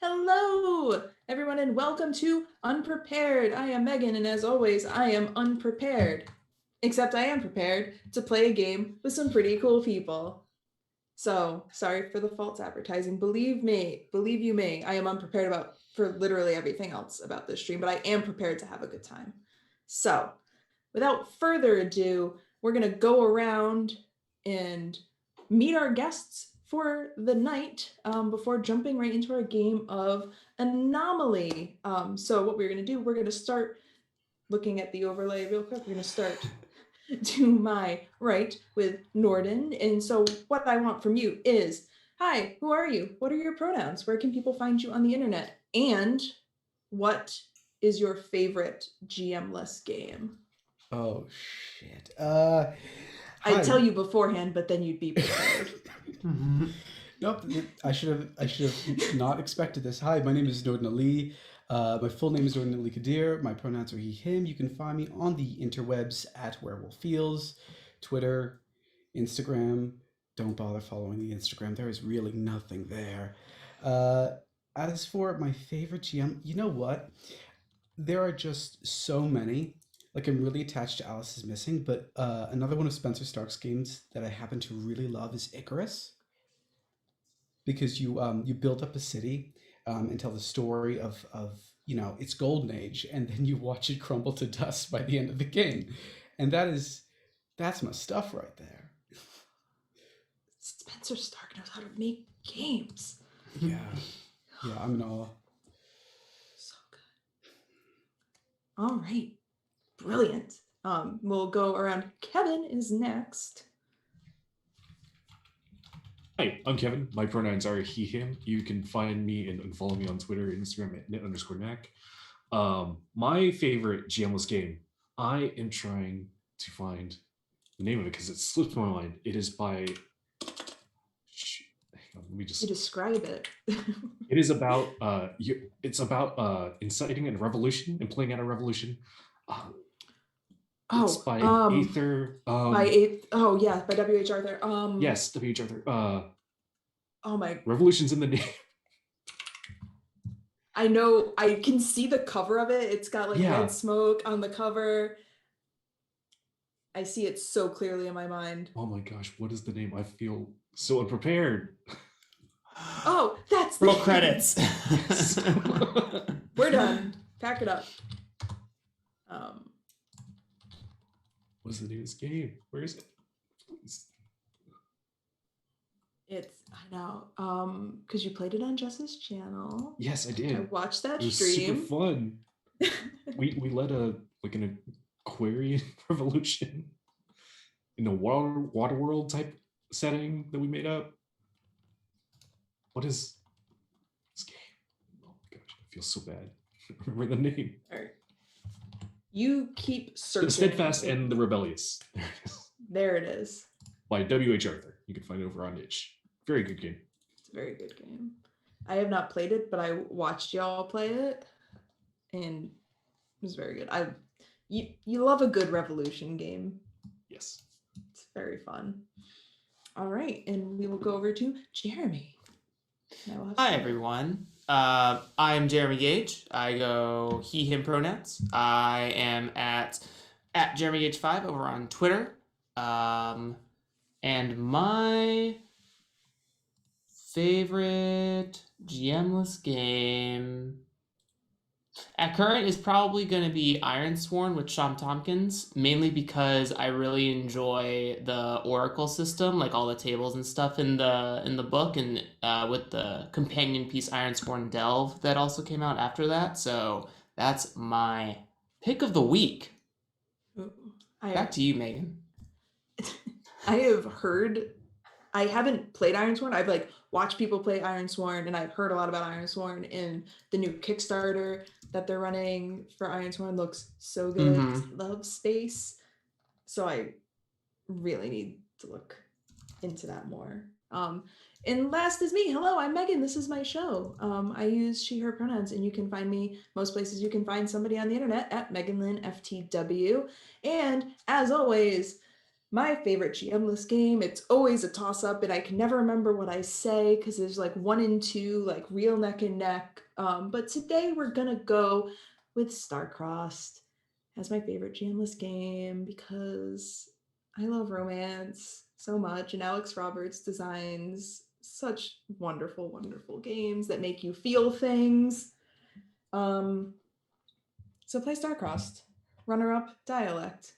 Hello, everyone, and welcome to Unprepared. I am Megan, and as always, I am unprepared. Except I am prepared to play a game with some pretty cool people. So, sorry for the false advertising. Believe you me, I am unprepared for literally everything else about this stream, but I am prepared to have a good time. So, without further ado, we're going to go around and meet our guests for the night before jumping right into our game of Anomaly. So what we're going to do, we're going to start looking at the overlay real quick. We're going to start to my right with Norden. And so what I want from you is, hi, who are you? What are your pronouns? Where can people find you on the internet? And what is your favorite GM-less game? Oh shit. I'd Hi. tell you beforehand, but then you'd be prepared. Nope. I should have not expected this. Hi, my name is Norden Ali. My full name is Norden Ali Kadir. My pronouns are he, him. You can find me on the interwebs at Werewolf Feels, Twitter, Instagram. Don't bother following the Instagram. There is really nothing there. As for my favorite GM, you know what? There are just so many. Like I'm really attached to Alice is Missing, but another one of Spencer Stark's games that I happen to really love is Icarus, because you build up a city and tell the story of its golden age, and then you watch it crumble to dust by the end of the game, and that's my stuff right there. Spencer Stark knows how to make games. Yeah, yeah, I'm in awe. So good. All right. Brilliant. We'll go around. Kevin is next. Hi, I'm Kevin. My pronouns are he, him. You can find me and follow me on Twitter and Instagram at @knit_knack. My favorite GMless game, I am trying to find the name of it because it slipped my mind. It is by, hang Let me just. You describe it. It is about it's about inciting a revolution and playing out a revolution. It's by Aether. By W.H. Arthur. Yes, W.H. Arthur. Oh my. Revolution's in the name. I know. I can see the cover of it. It's got like Yeah. red smoke on the cover. I see it so clearly in my mind. Oh my gosh, what is the name? I feel so unprepared. Oh, that's roll credits. We're done. Pack it up. What's the name of this game? Where is it? I know. Because you played it on Jess's channel. Yes, I did. I watched that it was stream. Super fun. we led an Aquarian revolution in a water world type setting that we made up. What is this game? Oh my gosh, I feel so bad. I don't remember the name. All right. You keep searching. The Steadfast and the Rebellious. There it is. By W.H. Arthur. You can find it over on itch. Very good game. It's a very good game. I have not played it, but I watched y'all play it, and it was very good. You love a good revolution game. Yes. It's very fun. All right, and we will go over to Jeremy. Hi everyone. I'm Jeremy Gage. I go he him pronouns. I am at Jeremy Gage 5 over on Twitter. And my favorite GMless game at current is probably going to be Ironsworn with Sean Tompkins, mainly because I really enjoy the Oracle system, like all the tables and stuff in the book, and with the companion piece Ironsworn Delve that also came out after that. So that's my pick of the week. Back to you, Megan. I haven't played Ironsworn. I've watched people play Ironsworn, and I've heard a lot about Ironsworn, and the new Kickstarter that they're running for Ironsworn looks so good. Mm-hmm. Love space. So I really need to look into that more. And last is me. Hello, I'm Megan. This is my show. I use she, her pronouns, and you can find me most places you can find somebody on the internet at Megan Lynn FTW. And as always, my favorite GMless game, it's always a toss-up, and I can never remember what I say because there's one and two, real neck and neck. But today we're gonna go with Starcrossed as my favorite GMless game because I love romance so much, and Alex Roberts designs such wonderful, wonderful games that make you feel things. So play Starcrossed. Runner-up, Dialect.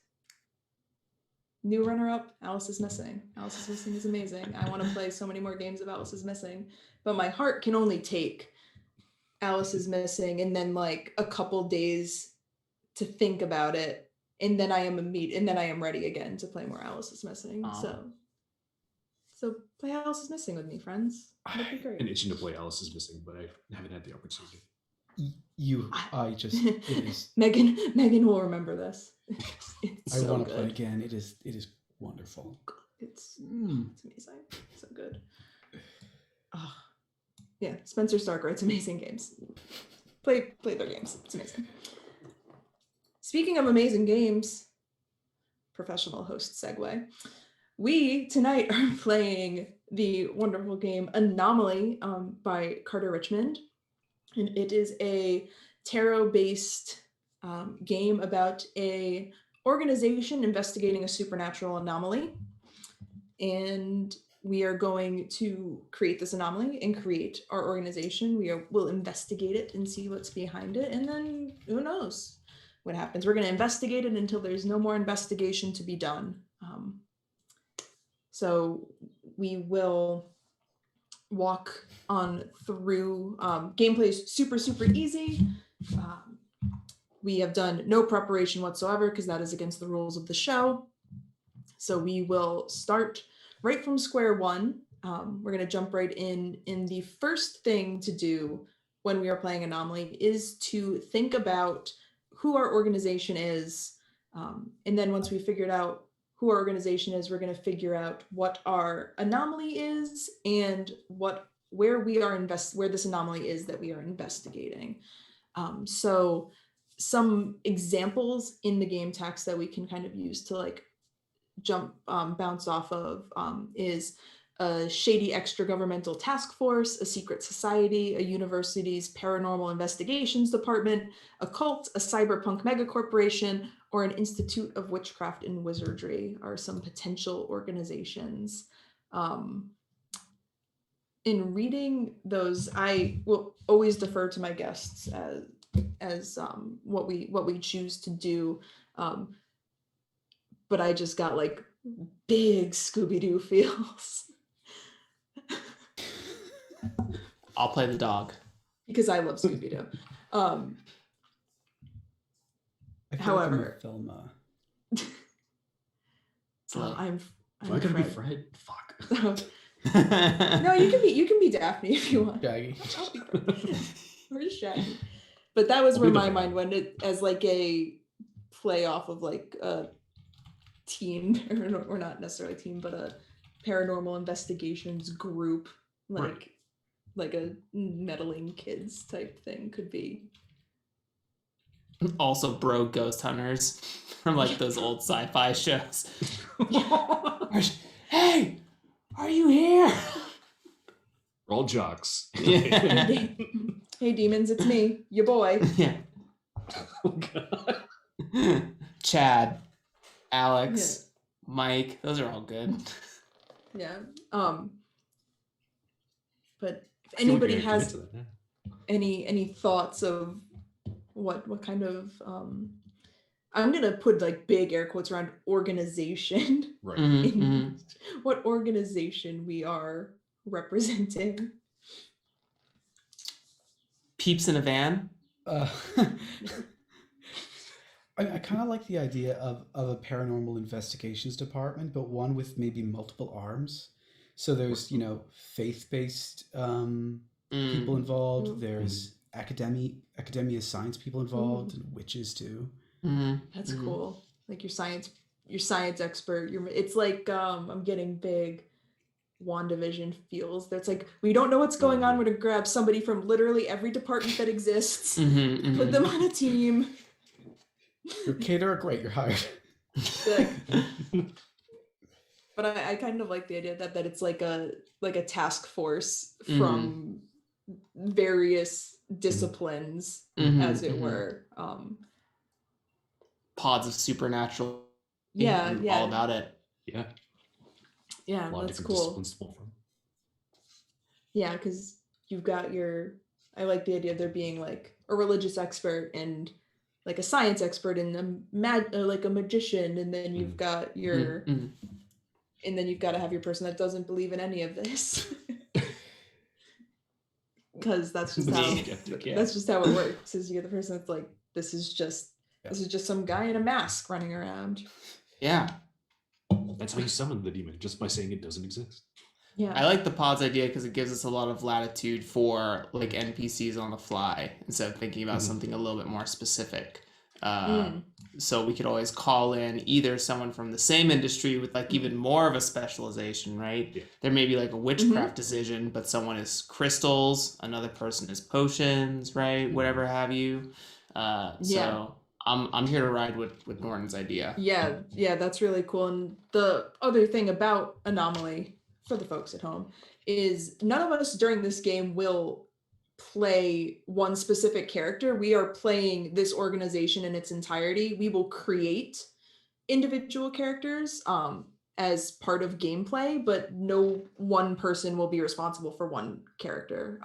New runner-up, Alice is Missing. Alice is Missing is amazing. I want to play so many more games of Alice is Missing, but my heart can only take Alice is Missing and then a couple days to think about it, and then I am ready again to play more Alice is Missing. Oh. So play Alice is Missing with me, friends. That'd be great. I've been itching to play Alice is Missing, but I haven't had the opportunity. It is. Megan will remember this. I want to play again. It is wonderful. It's amazing. So good. Oh, yeah, Spencer Stark writes amazing games. Play their games. It's amazing. Speaking of amazing games, professional host segue. We tonight are playing the wonderful game Anomaly by Carter Richmond. And it is a tarot-based game about a organization investigating a supernatural anomaly. And we are going to create this anomaly and create our organization. We'll investigate it and see what's behind it. And then who knows what happens. We're going to investigate it until there's no more investigation to be done. So we will walk on through. Gameplay is super, super easy. We have done no preparation whatsoever because that is against the rules of the show. So we will start right from square one. We're going to jump right in. And the first thing to do when we are playing Anomaly is to think about who our organization is. And then once we figured out who our organization is, we're going to figure out what our anomaly is and where this anomaly is that we are investigating. So some examples in the game text that we can kind of use to like bounce off of is a shady extra-governmental task force, a secret society, a university's paranormal investigations department, a cult, a cyberpunk megacorporation, or an institute of witchcraft and wizardry are some potential organizations. In reading those, I will always defer to my guests as what we choose to do. But I just got like big Scooby-Doo feels. I'll play the dog. Because I love Scooby-Doo. I feel However, like I'm a So, I'm Am I gonna be Fred? Fuck. No, you can be Daphne if you want. Shaggy. I'll be Fred. Or just Shaggy. But that was I'll where be the my dog. mind went as like a play off of like a team, or not necessarily team, but a paranormal investigations group, like like a meddling kids type thing could be. also bro ghost hunters from like those old sci-fi shows. Hey, are you here? We're all jocks. Yeah. Hey demons, it's me, your boy. Yeah. Oh, God. Chad, Alex, Mike, those are all good. Yeah. But if I feel like anybody I commit has to that now. any thoughts of what kind of I'm gonna put like big air quotes around organization. Right. In what organization we are representing. Peeps in a van. I kind of like the idea of a paranormal investigations department, but one with maybe multiple arms. So there's, faith-based people involved. There's academia science people involved, and witches too. That's cool. Like your science expert. It's like I'm getting big WandaVision feels. That's like, we don't know what's going on. We're gonna grab somebody from literally every department that exists, put them on a team. Your caterer, great, you're hired. But I kind of like the idea that it's like a task force from various disciplines, as it were. Pods of supernatural. Yeah, all about it. Yeah. Yeah, A lot of that's different cool. disciplines to pull from. Yeah, because you've got I like the idea of there being like a religious expert and like a science expert and like a magician, and then you've got your and then you've got to have your person that doesn't believe in any of this. Because that's just how that's just how it works. Is you get the person that's like, this is just some guy in a mask running around. Yeah. That's how you summon the demon, just by saying it doesn't exist. Yeah. I like the pods idea because it gives us a lot of latitude for like NPCs on the fly instead of thinking about something a little bit more specific. So we could always call in either someone from the same industry with like even more of a specialization, right? Yeah. There may be like a witchcraft decision, but someone is crystals, another person is potions, right? Whatever have you. So I'm here to ride with Norton's idea. Yeah, that's really cool. And the other thing about Anomaly, for the folks at home, is none of us during this game will play one specific character. We are playing this organization in its entirety. We will create individual characters as part of gameplay, but no one person will be responsible for one character.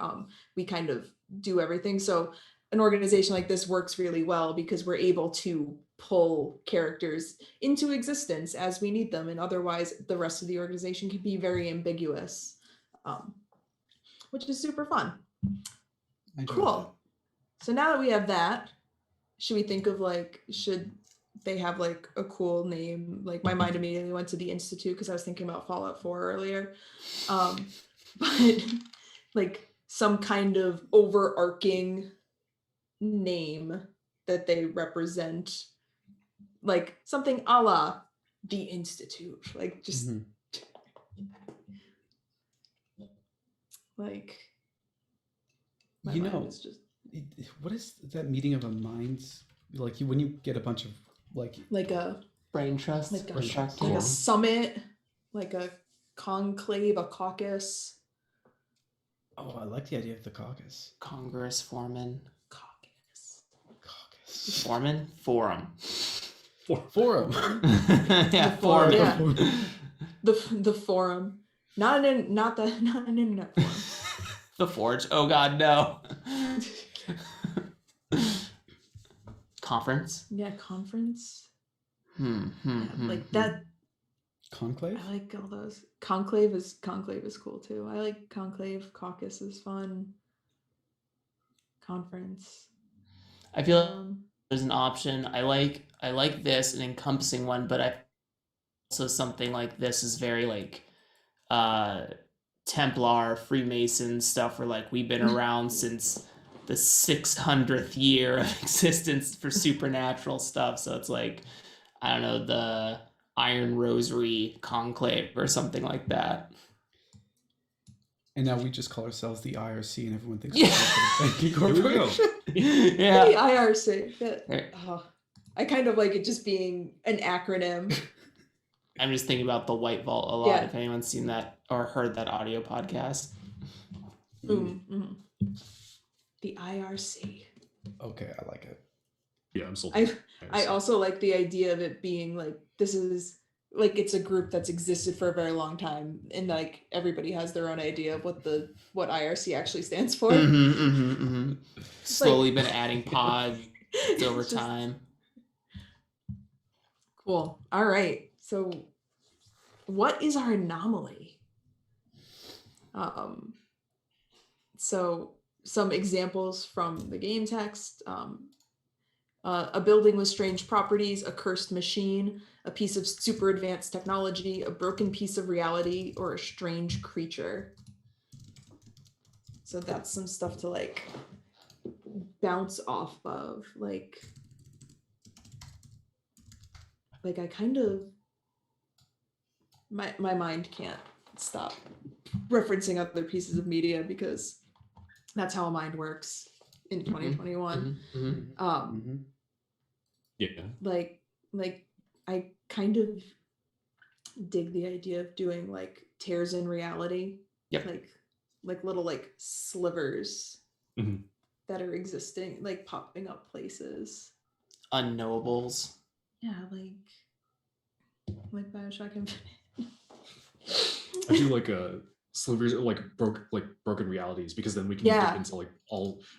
We kind of do everything. So an organization like this works really well because we're able to pull characters into existence as we need them, and otherwise the rest of the organization can be very ambiguous, which is super fun. Cool. So now that we have that, should we think of like, should they have like a cool name? Like my mind immediately went to the Institute because I was thinking about Fallout 4 earlier. But like some kind of overarching name that they represent, like something a la the Institute, like just Mhm. like my You mind know, is just what is that meeting of the minds? Like when you get a bunch of like like a Brain trust. Like a- or Shark like Tank. a Quorum. summit, like a conclave, a caucus. I like the idea of the caucus. Congress foreman. Caucus. Caucus. Foreman? Forum. Forum. Yeah, The forum, foreman. yeah. The forum. Not an internet forum. The Forge. Oh god, no. Conference. Yeah, conference. Hmm. Like that. Conclave? I like all those. Conclave is cool too. I like conclave. Caucus is fun. Conference. I feel like there's an option. I like this, an encompassing one, but I also something like this is very like Templar, Freemason stuff where like we've been around since the 600th year of existence for supernatural stuff. So it's like, I don't know, the Iron Rosary Conclave or something like that. And now we just call ourselves the IRC, and everyone thinks Yeah. we're a banking Here we go. corporation. Yeah. The IRC. Right. I kind of like it just being an acronym. I'm just thinking about the White Vault a lot. Yeah. If anyone's seen that or heard that audio podcast. The IRC. Okay, I like it. Yeah, I'm sold. I also like the idea of it being like this is like it's a group that's existed for a very long time, and like everybody has their own idea of what IRC actually stands for. Slowly been adding pods over It's just- time. Cool. All right. So, what is our anomaly? So some examples from the game text. A building with strange properties, a cursed machine, a piece of super advanced technology, a broken piece of reality, or a strange creature. So that's some stuff to like bounce off of. Like I kind of my mind can't stop referencing other pieces of media because that's how a mind works in 2021. Yeah. Like I kind of dig the idea of doing like tears in reality. Yep. Like little like slivers Mhm. that are existing, like popping up places. Unknowables. Yeah, like Bioshock Infinite. I do like slivers, like broken realities, because then we can Yeah. dip into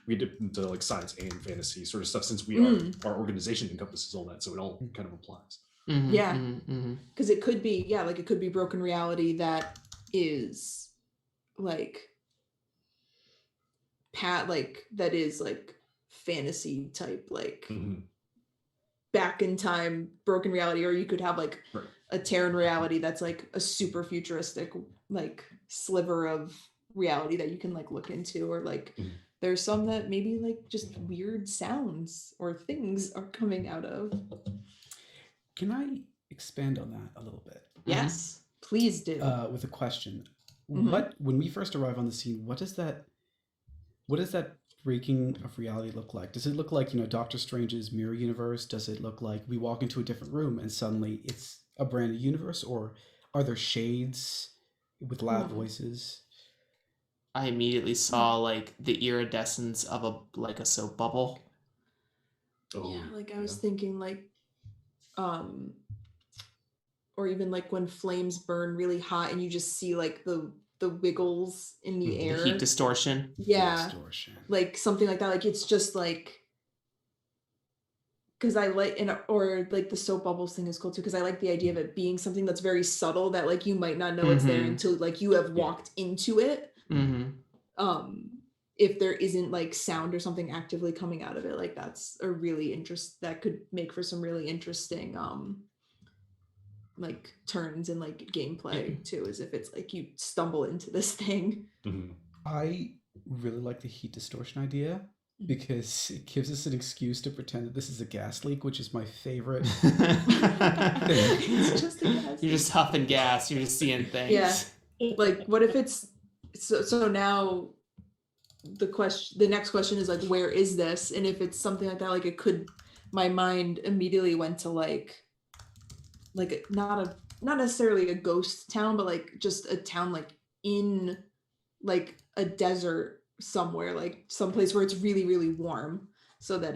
dip into like science and fantasy sort of stuff, since we are our organization encompasses all that, so it all kind of applies. Yeah. Because it could be, like it could be broken reality that is like that is like fantasy type, like back in time broken reality, or you could have like a Terran reality that's like a super futuristic like sliver of reality that you can like look into, or like there's some that maybe like just weird sounds or things are coming out of. Can I expand on that a little bit? Yes, please do. With a question. When we first arrive on the scene, what does that breaking of reality look like? Does it look like, Doctor Strange's mirror universe? Does it look like we walk into a different room and suddenly it's a brand new universe? Or are there shades with loud voices? I immediately saw like the iridescence of a soap bubble. I was thinking like or even like when flames burn really hot and you just see like the wiggles in the air, the heat distortion. Like something like that. Like it's just like, because I like, or like the soap bubbles thing is cool too, because I like the idea of it being something that's very subtle, that like you might not know it's there until like you have walked into it. If there isn't like sound or something actively coming out of it, like that's a really that could make for some really interesting like turns in like gameplay too, as if it's like you stumble into this thing. I really like the heat distortion idea. because it gives us an excuse to pretend that this is a gas leak, which is my favorite. It's just a gas You're just huffing gas. You're just seeing things. Yeah. Like, what if it's so now the next question is like, where is this? And if it's something like that, like it could, my mind immediately went to like not necessarily a ghost town, but like just a town like in like a desert somewhere, like someplace where it's really, really warm, so that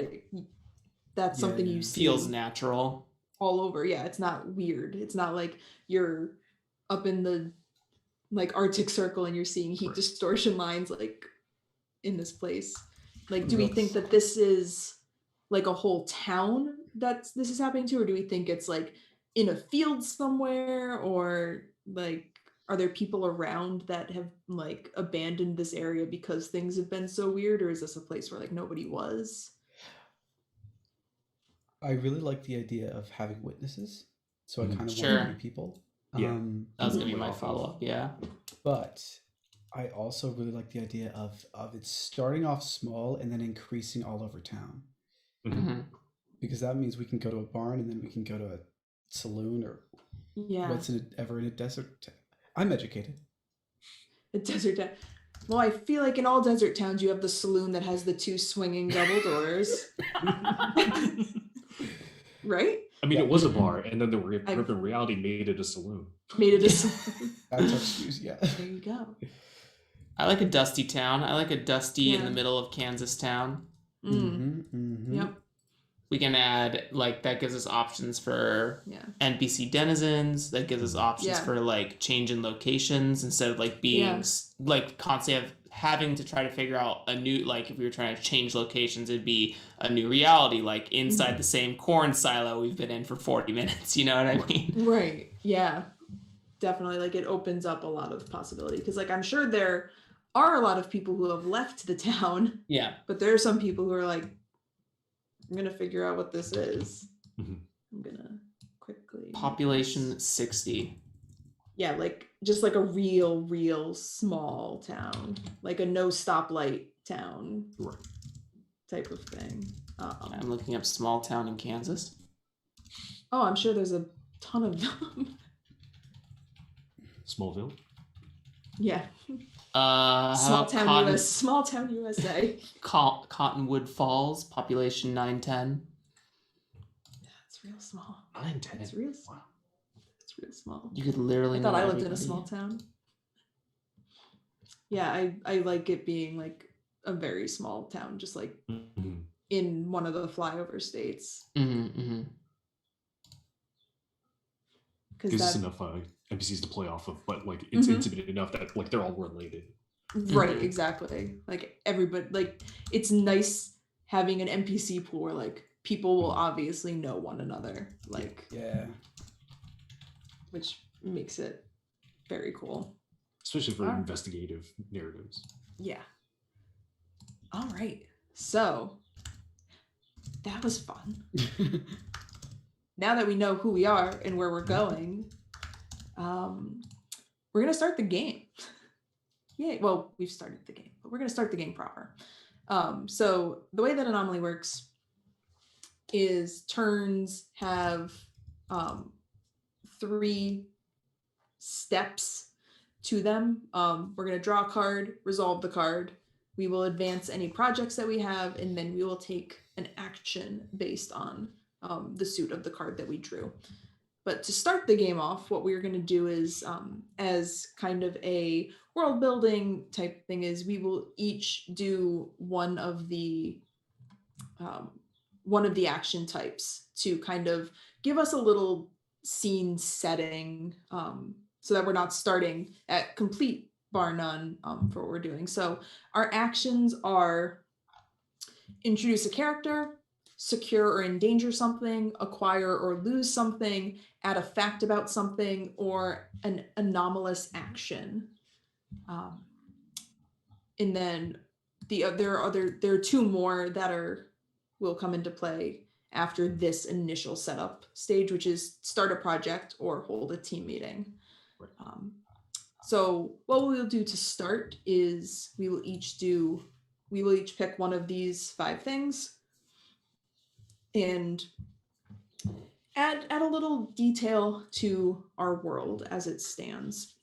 that's Yeah, something yeah. you see Feels natural. all over. Yeah, it's not weird. It's not like you're up in the like Arctic Circle and you're seeing heat Right. distortion lines like in this place. Like, do we Yes. think that this is like a whole town that this is happening to, or do we think it's like in a field somewhere, or like are there people around that have like abandoned this area because things have been so weird, or is this a place where like nobody was? I really like the idea of having witnesses, so I kind of Sure. want to be people. Yeah. That was gonna be Went my off of- follow-up. Yeah. But I also really like the idea of it starting off small and then increasing all over town, Mhm. because that means we can go to a barn and then we can go to a saloon or Yeah, what's ever in a desert. I'm educated. a desert town. Well, I feel like in all desert towns you have the saloon that has the two swinging double doors, right? I mean, Yeah. it was a bar, and then the I- urban reality made it a saloon. Made it a saloon. That's our excuse. Yeah. There you go. I like a dusty town. I like a dusty in Yeah. the middle of Kansas town. Yep. We can add like that gives us options for Yeah. NPC denizens. That gives us options Yeah. for like change in locations instead of like being Yeah. like constantly having to try to figure out a new, like if we were trying to change locations, it'd be a new reality, like inside the same corn silo we've been in for 40 minutes. You know what I mean? Right. Yeah. Definitely. Like it opens up a lot of possibility, because like I'm sure there are a lot of people who have left the town, Yeah. but there are some people who are like, I'm gonna figure out what this is. Mhm. I'm gonna quickly Population 60. Yeah, like just like a real small town, like a no stoplight town Right. type of thing. I'm looking up small town in Kansas. Oh, I'm sure there's a ton of them. Smallville. Yeah, How small about town US, small town USA. Cottonwood Falls, population 910. It's real small. 910. It's real small. It's real small. You could literally. I thought know I lived in a everybody. small town. Yeah, I like it being like a very small town, just like Mhm. in one of the flyover states, Mm-hmm. because Gives us that enough NPCs to play off of, but like it's Mhm. intimate enough that like they're all related. right, Mhm. exactly. Like everybody, like it's nice having an NPC pool where like people will obviously know one another, like Yeah. which makes it very cool. Especially for Alright. investigative narratives. Yeah. All right. So that was fun. Now that we know who we are and where we're going, we're gonna start the game. Yay! Well, we've started the game, but we're gonna start the game proper. So the way that Anomaly works is turns have 3 steps to them. We're gonna draw a card, resolve the card. We will advance any projects that we have, and then we will take an action based on the suit of the card that we drew. But to start the game off, what we're going to do is, as kind of a world building type thing, is we will each do one of the action types to kind of give us a little scene setting, so that we're not starting at complete bar none for what we're doing. So our actions are introduce a character, secure or endanger something, acquire or lose something, add a fact about something, or an anomalous action. And then there are 2 more that will come into play after this initial setup stage, which is start a project or hold a team meeting. Right. So what we'll do to start is we will each do we will each pick one of these 5 things and add a little detail to our world as it stands.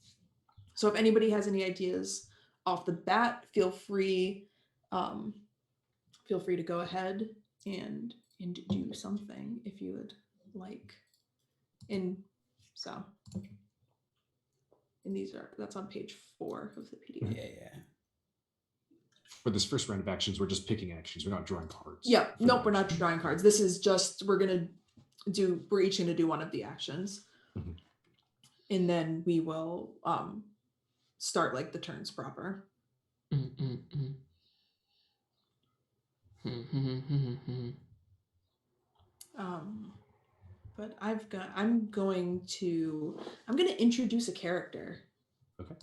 So if anybody has any ideas off the bat, feel free to go ahead and do something if you would like. And that's on page 4 of the PDF. Yeah. For this first round of actions, we're just picking actions. We're not drawing cards. Yeah, nope, we're not drawing cards. This is just we're each gonna do one of the actions. Mhm. And then we will start like the turns proper. But I'm going to introduce a character. Okay.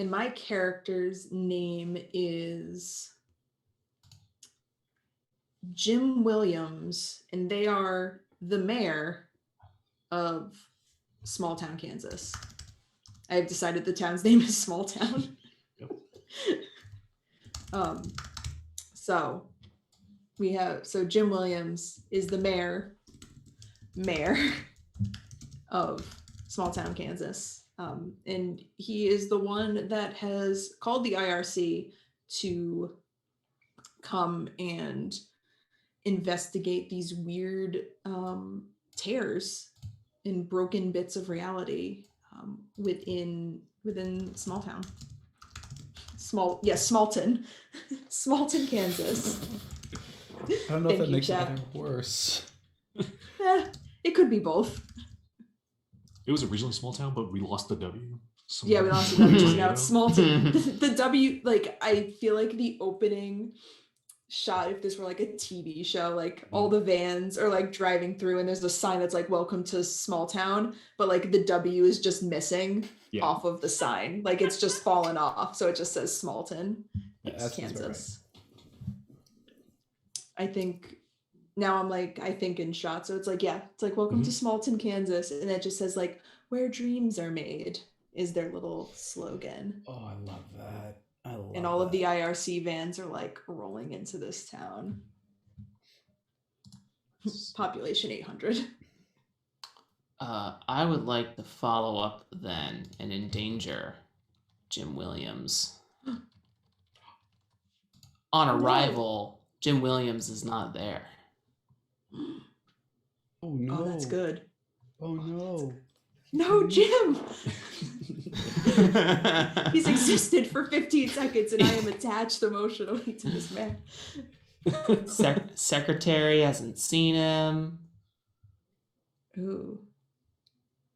And my character's name is Jim Williams, and they are the mayor of Small Town, Kansas. I have decided the town's name is Small Town. Yep. So Jim Williams is the mayor of Small Town, Kansas. And he is the one that has called the IRC to come and investigate these weird tears and broken bits of reality within Small Town. Smallton, Kansas. I don't know if that makes it Chap. better or worse. It could be both. It was originally Small Town, but we lost the W. Yeah, we lost the W, so now it's Smallton. The W, like, I feel like the opening shot, if this were like a TV show, like all the vans are like driving through and there's a sign that's like welcome to Small Town, but like the W is just missing off of the sign. Like it's just fallen off. So it just says Smallton, Kansas. Right. I think now I'm like, I think in shot. So it's like, it's like welcome to Smallton, Kansas. And it just says like where dreams are made is their little slogan. Oh, I love that. And all of the IRC vans are like rolling into this town. Population 800. I would like to follow up then and endanger Jim Williams. On arrival, Jim Williams is not there. Oh no. Oh, that's good. Oh no. No, Jim! He's existed for 15 seconds and I am attached emotionally to this man. Secretary hasn't seen him. Ooh.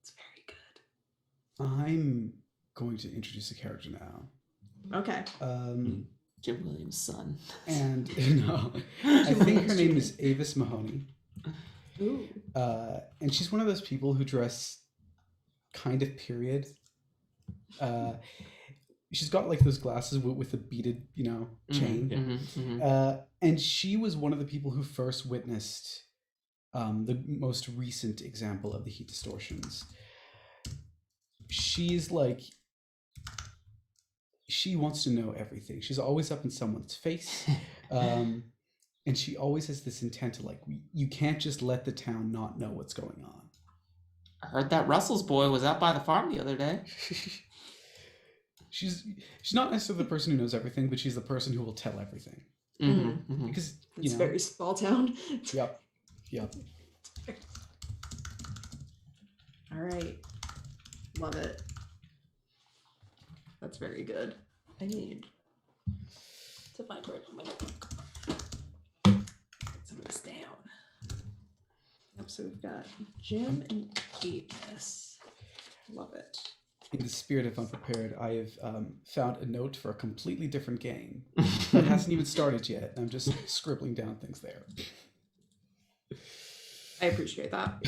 It's very good. I'm going to introduce a character now. Okay. Jim Williams' son. And I think her name is Avis Mahoney. Ooh. And she's one of those people who dress kind of period. She's got like those glasses with a beaded, chain. And she was one of the people who first witnessed the most recent example of the heat distortions. She's like, she wants to know everything. She's always up in someone's face. And she always has this intent to like, you can't just let the town not know what's going on. I heard that Russell's boy was out by the farm the other day. She's not necessarily the person who knows everything, but she's the person who will tell everything. Because it's very Small Town. Yep. All right. Love it. That's very good. I need to find where my notebook. Some of this down. Yep, so we've got Jim and Avis. Love it. In the spirit of Unprepared, I have found a note for a completely different game that hasn't even started yet. I'm just scribbling down things there. I appreciate that.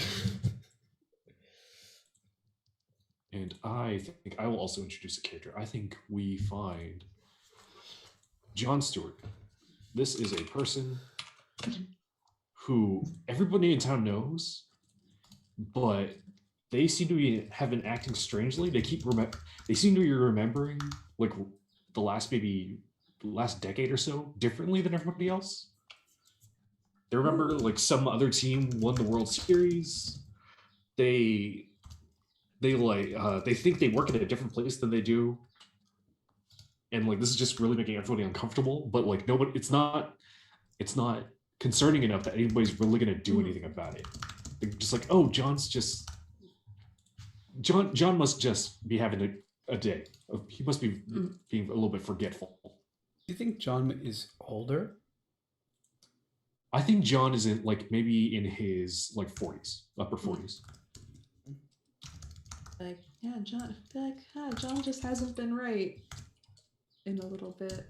And I think I will also introduce a character. I think we find John Stewart. This is a person who everybody in town knows, but they seem to have been acting strangely. They seem to be remembering like the last maybe last decade or so differently than everybody else. They remember like some other team won the World Series. They they think they work at a different place than they do, and like this is just really making everybody uncomfortable. But like nobody, it's not concerning enough that anybody's really going to do anything about it. They're just like, oh, John must just be having a day. He must be being a little bit forgetful. Do you think John is older? I think John is in like maybe in his like 40s, upper 40s. Like, yeah, John. Like, John just hasn't been right in a little bit.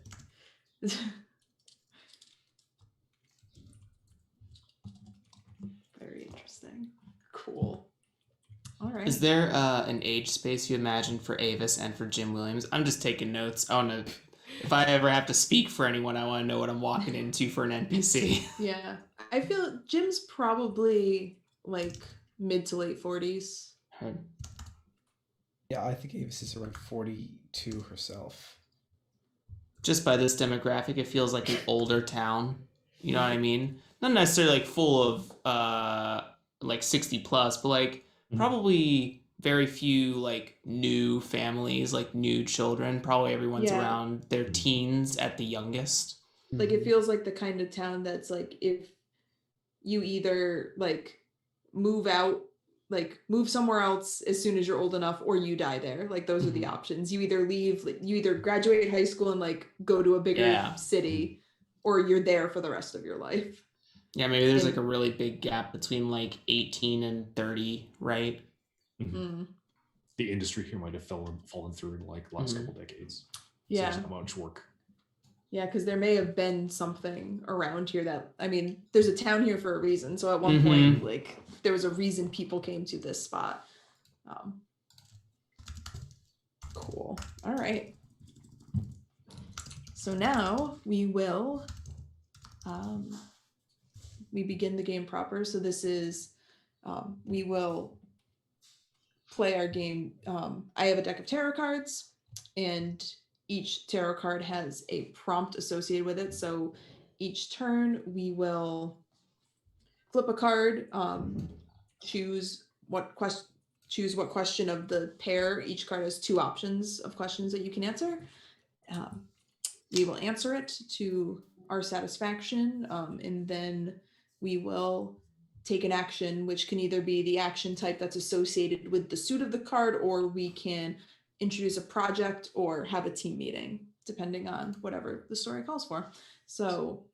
Very interesting. Cool. All right. Is there an age space you imagine for Avis and for Jim Williams? I'm just taking notes. I want to, if I ever have to speak for anyone, I want to know what I'm walking into for an NPC. Yeah. I feel Jim's probably like mid to late 40s. Heard. Yeah, I think Avis is around 42 herself. Just by this demographic, it feels like an older town. You know what I mean? Not necessarily like full of like 60 plus, but like probably very few like new families, like new children. Probably everyone's around their teens at the youngest. Like it feels like the kind of town that's like if you either like move out, like move somewhere else as soon as you're old enough, or you die there. Like those are the options. You either leave, like, you either graduate high school and like go to a bigger city, or you're there for the rest of your life. Yeah, maybe there's like a really big gap between like 18 and 30, right? The industry here might have fallen through in like the last couple decades. Yeah. So there's not much work. Yeah, because there may have been something around here that, I mean, there's a town here for a reason. So at one point, like, there was a reason people came to this spot. Cool. All right. So now we will, we begin the game proper. So this is, we will play our game. I have a deck of tarot cards, and each tarot card has a prompt associated with it. So each turn we will flip a card, choose what question of the pair. Each card has two options of questions that you can answer. We will answer it to our satisfaction, and then we will take an action, which can either be the action type that's associated with the suit of the card, or we can introduce a project or have a team meeting, depending on whatever the story calls for. So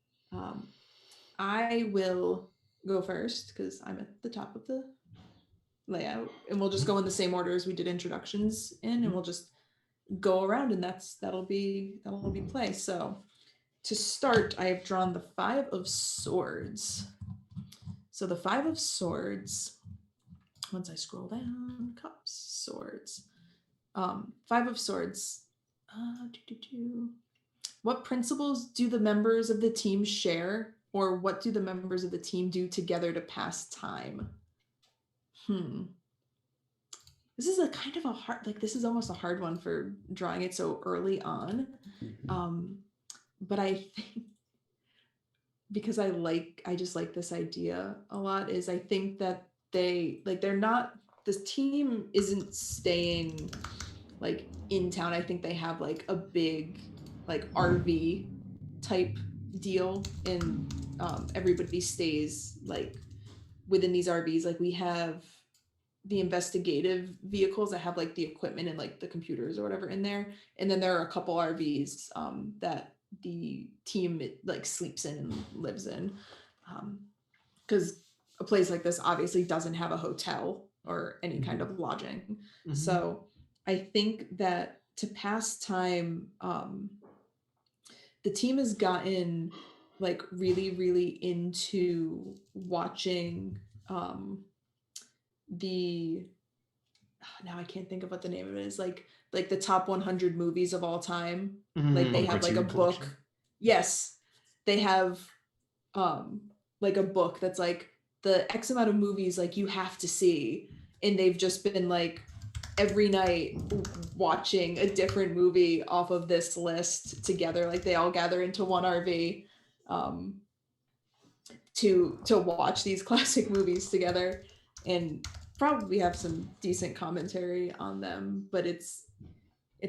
I will go first because I'm at the top of the layout, and we'll just go in the same order as we did introductions in, and we'll just go around, and that'll be play. So to start, I have drawn the 5 of Swords. So the 5 of Swords, once I scroll down, Cups, Swords. 5 of Swords. What principles do the members of the team share, or what do the members of the team do together to pass time? This is a kind of a hard, like this is almost a hard one for drawing it so early on. But I think because I just like this idea a lot, is I think that they're not, this team isn't staying like in town. I think they have like a big like RV type deal, and everybody stays like within these RVs. Like we have the investigative vehicles that have like the equipment and like the computers or whatever in there, and then there are a couple RVs that the team like sleeps in and lives in, because a place like this obviously doesn't have a hotel or any kind of lodging. So I think that to pass time, the team has gotten like really, really into watching now I can't think of what the name of it is, like the top 100 movies of all time. Like they have like a book. Collection. Yes, they have like a book that's like the X amount of movies like you have to see, and they've just been like every night watching a different movie off of this list together. Like they all gather into one RV to watch these classic movies together, and probably have some decent commentary on them. But it's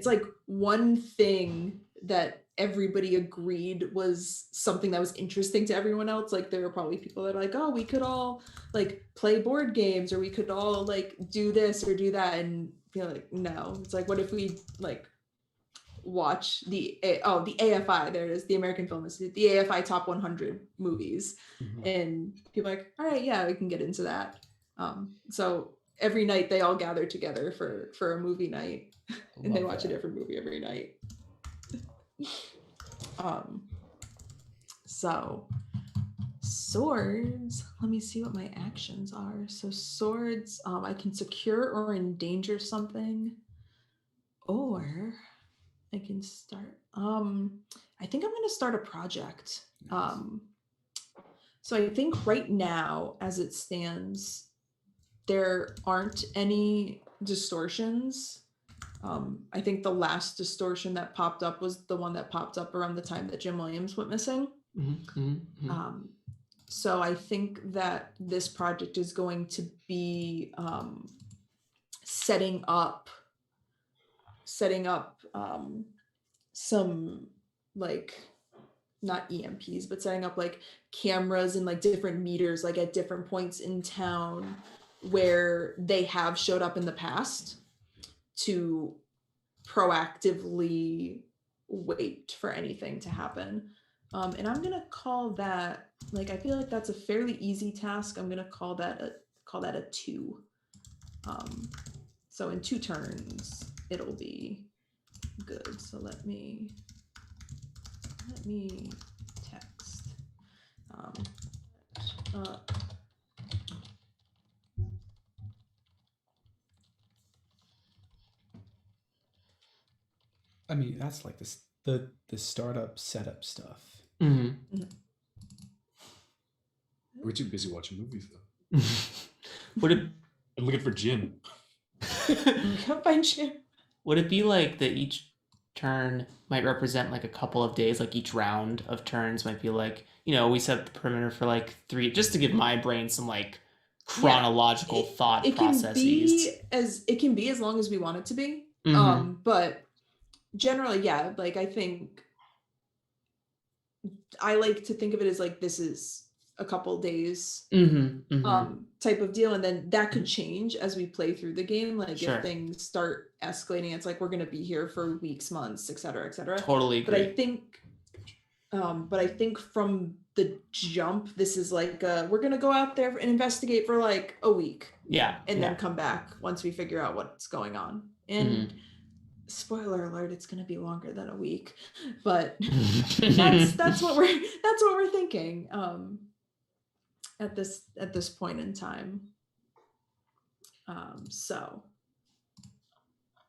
like one thing that everybody agreed was something that was interesting to everyone else. Like there were probably people that are like, oh, we could all like play board games, or we could all like do this or do that, and feel like, no. It's like, what if we like watch the AFI, there it is, the American Film Institute, the AFI top 100 movies. And people are like, all right, yeah, we can get into that. So every night they all gather together for a movie night, and they watch a different movie every night. So swords, let me see what my actions are. So swords, I can secure or endanger something, or I can start. I think I'm going to start a project. So I think right now, as it stands, there aren't any distortions. I think the last distortion that popped up was the one that popped up around the time that Jim Williams went missing. So I think that this project is going to be setting up some like, not EMPs, but setting up like cameras and like different meters like at different points in town where they have showed up in the past, to proactively wait for anything to happen. And I'm gonna call that, like, I feel like that's a fairly easy task. I'm gonna call that a 2. So in 2 turns it'll be good. So let me text. I mean, that's like this the startup setup stuff. We're too busy watching movies though. I'm looking for Jim. Come find Jim. Would it be like that each turn might represent like a couple of days, like each round of turns might be like, you know, we set up the perimeter for like 3, just to give my brain some like chronological thought processes. It can be as long as we want it to be. But generally, yeah, like I think I like to think of it as like, this is a couple days type of deal, and then that could change as we play through the game. Like if things start escalating, it's like we're going to be here for weeks, months, etc., etc. Totally agree. But I think from the jump, this is like we're going to go out there and investigate for like a week, and then come back once we figure out what's going on. And spoiler alert, it's going to be longer than a week, but that's what we're thinking at this point in time. So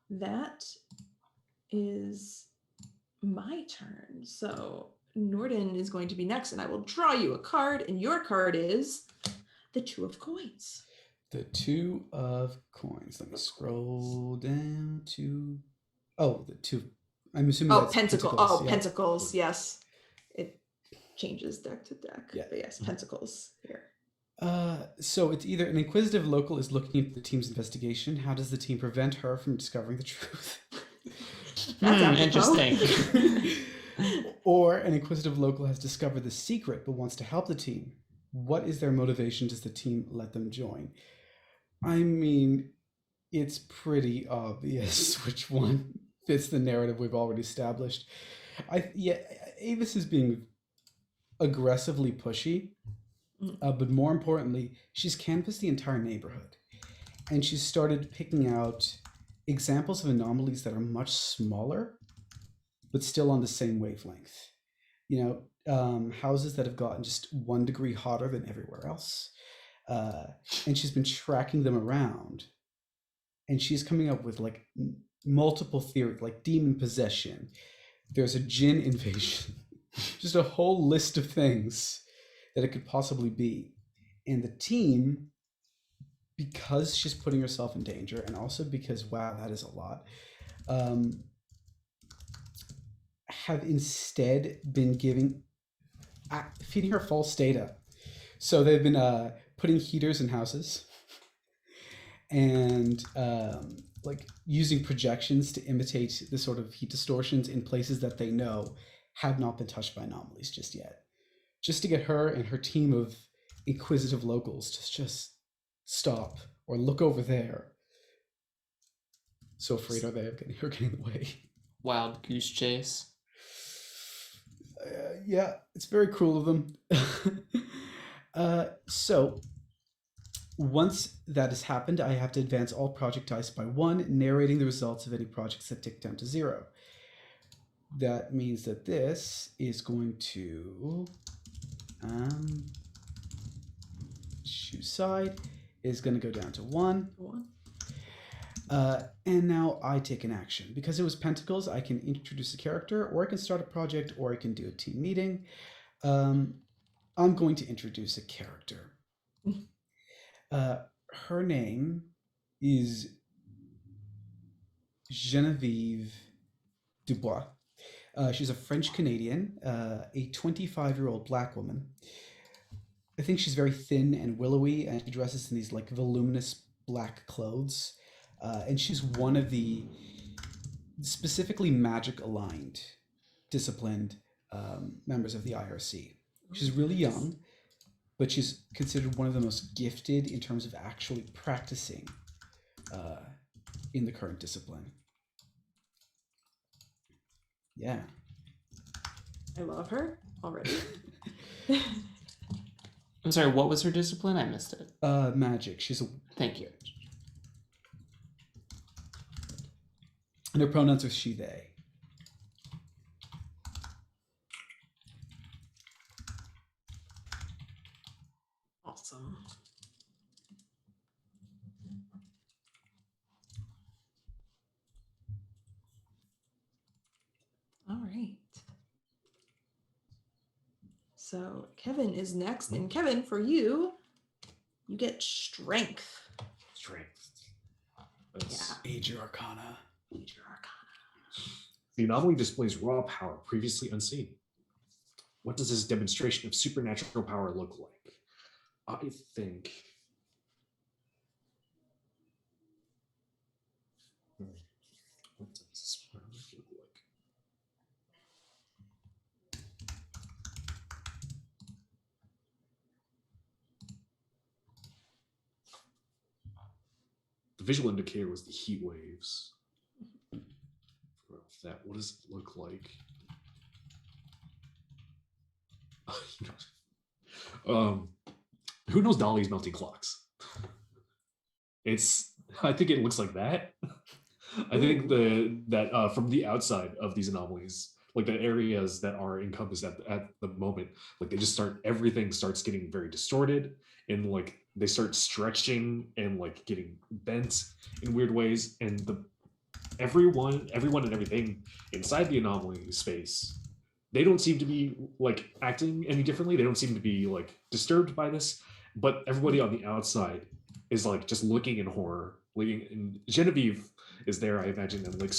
that is my turn. So Norden is going to be next, and I will draw you a card, and your card is the 2 of coins. The 2 of coins. Let me scroll down to the 2. I'm assuming that's pentacles. Pentacles. Pentacles, yes. It changes deck to deck. Yeah. But yes, Pentacles here. So it's either an inquisitive local is looking into the team's investigation. How does the team prevent her from discovering the truth? That's interesting. Or an inquisitive local has discovered the secret but wants to help the team. What is their motivation? Does the team let them join? I mean, it's pretty obvious which one fits the narrative we've already established. Avis is being aggressively pushy, but more importantly, she's canvassed the entire neighborhood, and she's started picking out examples of anomalies that are much smaller, but still on the same wavelength. You know, houses that have gotten just 1 degree hotter than everywhere else, and she's been tracking them around. And she's coming up with like multiple theories, like demon possession. There's a djinn invasion, just a whole list of things that it could possibly be. And the team because she's putting herself in danger, and also because, wow, that is a lot, have instead been feeding her false data. So they've been putting heaters in houses and like using projections to imitate the sort of heat distortions in places that they know have not been touched by anomalies just yet, just to get her and her team of inquisitive locals to just stop or look over there. So afraid are they of her getting in the way. Wild goose chase. Yeah, it's very cruel of them. So once that has happened, I have to advance all project dice by 1, narrating the results of any projects that tick down to 0. That means that this is going to choose side is going to go down to 1. And now I take an action. Because it was Pentacles, I can introduce a character, or I can start a project, or I can do a team meeting. I'm going to introduce a character. Her name is Genevieve Dubois. She's a French Canadian, a 25-year-old Black woman. I think she's very thin and willowy, and she dresses in these like voluminous black clothes. And she's one of the specifically magic aligned, disciplined members of the IRC. She's really young, but she's considered one of the most gifted in terms of actually practicing in the current discipline. Yeah. I love her already. I'm sorry, what was her discipline? I missed it. Magic. She's a... Thank you. And her pronouns are she, they. Awesome. All right. So Kevin is next. And Kevin, for you, you get strength. Strength. Yeah. Major Arcana. Major Arcana. The anomaly displays raw power previously unseen. What does this demonstration of supernatural power look like? I think... What does this look like? The visual indicator was the heat waves. That, what does it look like? Who knows Dolly's melting clocks? I think it looks like that. I think that from the outside of these anomalies, like the areas that are encompassed at the moment, like everything starts getting very distorted, and like they start stretching and like getting bent in weird ways, and everyone and everything inside the anomaly space, they don't seem to be like acting any differently. They don't seem to be like disturbed by this, but everybody on the outside is like just looking in horror. And Genevieve is there, I imagine, and like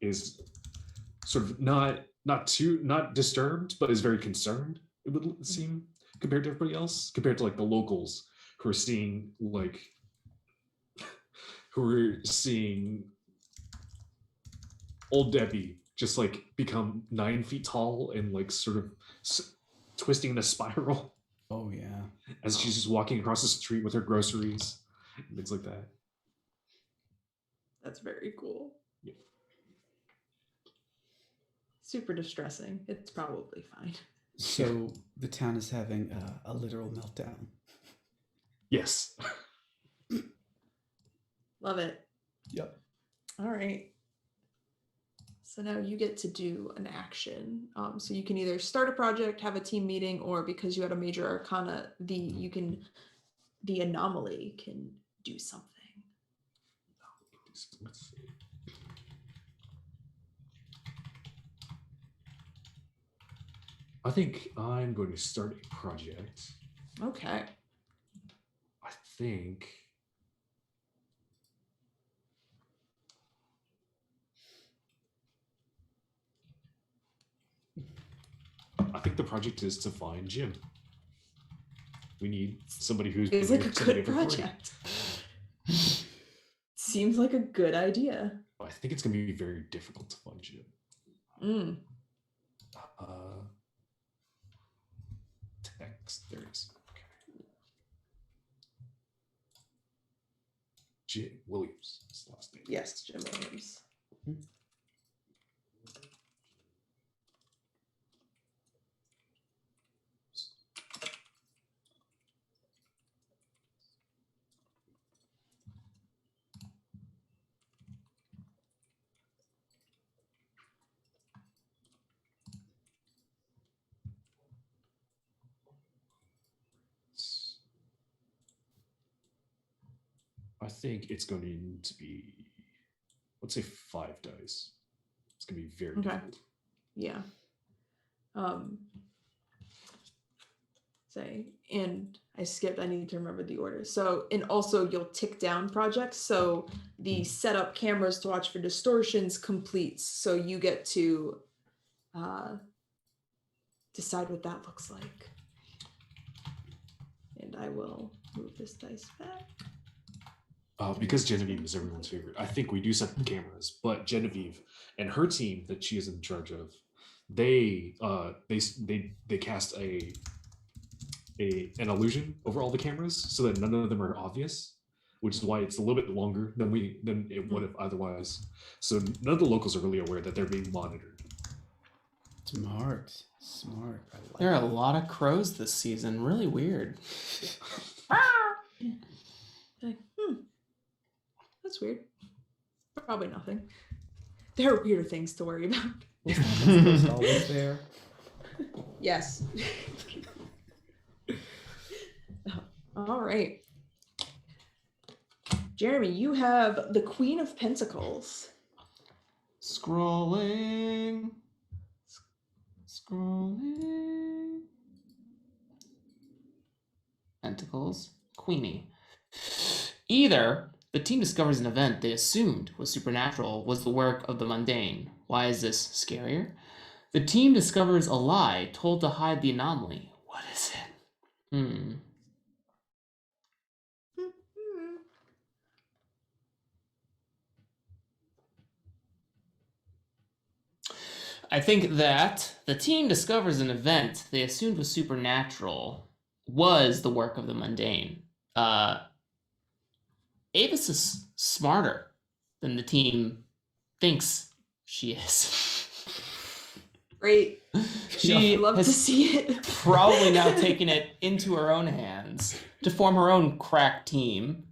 is not disturbed, but is very concerned, it would seem, compared to everybody else, compared to like the locals who are seeing old Debbie just like become 9 feet tall and like sort of twisting in a spiral. Oh yeah. As she's just walking across the street with her groceries and things like that. That's very cool. Yeah. Super distressing. It's probably fine. So the town is having a literal meltdown. Yes. Love it. Yep. All right. So now you get to do an action. So you can either start a project, have a team meeting, or because you had a major arcana, the anomaly can do something. Let's see. I think I'm going to start a project. Okay. I think I think the project is to find Jim. We need somebody who's It's been like a here since the good day before. project. Seems like a good idea. I think it's going to be very difficult to find Jim. Mm. Text, there it is. Okay. Jim Williams is the last name. Yes, Jim Williams. I think it's going to be, let's say 5 dice. It's going to be very difficult. Yeah. And I skipped, I need to remember the order. So, and also you'll tick down projects. So the set up cameras to watch for distortions completes. So you get to decide what that looks like. And I will move this dice back. Because Genevieve is everyone's favorite, I think we do set the cameras, but Genevieve and her team that she is in charge of, they cast an illusion over all the cameras so that none of them are obvious, which is why it's a little bit longer than it would have otherwise. So none of the locals are really aware that they're being monitored. Smart. I like There are a it. lot of crows this season. Really weird. Like, that's weird. Probably nothing. There are weirder things to worry about. It's always there. Yes. All right. Jeremy, you have the Queen of Pentacles. Scrolling. Pentacles. Queenie. Either the team discovers an event they assumed was supernatural was the work of the mundane. Why is this scarier? The team discovers a lie told to hide the anomaly. What is it? I think that the team discovers an event they assumed was supernatural was the work of the mundane. Avis is smarter than the team thinks she is. Great. She Love to has see it. probably now taken it into her own hands to form her own crack team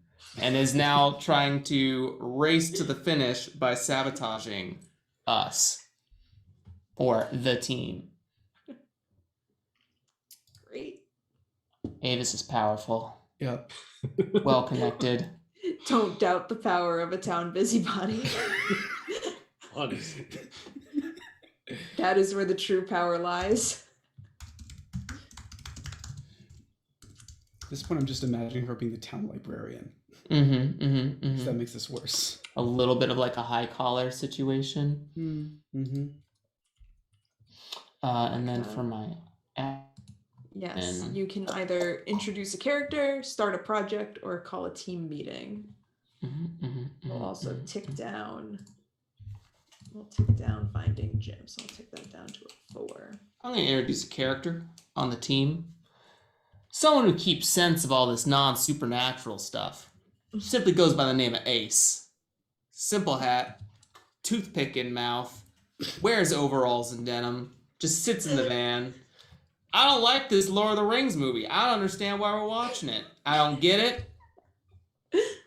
and is now trying to race to the finish by sabotaging us or the team. Great. Avis is powerful, Yep. well connected. Don't doubt the power of a town busybody. Honestly. That is where the true power lies. At this point, I'm just imagining her being the town librarian. So that makes this worse. A little bit of like a high collar situation. And then for my Yes, you can either introduce a character, start a project, or call a team meeting. We'll also tick down. We'll tick down finding Jim, so I'll tick that down to a 4. I'm going to introduce a character on the team. Someone who keeps sense of all this non-supernatural stuff. Simply goes by the name of Ace. Simple hat, toothpick in mouth, wears overalls and denim, just sits in the van. I don't like this Lord of the Rings movie. I don't understand why we're watching it. I don't get it.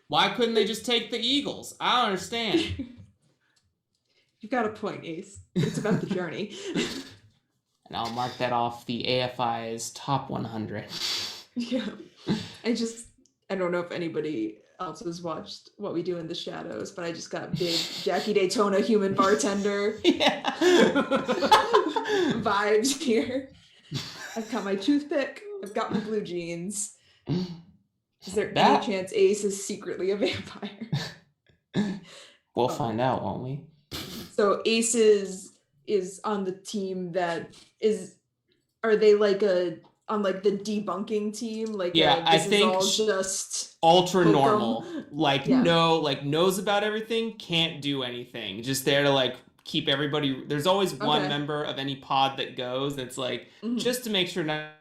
Why couldn't they just take the Eagles? I don't understand. You've got a point, Ace. It's about the journey. And I'll mark that off the AFI's top 100. Yeah. I don't know if anybody else has watched What We Do in the Shadows, but I just got big Jackie Daytona human bartender vibes here. I've got my toothpick. I've got my blue jeans. Is there any chance Ace is secretly a vampire? We'll find out, won't we? So Ace is on the team that is are they like on like the debunking team? Like Yeah, I this is think all just ultra hokum? normal. Like Yeah. knows about everything, can't do anything. Just there to like keep everybody. There's always one Okay. member of any pod that goes that's like Mhm. just to make sure not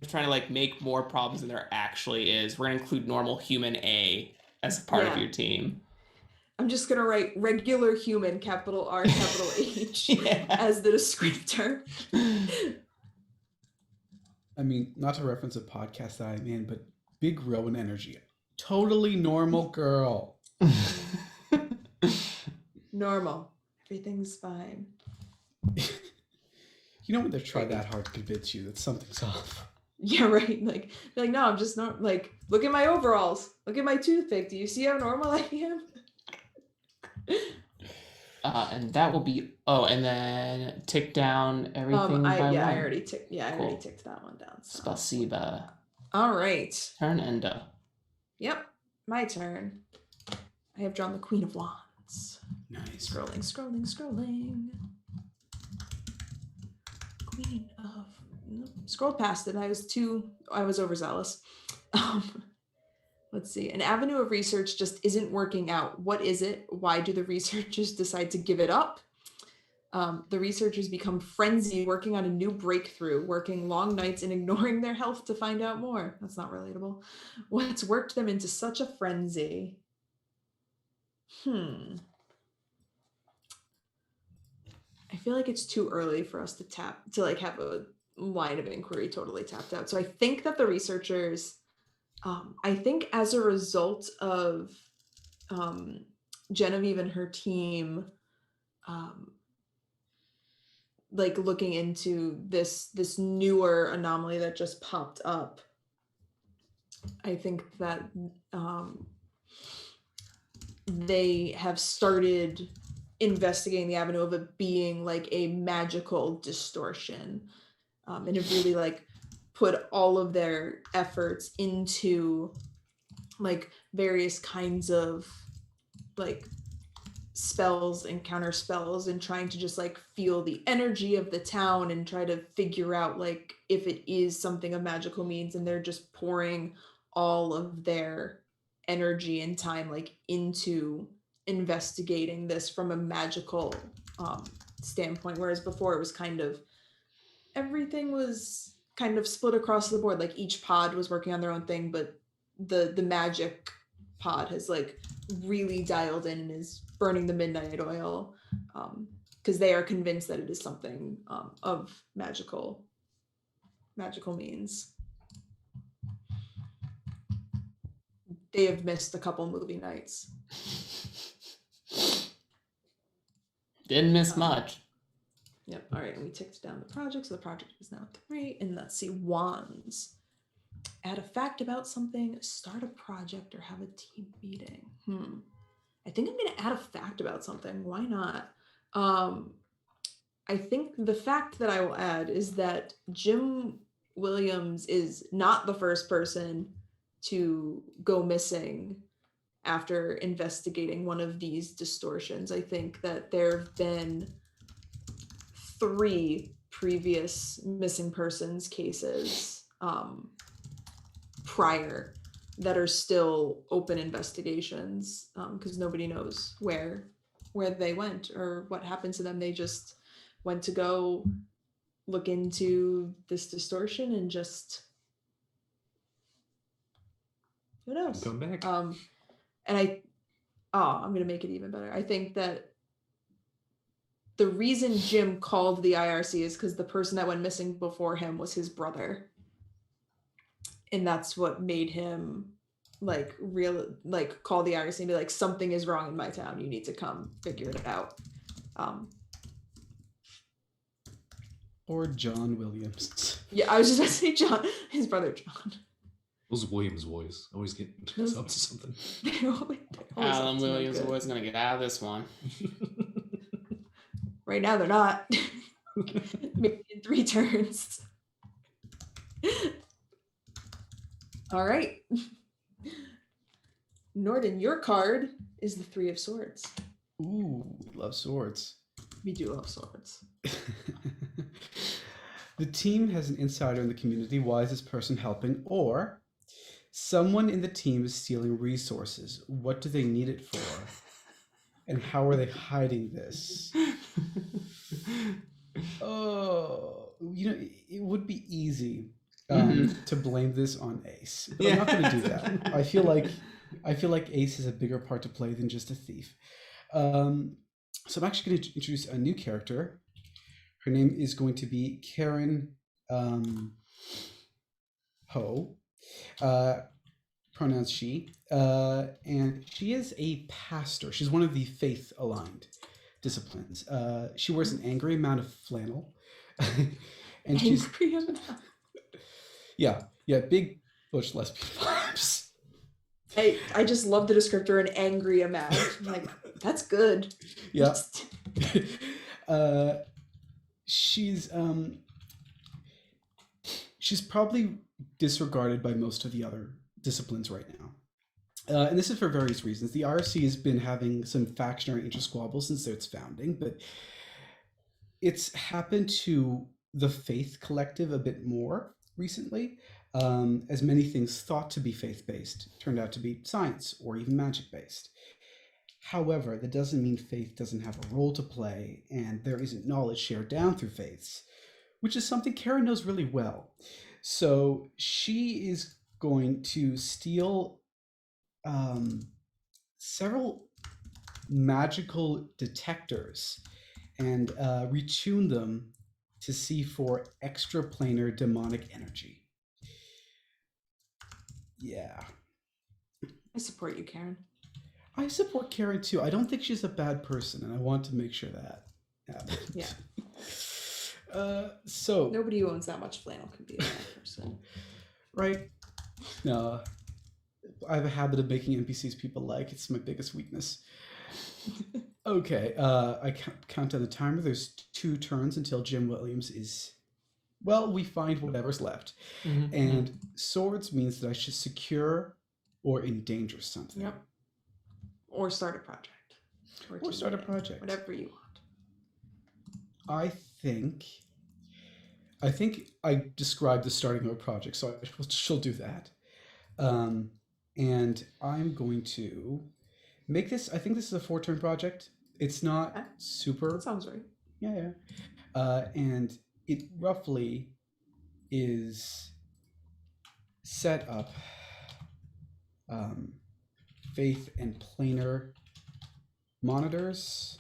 trying to like make more problems than there actually is. We're gonna include normal human A as a part of Yeah. your team. I'm just gonna write regular human, capital R, capital H, Yeah. as the descriptor. I mean, not to reference a podcast that I'm in, but Big Rowan energy. Totally normal girl. Normal. Everything's fine. You don't want to try that hard to convince you that something's off. Yeah, right. Like, no, I'm just not like, look at my overalls. Look at my toothpick. Do you see how normal I am? And that will be and then tick down everything by one. I already ticked. Yeah, I Cool. already ticked that one down. So. Spasiba. All right. Turn endo. Yep, my turn. I have drawn the Queen of Wands. Nice. Scrolling. Queen of. Scrolled past it. I was overzealous. Let's see. An avenue of research just isn't working out. What is it? Why do the researchers decide to give it up? The researchers become frenzied, working on a new breakthrough, working long nights and ignoring their health to find out more. That's not relatable. What's worked them into such a frenzy? I feel like it's too early for us to like have a line of inquiry totally tapped out. So I think that the researchers, I think as a result of Genevieve and her team, like looking into this newer anomaly that just popped up, I think that they have started investigating the avenue of it being like a magical distortion, and have really like put all of their efforts into like various kinds of like spells and counter spells and trying to just like feel the energy of the town and try to figure out like if it is something of magical means, and they're just pouring all of their energy and time like into investigating this from a magical standpoint, whereas before it was kind of everything was kind of split across the board. Like each pod was working on their own thing, but the magic pod has like really dialed in and is burning the midnight oil, because they are convinced that it is something of magical means. They have missed a couple movie nights. Didn't miss much. Yep. All right, and we ticked down the project, so the project is now 3. And let's see, wands. Add a fact about something, start a project, or have a team meeting. I think I'm going to add a fact about something. Why not? I think the fact that I will add is that Jim Williams is not the first person to go missing after investigating one of these distortions. I think that there have been 3 previous missing persons cases prior that are still open investigations, because nobody knows where they went or what happened to them. They just went to go look into this distortion and just, who knows? Come back. And I'm gonna make it even better. I think that the reason Jim called the IRC is because the person that went missing before him was his brother. And that's what made him like call the IRC and be like, something is wrong in my town. You need to come figure it out. Or John Williams. Yeah, I was just about to say John, his brother John. Those Williams boys always get up to something. They're always Alan up to no Williams good. always gonna get out of this one. Right now they're not. Maybe in 3 turns. All right. Norden, your card is the 3 of Swords. Ooh, we love swords. We do love swords. The team has an insider in the community. Why is this person helping? Or someone in the team is stealing resources. What do they need it for? And how are they hiding this? Oh, it would be easy to blame this on Ace, but I'm not going to do that. I feel like Ace has a bigger part to play than just a thief. So I'm actually going to introduce a new character. Her name is going to be Karen Ho. Pronouns she. And she is a pastor. She's one of the faith-aligned disciplines. She wears an angry amount of flannel. And she's Angry amount. Yeah, big butch lesbian vibes. I just love the descriptor, an angry amount. I'm like, that's good. Yeah. She's probably disregarded by most of the other disciplines right now. And this is for various reasons. The RSC has been having some factionary intersquabbles since its founding, but it's happened to the Faith Collective a bit more recently, as many things thought to be faith-based turned out to be science or even magic-based. However, that doesn't mean faith doesn't have a role to play, and there isn't knowledge shared down through faiths, which is something Karen knows really well. So she is going to steal several magical detectors and retune them to see for extraplanar demonic energy. Yeah. I support you, Karen. I support Karen too. I don't think she's a bad person, and I want to make sure that happens. Yeah. So nobody who owns that much flannel could be a bad person. Right? No. I have a habit of making NPCs people like. It's my biggest weakness. Okay, I count down the timer. There's 2 turns until Jim Williams is... Well, we find whatever's left. Mm-hmm. And swords means that I should secure or endanger something. Yep. Or start a project. Or start a project. Whatever you want. I think I described the starting of a project, so she'll do that. And I'm going to make this, I think this is a 4-turn project. It's not super... That sounds right. Yeah. And it roughly is set up faith and planar monitors,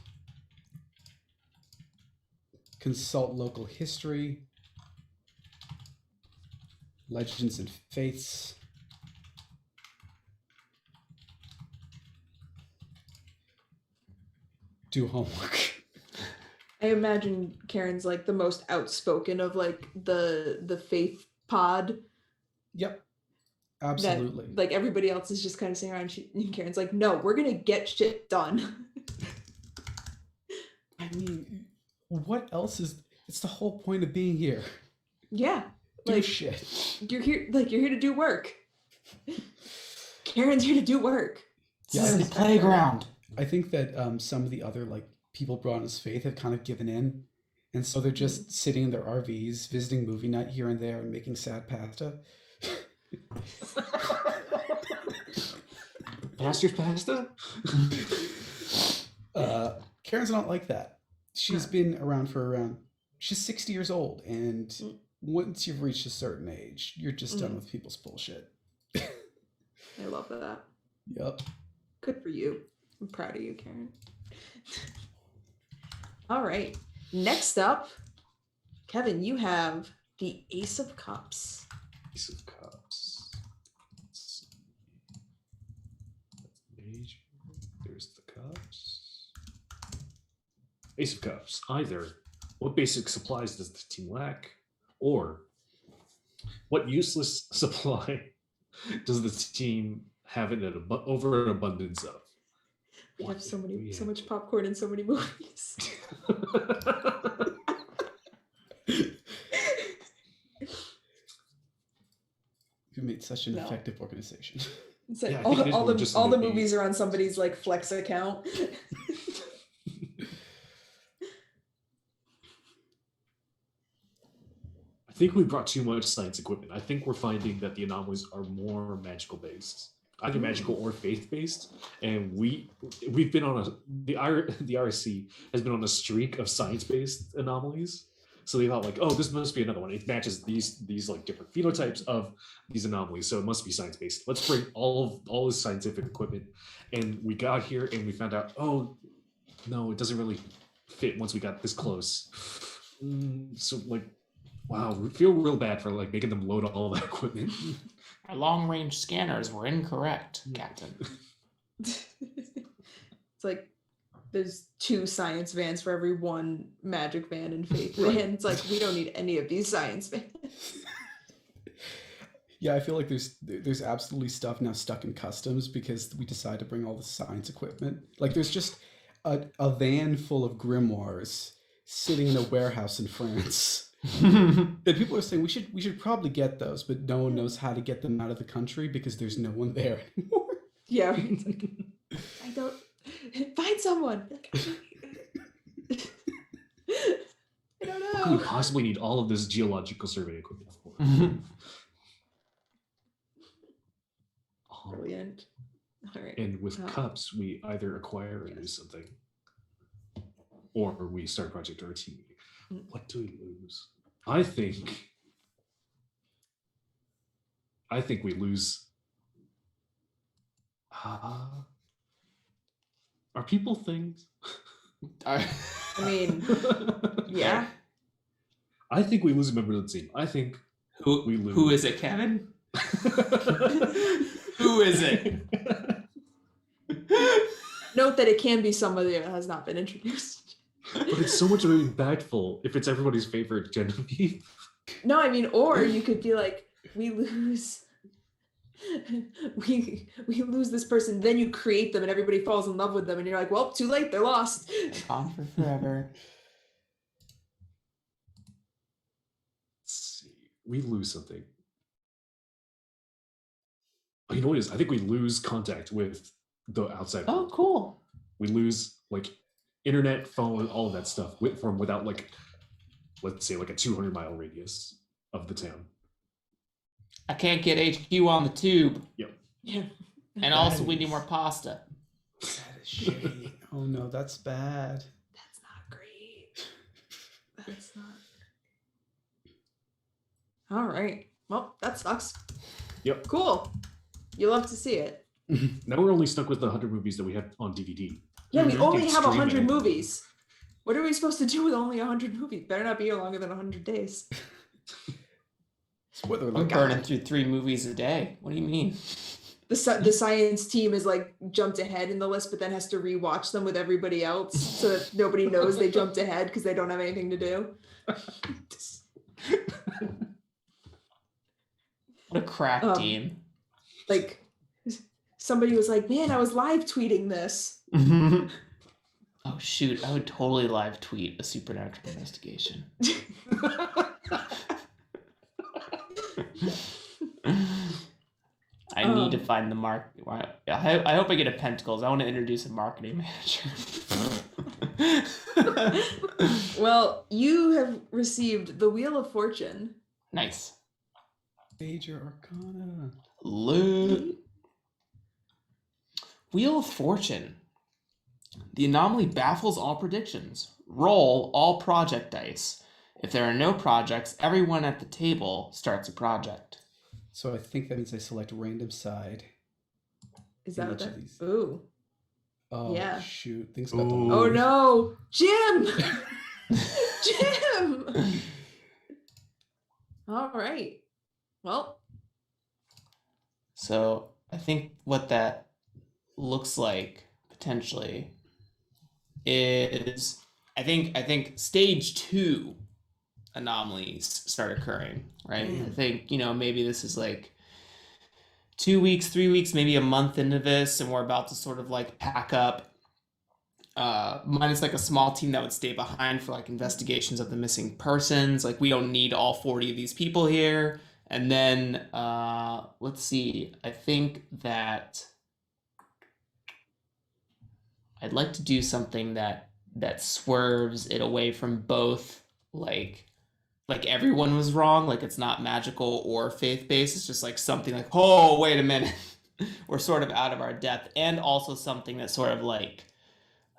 consult local history, legends and faiths, do homework. I imagine Karen's like the most outspoken of like the faith pod. Yep. Absolutely. That, like everybody else is just kind of sitting around and Karen's like, no, we're gonna get shit done. I mean, what else is... It's the whole point of being here. Yeah. Do like shit. You're here to do work. Karen's here to do work. Yeah, This is the playground. I think that some of the other like people brought as faith have kind of given in, and so they're just sitting in their RVs, visiting movie night here and there, and making sad pasta. Pastor's pasta? Karen's not like that. She's been around for she's 60 years old, and once you've reached a certain age, you're just done with people's bullshit. I love that. Yep. Good for you. I'm proud of you, Karen. All right. Next up, Kevin, you have the Ace of Cups. Ace of Cups. Let's see. There's the cups. Ace of Cups. Either what basic supplies does the team lack, or what useless supply does the team have over an abundance of? We have so much popcorn and so many movies. You made such an effective organization. It's like Yeah, all the movies are on somebody's like Flex account. think we brought too much science equipment. I think we're finding that the anomalies are more magical based, either magical or faith based, and we've been on the RSC has been on a streak of science based anomalies. So they thought like, oh, this must be another one. It matches these like different phenotypes of these anomalies, so it must be science based. Let's bring all this scientific equipment, and we got here and we found out, oh, no, it doesn't really fit once we got this close. So like, wow, we feel real bad for like making them load all that equipment. Our long-range scanners were incorrect, Captain. It's like there's 2 science vans for every 1 magic van and faith van. It's like we don't need any of these science vans. Yeah, I feel like there's absolutely stuff now stuck in customs because we decided to bring all the science equipment. Like there's just a van full of grimoires sitting in a warehouse in France. And people are saying we should probably get those, but no one knows how to get them out of the country because there's no one there anymore. Yeah, it's like, I don't find someone. I don't What could we know. possibly need all of this geological survey equipment for? Brilliant. All right. And with cups, we either acquire or lose something, or we start Project RT. What do we lose? I think we lose. Are people things? I mean, yeah. I think we lose a member of the team. I think we lose. Who is it, Kevin? Who is it? Note that it can be somebody that has not been introduced. But it's so much more impactful if it's everybody's favorite Genevieve. No, I mean, or you could be like, we lose this person, then you create them and everybody falls in love with them and you're like, well, too late, they're lost. Gone for forever. Let's see. We lose something. Oh, you know what it is? I think we lose contact with the outside Oh, world. cool. We lose like internet, phone, all of that stuff from without like, let's say like a 200-mile radius of the town. I can't get HQ on the tube. Yep. Yeah. And also we need more pasta. That is shitty. Oh no, that's bad. That's not great. That's not. All right. Well, that sucks. Yep. Cool. You love to see it. Now we're only stuck with the 100 movies that we have on DVD. Yeah, we only Can't have stream 100 it. movies. What are we supposed to do with only 100 movies? Better not be here longer than 100 days. Spoiler I'm alert. burning through 3 movies a day. What do you mean? The science team is like jumped ahead in the list, but then has to rewatch them with everybody else so that nobody knows they jumped ahead because they don't have anything to do. What a crap team. Like somebody was like, man, I was live tweeting this. Oh shoot, I would totally live tweet a supernatural investigation. I need to find the mark. I hope I get a Pentacles. I want to introduce a marketing manager. Well, you have received the Wheel of Fortune. Nice. Major Arcana. Lit. Wheel of Fortune. The anomaly baffles all predictions. Roll all project dice. If there are no projects, everyone at the table starts a project. So I think that means I select random side. Is that in what each of that? these. Ooh. Oh Yeah. shoot! Things about to. Ooh. Oh no, Jim! Jim! All right. Well, So I think what that looks like potentially is I think stage 2 anomalies start occurring, right? I think, maybe this is like 2 weeks, 3 weeks, maybe a month into this, and we're about to sort of like pack up. Minus like a small team that would stay behind for like investigations of the missing persons. Like we don't need all 40 of these people here. And then let's see. I think that I'd like to do something that swerves it away from both like like everyone was wrong. Like it's not magical or faith-based. It's just like something like, oh, wait a minute. We're sort of out of our depth. And also something that sort of like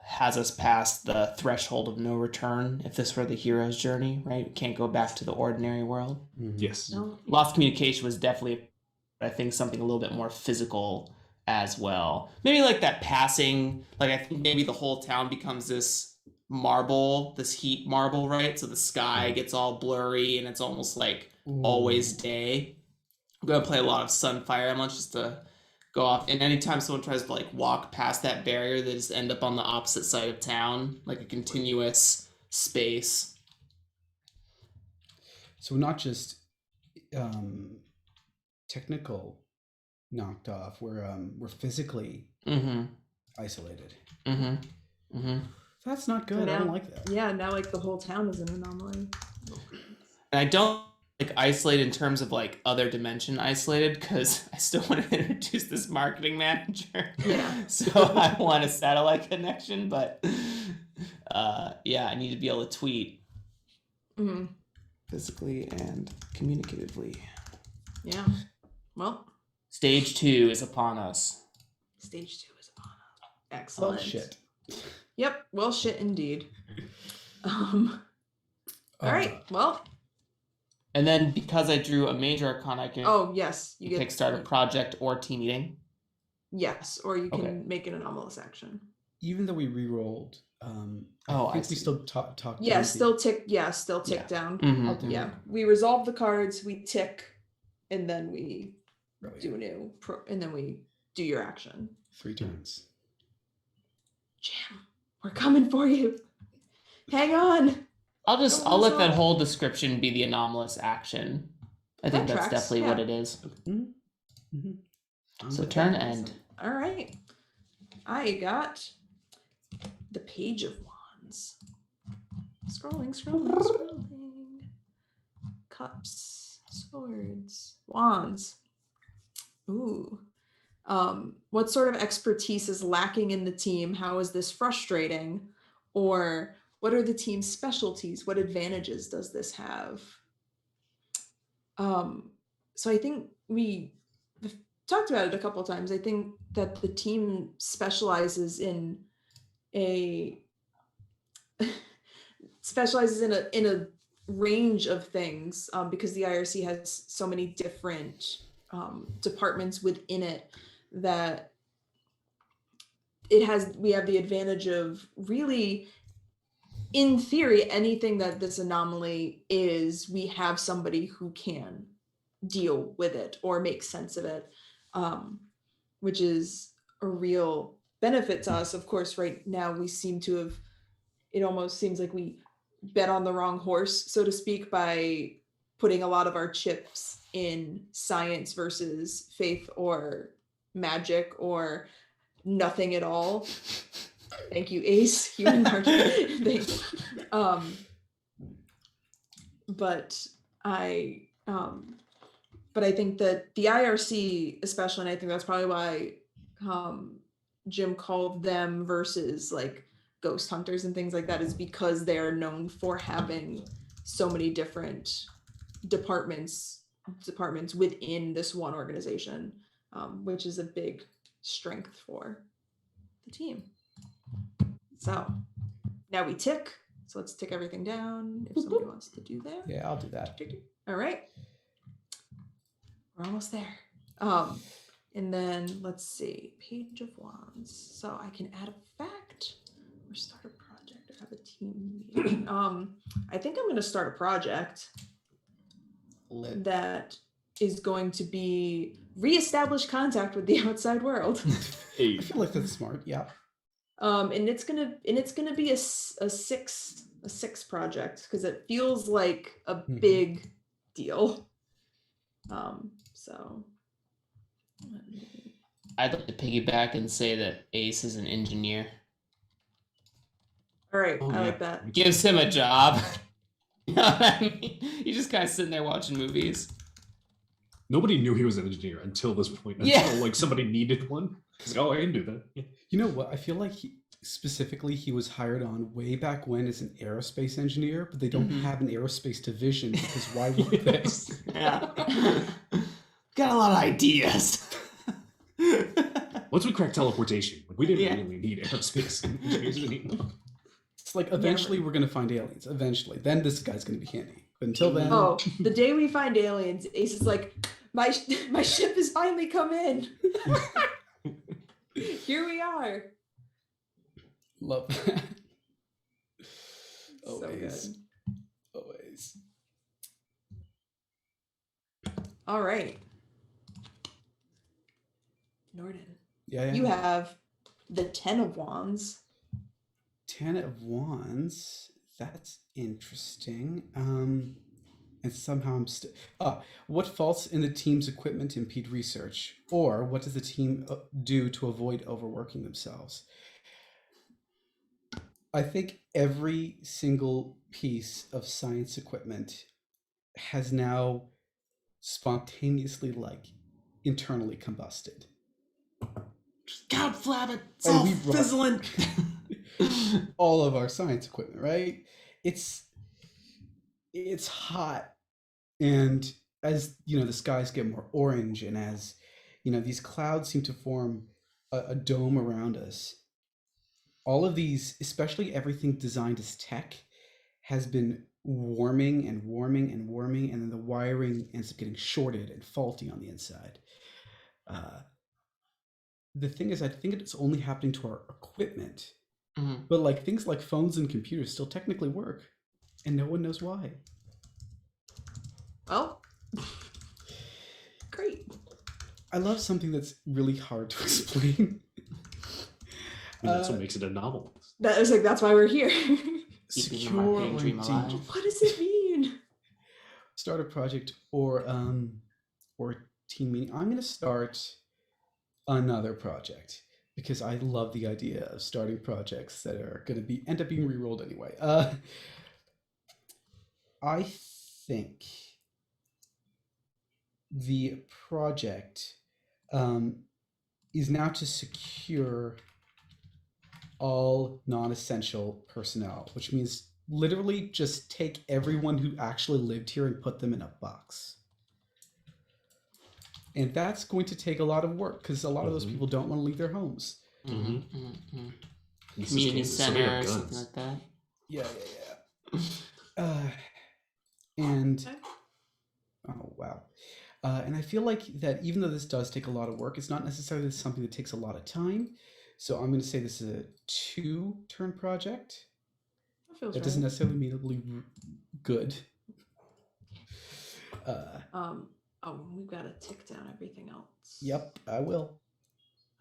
has us past the threshold of no return if this were the hero's journey, right? We can't go back to the ordinary world. Yes. No. Lost communication was definitely, I think, something a little bit more physical as well. Maybe like that passing, like I think maybe the whole town becomes this marble, this heat marble, right? So the sky gets all blurry and it's almost like always day. I'm gonna play a lot of Sunfire Emblem just to go off. And anytime someone tries to like walk past that barrier, they just end up on the opposite side of town, like a continuous space. So not just technical knocked off. We're physically isolated. That's not good. I don't like that. Yeah, now like the whole town is an anomaly. And I don't like isolate in terms of like other dimension isolated because I still want to introduce this marketing manager. Yeah. So I want a satellite connection, but yeah, I need to be able to tweet physically and communicatively. Yeah. Well, Stage 2 is upon us. stage 2 is upon us. Excellent. Well, shit. Yep. Well, shit indeed. All right. Well. And then because I drew a major arcana, I can Oh yes, you get kickstart a project or team meeting. Yes, or you can Okay. make an anomalous action. Even though we re-rolled, I think we see. still talk. Yeah, still tick. Yeah, still tick Yeah. down. I'll do Yeah, it. we resolve the cards, we tick, and then we Brilliant. do a new and then we do your action. 3 turns. Jim, we're coming for you. Hang on. I'll let that whole description be the anomalous action. I think That that's tracks, definitely what yeah. it is. Mm-hmm. So turn end. All right. I got the Page of Wands. Scrolling. Cups, swords, wands. Ooh. What sort of expertise is lacking in the team? How is this frustrating? Or what are the team's specialties? What advantages does this have? So I think we've talked about it a couple of times. I think that the team specializes in a range of things because the IRC has so many different departments within it that we have the advantage of really, in theory, anything that this anomaly is, we have somebody who can deal with it or make sense of it, which is a real benefit to us. Of course, right now we seem to have, it almost seems like we bet on the wrong horse, so to speak, by putting a lot of our chips in science versus faith or magic or nothing at all. Thank you, Ace. Human market. But I think that the IRC, especially, and I think that's probably why Jim called them versus like ghost hunters and things like that, is because they're known for having so many different departments within this one organization, which is a big strength for the team. So now we tick. So let's tick everything down if somebody wants to do that. Yeah, I'll do that. All right. We're almost there. And then let's see, Page of Wands. So I can add a fact or start a project or have a team meeting. I think I'm going to start a project that is going to be reestablish contact with the outside world. I feel like that's smart. Yeah. And it's gonna be a six project because it feels like a big deal. So I'd like to piggyback and say that Ace is an engineer. all right, I like that. Gives him a job. You know what I mean? He's just kind of sitting there watching movies. Nobody knew he was an engineer until this point. Until like somebody needed one. Like, oh, I can do that. Yeah. You know what? I feel like specifically he was hired on way back when as an aerospace engineer, but they don't have an aerospace division because why would they? Yeah. Got a lot of ideas. Once we cracked teleportation, we didn't really need aerospace engineers anymore. It's like eventually we're gonna find aliens. Eventually, then this guy's gonna be handy. But until then, Oh, the day we find aliens, Ace is like, my ship has finally come in. Here we are. love that. So Always, good. always. All right. Norden, Yeah. you have the 10 of Wands. 10 of Wands. That's interesting. And somehow I'm still. What faults in the team's equipment impede research? Or what does the team do to avoid overworking themselves? I think every single piece of science equipment has now spontaneously, internally combusted. God flab it. It's And all we brought- fizzling. all of our science equipment, right? It's hot, and as the skies get more orange, and as these clouds seem to form a dome around us, all of these, especially everything designed as tech, has been warming and warming and warming, and then the wiring ends up getting shorted and faulty on the inside. The thing is, I think it's only happening to our equipment. But things like phones and computers still technically work, and no one knows why. Well, great. I love something that's really hard to explain. That's what makes it anomalous. That's why we're here. Keeping Secure the marketing or dream alive. dangerous. What does it mean? Start a project or team meeting. I'm gonna start another project because I love the idea of starting projects that are gonna end up being re-rolled anyway. I think the project is now to secure all non-essential personnel, which means literally just take everyone who actually lived here and put them in a box. And that's going to take a lot of work because a lot of those people don't want to leave their homes. Community center or something like that. Yeah. And oh wow. And I feel like that even though this does take a lot of work, it's not necessarily something that takes a lot of time. So I'm going to say this is a 2-turn project. That doesn't necessarily mean it'll be good. We've got to tick down everything else. Yep, I will.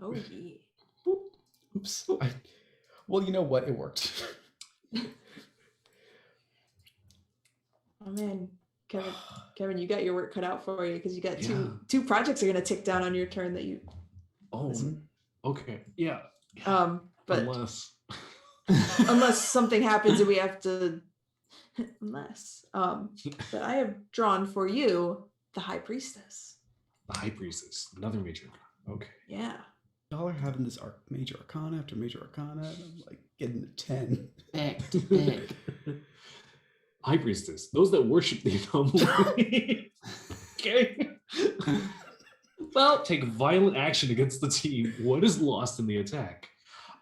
Oh, yeah. Oops. Well, you know what? It worked. Oh, man. Kevin, you got your work cut out for you because you got two projects are going to tick down on your turn that you... Oh, okay. Yeah. But unless something happens and we have to... but I have drawn for you the High Priestess. The High Priestess. Another major. Okay. Yeah. Y'all are having this major arcana after major arcana, and I'm like getting a 10. Back to back. High Priestess. Those that worship the Anomaly. Okay. Well, take violent action against the team. What is lost in the attack?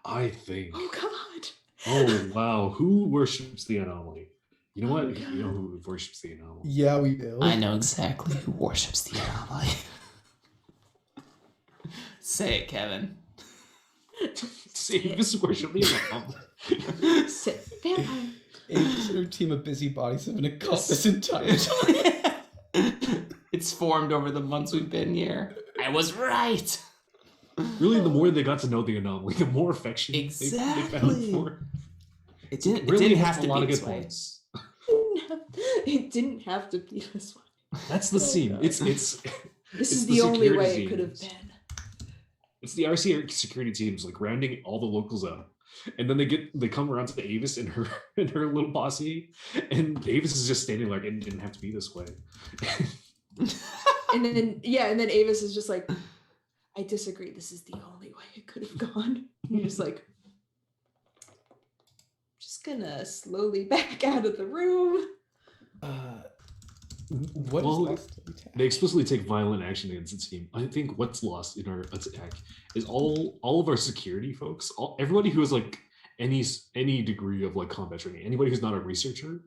I think. Oh, God. Oh, wow. Who worships the Anomaly? You know what? God. You know who worships the Anomaly? Yeah, we do. I know exactly who worships the Anomaly. Say it, Kevin. Save us worship the Anomaly. Sit. Vampire. Ace and her team of busybodies have been a cult this entire time. It's formed over the months we've been here. I was right. Really, the more they got to know the Anomaly, the more affection they found for it. It really didn't has have to a lot be of this good way. points. It didn't have to be this way. That's the scene. God. It's This it's is the the only security way it could have teams. been. It's the RC security teams like rounding all the locals up, and then they come around to Avis and her little posse, and Avis is just standing like it didn't have to be this way. And then Avis is just like, I disagree. This is the only way it could have gone. And you're just like, just gonna slowly back out of the room. What is Well, lost to attack? they explicitly take violent action against the team. I think what's lost in our attack is all of our security folks, everybody who has like any degree of like combat training, anybody who's not a researcher.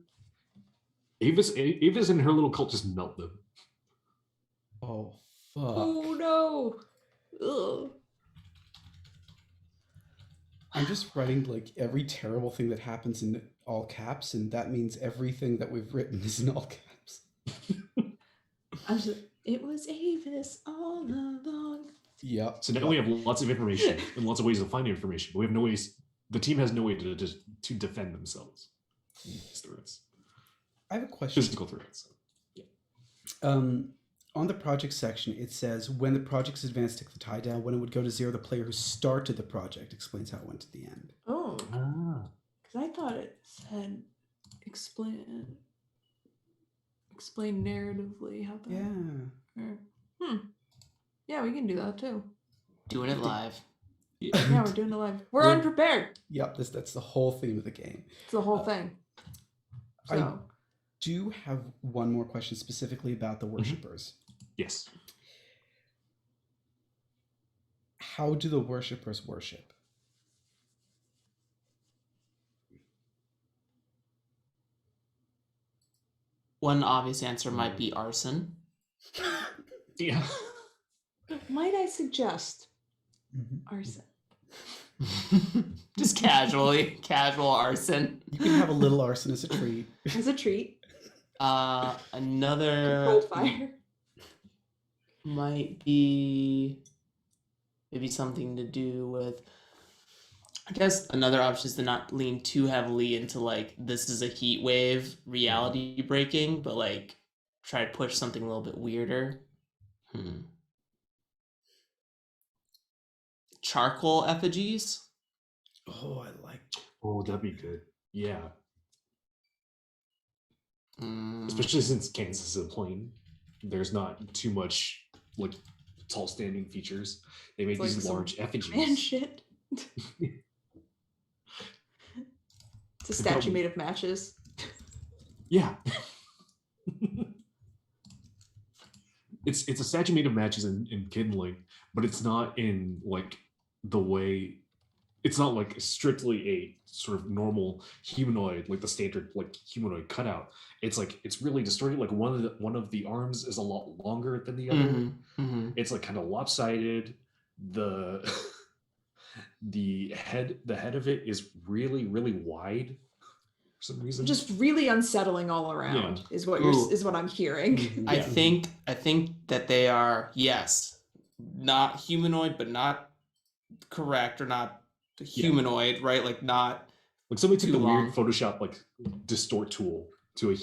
Avis and her little cult just melt them. Oh fuck! Oh no! Ugh. I'm just writing like every terrible thing that happens in all caps, and that means everything that we've written is in all caps. It was Avis all along. Yep. So now we have lots of information and lots of ways to find information, but we have no ways. The team has no way to defend themselves from these threats. I have a question. Physical threats. On the project section, it says when the project's advanced tick the tie down, when it would go to 0, the player who started the project explains how it went to the end. Oh, Ah. because I thought it said explain narratively how that. Yeah. Yeah, we can do that too. Doing it live. Yeah, we're doing it live. We're unprepared. Yep, that's the whole theme of the game. It's the whole thing. So. I do have one more question specifically about the worshippers. Yes. How do the worshippers worship? One obvious answer might be arson. Yeah. Might I suggest arson? Just casual arson. You can have a little arson as a treat. As a treat. Another Control fire. might be maybe something to do with, I guess another option is to not lean too heavily into like this is a heat wave reality breaking, but like try to push something a little bit weirder. Charcoal effigies. Oh, I like. Oh, that'd be good. Yeah. Especially since Kansas is a plain, there's not too much like tall standing features. They make It's these like large effigies. Man shit. It's a statue made of matches. Yeah. It's a statue made of matches and kindling, but it's not in like the way. It's not like strictly a sort of normal humanoid, like the standard like humanoid cutout. It's like it's really distorted. Like one of the arms is a lot longer than the other. It's like kind of lopsided. The head of it is really wide for some reason. Just really unsettling all around is what is what I'm hearing. I think that they are, yes, not humanoid, but not correct or not humanoid, right? Like not like somebody took the long. weird Photoshop like distort tool to a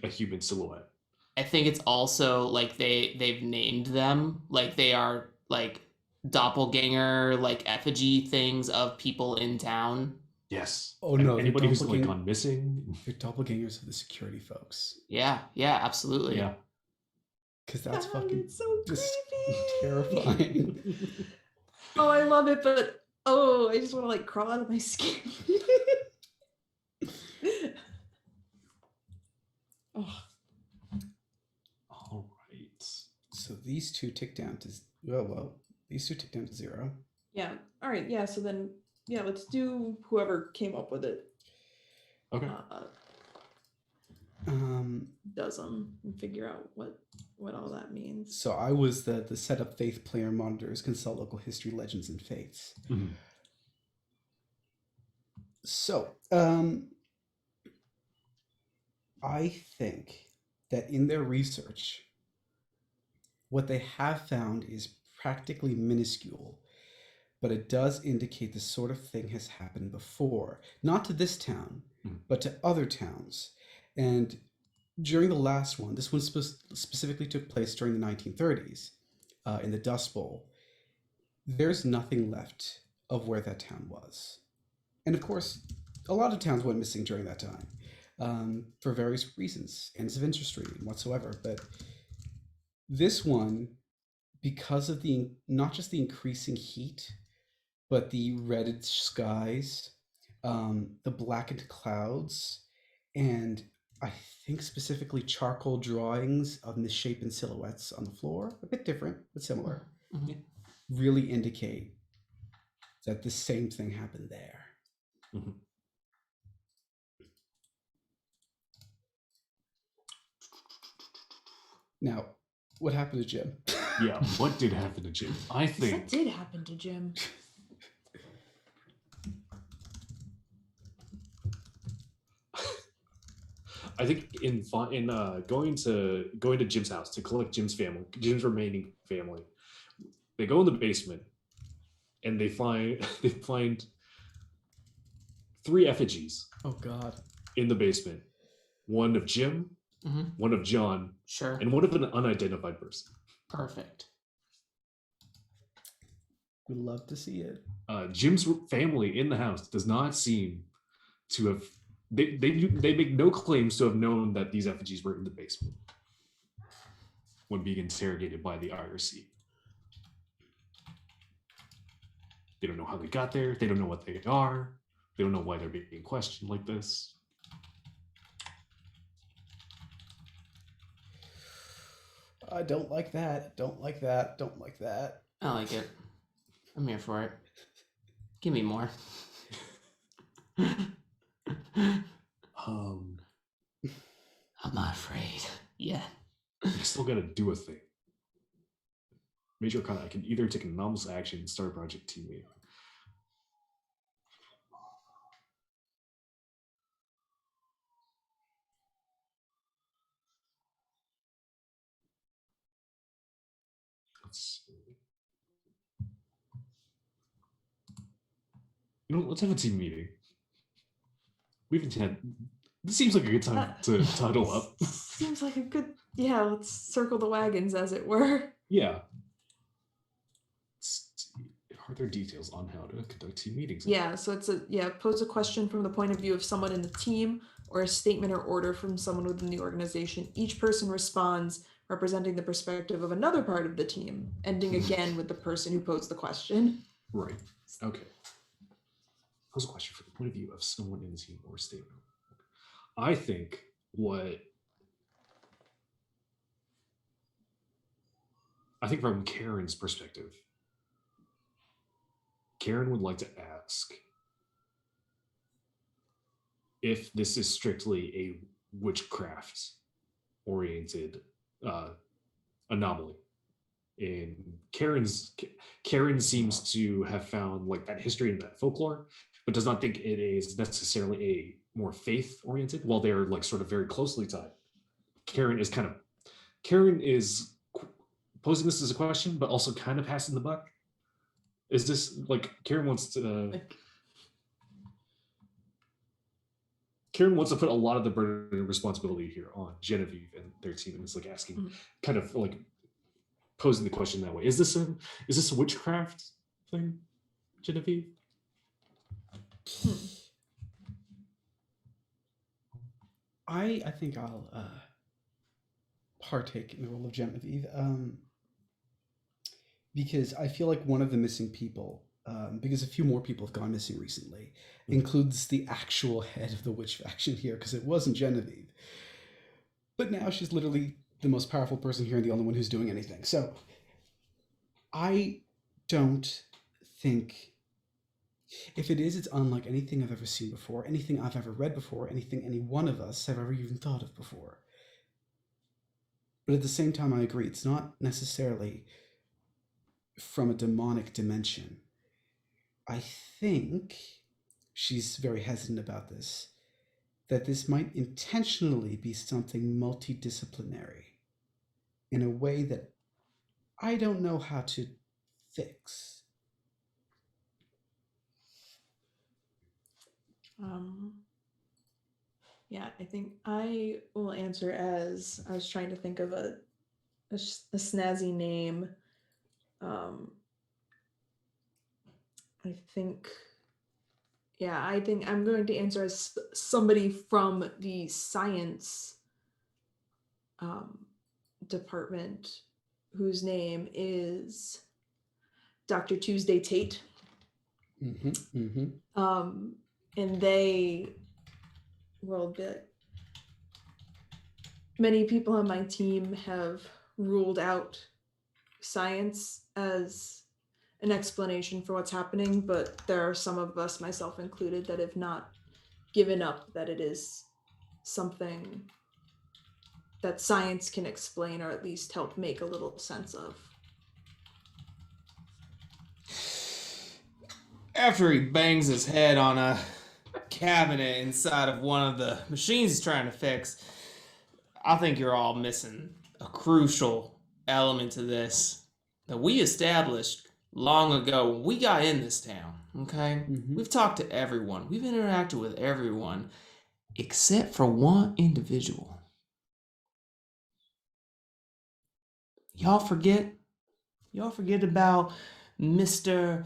human silhouette. I think it's also like they've named them, like they are like doppelganger, like effigy things of people in town. Yes. Oh no! Anybody who's like gone missing. They're doppelgangers of the security folks. Yeah, absolutely. Yeah. Because that's fucking it's so just creepy. terrifying. Oh, I love it, but I just want to like crawl out of my skin. All right. So these two tick down to these two tick down to 0. Yeah. All right. Yeah. So then, let's do whoever came up with it. Okay. Does them and figure out what all that means. So I was the setup faith player monitors, consult local history, legends, and faiths. So I think that in their research, what they have found is practically minuscule, but it does indicate this sort of thing has happened before. Not to this town, but to other towns. And during the last one, this one specifically took place during the 1930s, in the Dust Bowl. There's nothing left of where that town was. And of course, a lot of towns went missing during that time, for various reasons, ends of industry whatsoever. But this one, because of not just the increasing heat, but the reddish skies, the blackened clouds, and I think specifically charcoal drawings of misshapen silhouettes on the floor, a bit different but similar, Mhm. really indicate that the same thing happened there. Mhm. Now, what happened to Jim? Yeah, what did happen to Jim? I What think did happen to Jim? in going to Jim's house to collect Jim's remaining family, they go in the basement and they find they find 3 effigies Oh God. in the basement. One of Jim, Mhm. one of John, Sure. and one of an unidentified person. Perfect. We'd love to see it. Jim's family in the house does not seem to have. They make no claims to have known that these effigies were in the basement when being interrogated by the IRC. They don't know how they got there. They don't know what they are. They don't know why they're being questioned like this. I don't like that. Don't like that. Don't like that. I like it. I'm here for it. Give me more. Um, I'm not afraid. Yeah. you still gotta do a thing. Major Arcana, I can either take an anomalous action and start a project team meeting. Let's see. You know, let's have a team meeting. We haven't had. This seems like a good time to huddle up. Seems like a good. Yeah, let's circle the wagons, as it were. Yeah. Let's see. Are there details on how to conduct team meetings? Yeah, so it's pose a question from the point of view of someone in the team, or a statement or order from someone within the organization. Each person responds representing the perspective of another part of the team, ending again with the person who posed the question. Right. Okay. Pose a question from the point of view of someone in the team or a statement. I think from Karen's perspective, Karen would like to ask if this is strictly a witchcraft oriented anomaly. And Karen seems to have found like that history and that folklore, but does not think it is necessarily a more faith oriented. While they're like sort of very closely tied, Karen is posing this as a question, but also kind of passing the buck. Is this like Karen wants to put a lot of the burden and responsibility here on Genevieve and their team, and it's like asking, kind of like posing the question that way. Is this a witchcraft thing, Genevieve? I think I'll partake in the role of Genevieve, because I feel like one of the missing people, because a few more people have gone missing recently, includes the actual head of the witch faction here, because it wasn't Genevieve. But now she's literally the most powerful person here and the only one who's doing anything. So I don't think, if it is, it's unlike anything I've ever seen before, anything I've ever read before, anything any one of us have ever even thought of before. But at the same time, I agree, it's not necessarily from a demonic dimension. I think she's very hesitant about this, that this might intentionally be something multidisciplinary in a way that I don't know how to fix. Yeah, I think I will answer as I was trying to think of a snazzy name. I think I'm going to answer as somebody from the science department, whose name is Dr. Tuesday Tate. and they will be like, many people on my team have ruled out science as an explanation for what's happening, but there are some of us, myself included, that have not given up that it is something that science can explain or at least help make a little sense of. After he bangs his head on a cabinet inside of one of the machines he's trying to fix, I think you're all missing a crucial element to this that we established long ago when we got in this town, okay? Mhm. We've talked to everyone. We've interacted with everyone except for one individual. Y'all forget about Mr.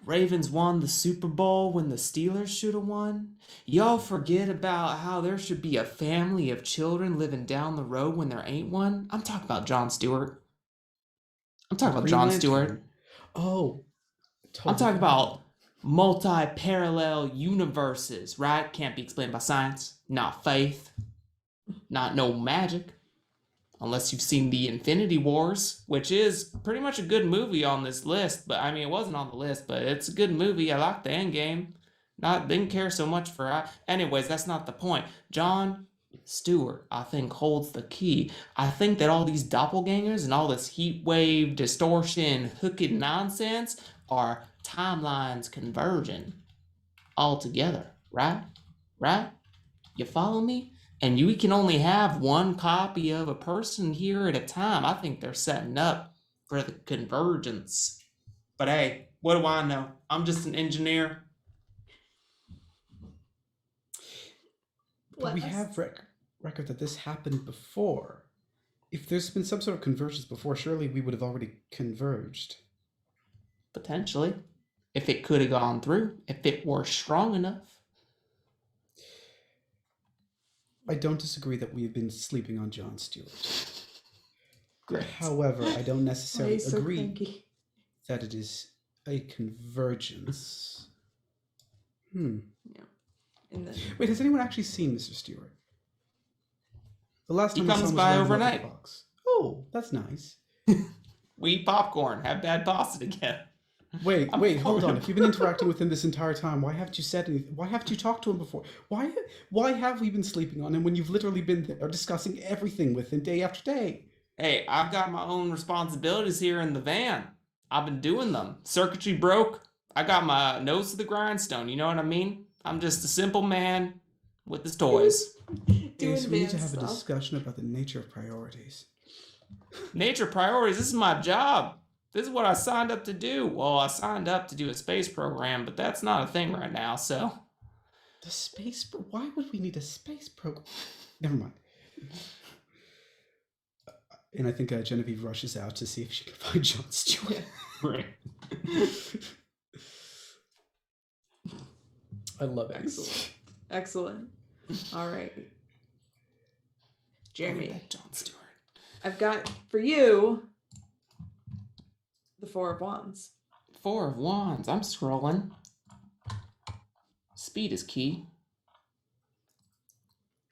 Ravens won the Super Bowl when the Steelers should have won? Y'all forget about how there should be a family of children living down the road when there ain't one? I'm talking about Jon Stewart. I'm talking about Green Jon Lantern. Stewart. Oh, totally. I'm talking about multi-parallel universes, right? Can't be explained by science, not faith, not no magic. Unless you've seen the Infinity Wars, which is pretty much a good movie on this list. But I mean, it wasn't on the list, but it's a good movie. I like the Endgame. Didn't care so much for. Anyways, that's not the point. Jon Stewart, I think, holds the key. I think that all these doppelgangers and all this heat wave distortion, hooking nonsense are timelines converging all together, right? Right? You follow me? And we can only have one copy of a person here at a time. I think they're setting up for the convergence. But hey, what do I know? I'm just an engineer. But we have record that this happened before. If there's been some sort of convergence before, surely we would have already converged. Potentially. If it could have gone through. If it were strong enough. I don't disagree that we've been sleeping on Jon Stewart. Great. However, I don't necessarily Why so agree cranky? that it is a convergence. Yeah. And then Wait, has anyone actually seen Mr. Stewart? The last He time I saw comes him was by around overnight. Box. Oh, that's nice. We eat popcorn, have bad pasta together. Wait, hold on. If you've been interacting with him this entire time, why haven't you said anything? Why haven't you talked to him before? Why have we been sleeping on him when you've literally been there discussing everything with him day after day? Hey, I've got my own responsibilities here in the van. I've been doing them. Circuitry broke. I got my nose to the grindstone, you know what I mean? I'm just a simple man with his toys. Is we need to have stuff. a discussion about the nature of priorities. Nature priorities, this is my job. This is what I signed up to do. Well, I signed up to do a space program, but that's not a thing right now, so. The space... Why would we need a space program? Never mind. And I think Genevieve rushes out to see if she can find Jon Stewart. Right. I love it. Excellent. All right. Jeremy, Jon Stewart. I've got for you the Four of Wands. Four of Wands. I'm scrolling. Speed is key.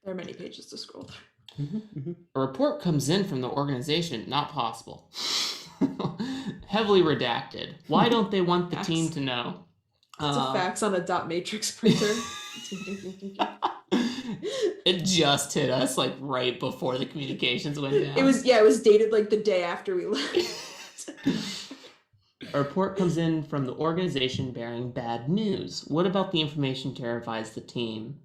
There are many pages to scroll through. A report comes in from the organization. Not possible. Heavily redacted. Why don't they want the team to know? It's a fax on a dot matrix printer. It just hit us like right before the communications went down. It was dated like the day after we left. A report comes in from the organization bearing bad news. What about the information terrifies the team?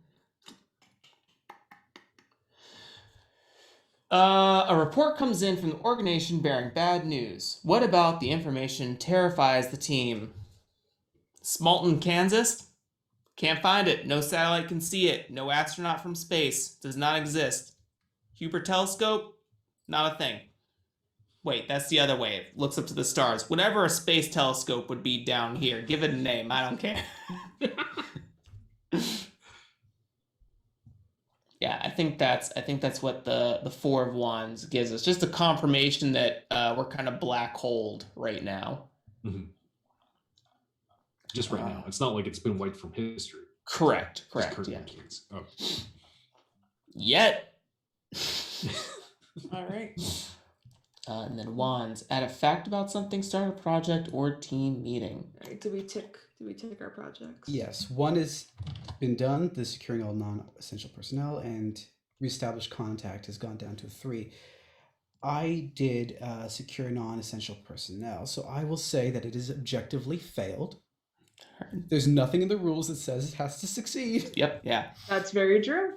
A report comes in from the organization bearing bad news. What about the information terrifies the team? Smalton, Kansas? Can't find it. No satellite can see it. No astronaut from space. Does not exist. Hubert telescope? Not a thing. Wait, that's the other way. It looks up to the stars. Whatever a space telescope would be down here. Give it a name. I don't care. Yeah, I think that's what the Four of Wands gives us. Just a confirmation that we're kind of black holed right now. Mm-hmm. Just right now. It's not like it's been wiped from history. Correct. Just Correct. Yeah. Kings. Oh. Yet. All right. And then wands. Add a fact about something, start a project, or team meeting. All right. Did we tick our projects? Yes, one has been done, the securing all non-essential personnel, and reestablished contact has gone down to 3. I did secure non-essential personnel, so I will say that it is objectively failed. There's nothing in the rules that says it has to succeed. Yep. Yeah. That's very true.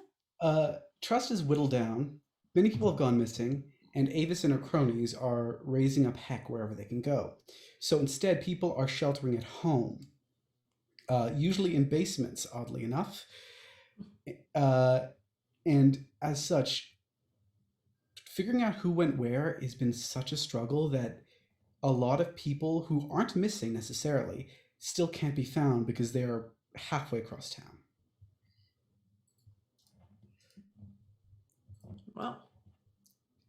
Trust is whittled down. Many people have gone missing, and Avis and her cronies are raising up heck wherever they can go. So instead, people are sheltering at home, usually in basements, oddly enough. And as such, figuring out who went where has been such a struggle that a lot of people who aren't missing necessarily still can't be found because they're halfway across town. Well,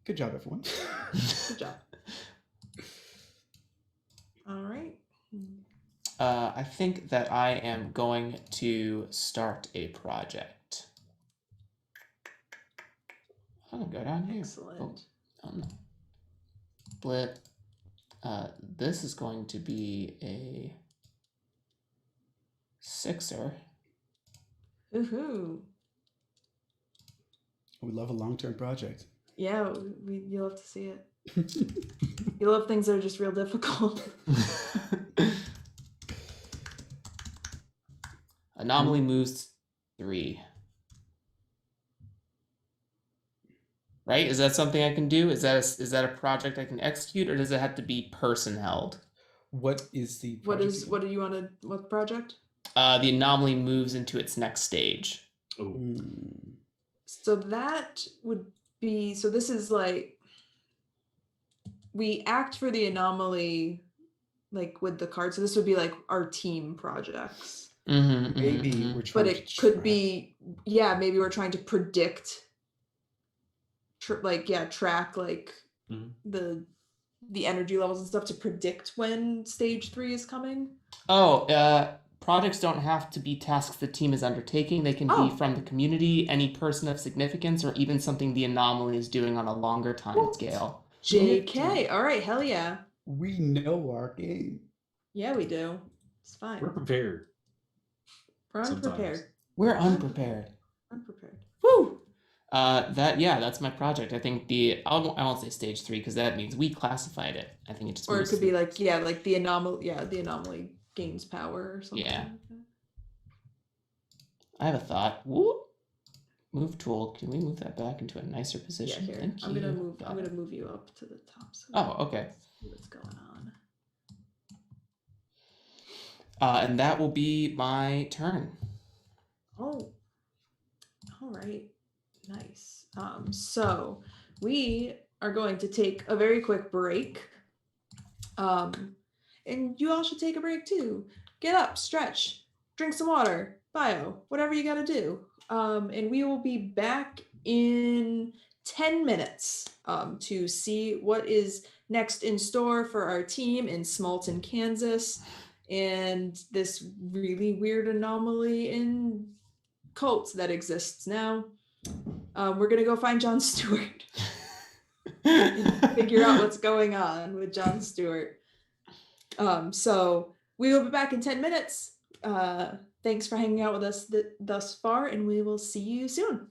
Good job, everyone. good job. All right. I think that I am going to start a project. I'm gonna go down here. Excellent. No. Split. This is going to be a 6er. Woohoo. We love a long-term project. Yeah, you love to see it. You love things that are just real difficult. Anomaly moves 3. Right? Is that something I can do? Is that a project I can execute, or does it have to be person held? What is the What project again? what do you want to what project? The anomaly moves into its next stage. Oh. So that would be this is like we act for the anomaly like with the card. So this would be like our team projects. Maybe we're trying But to it could track- be maybe we're trying to predict track like the energy levels and stuff to predict when stage 3 is coming. Projects don't have to be tasks the team is undertaking. They can be from the community, any person of significance, or even something the anomaly is doing on a longer time scale. JK. All right, hell yeah. We know our game. Yeah, we do. It's fine. We're prepared. We're sometimes. unprepared. We're unprepared. Unprepared. Woo! That's my project. I think I won't say stage 3 because that means we classified it. I think it just Or it moves could be to- like like the anomaly gains power or something. Yeah. Like that. I have a thought. Woo! Move tool. Can we move that back into a nicer Yeah, position? here. Thank I'm you. gonna move you up to the top. So Oh, okay. see what's going on. And that will be my turn. Oh, all right, nice. So we are going to take a very quick break. And you all should take a break too. Get up, stretch, drink some water, bio, whatever you gotta do. And we will be back in 10 minutes to see what is next in store for our team in Smalton, Kansas, and this really weird anomaly in cults that exists now. We're gonna go find Jon Stewart and figure out what's going on with Jon Stewart. So we will be back in 10 minutes. Thanks for hanging out with us thus far, and we will see you soon.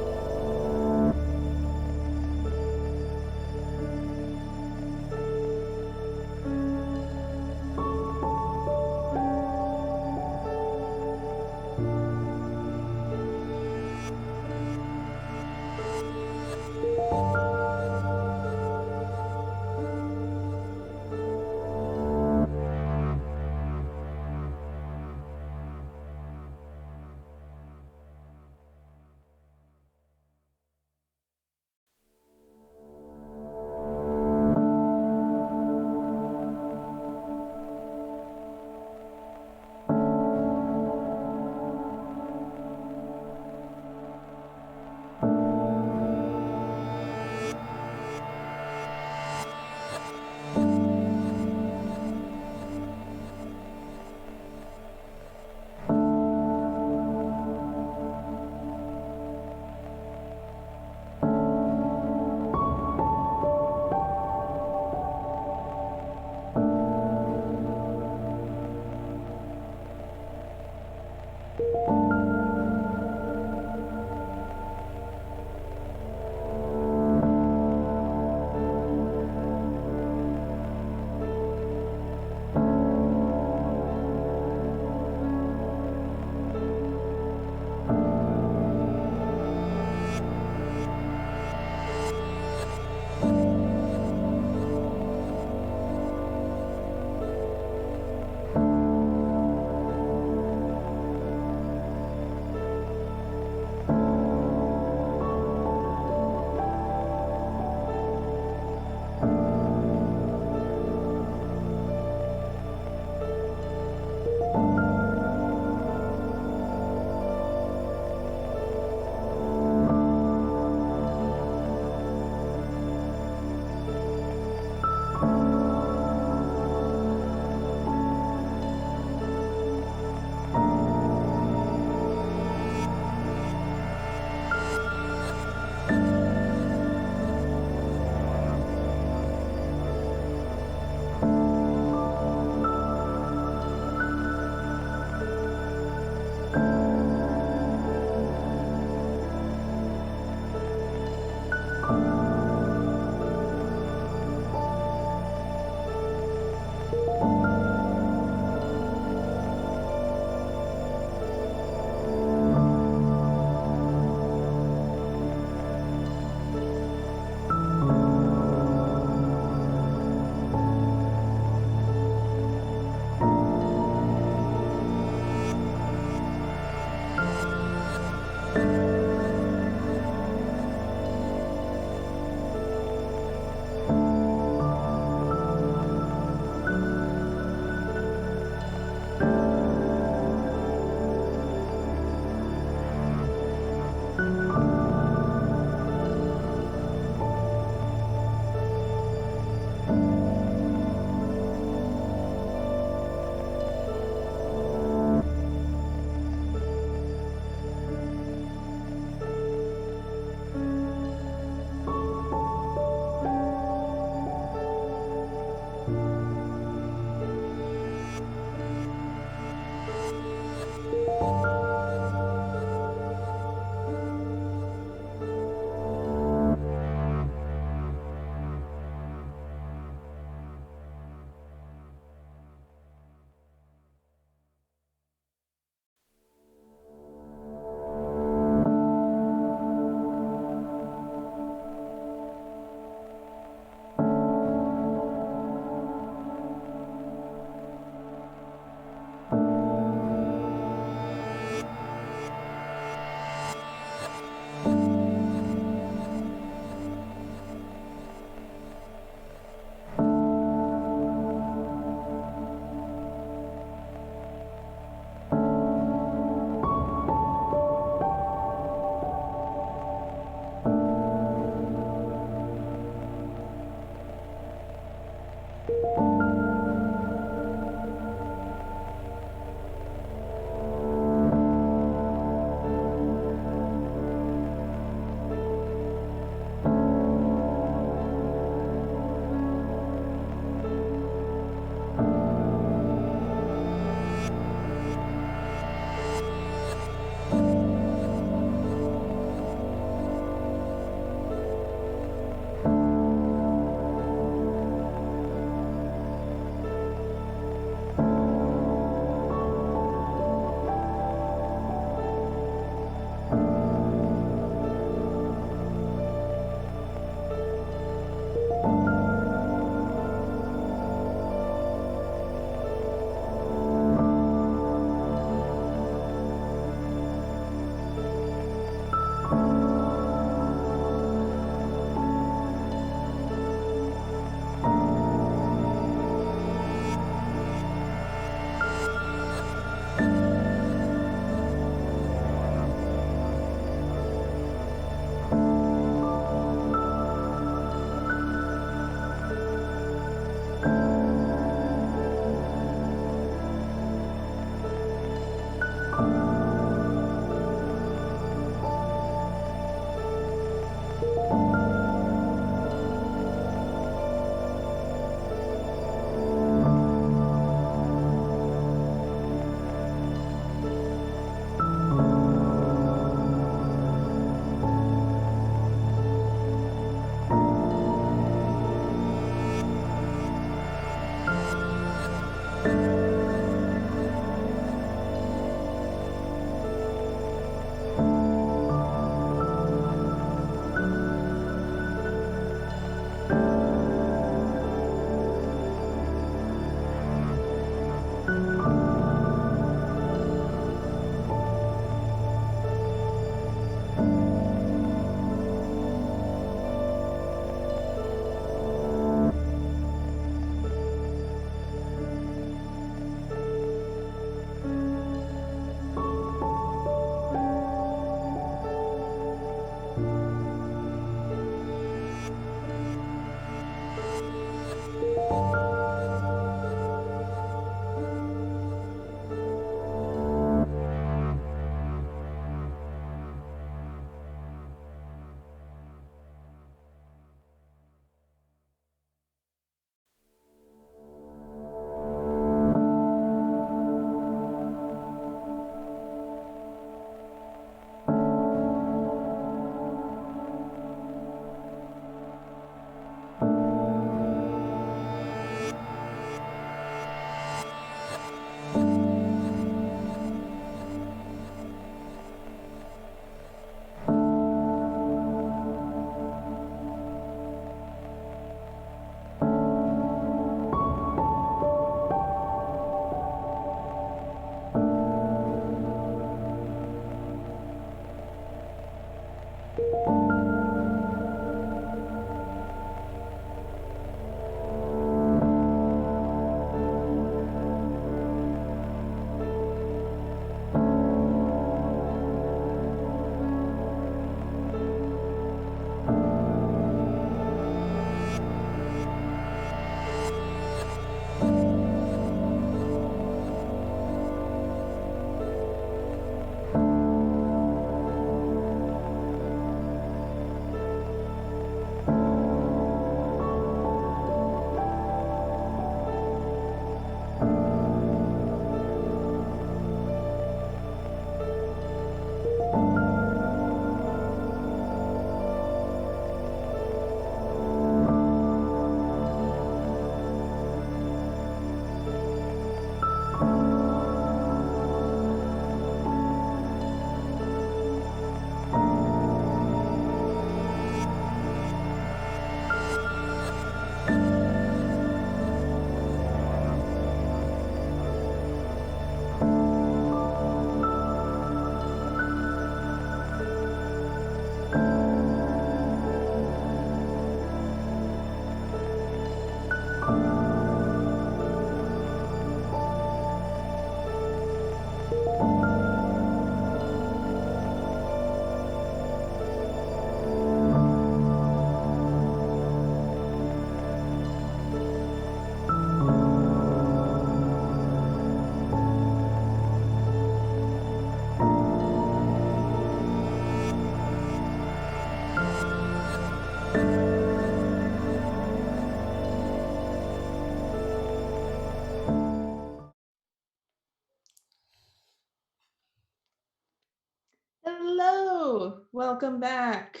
welcome back.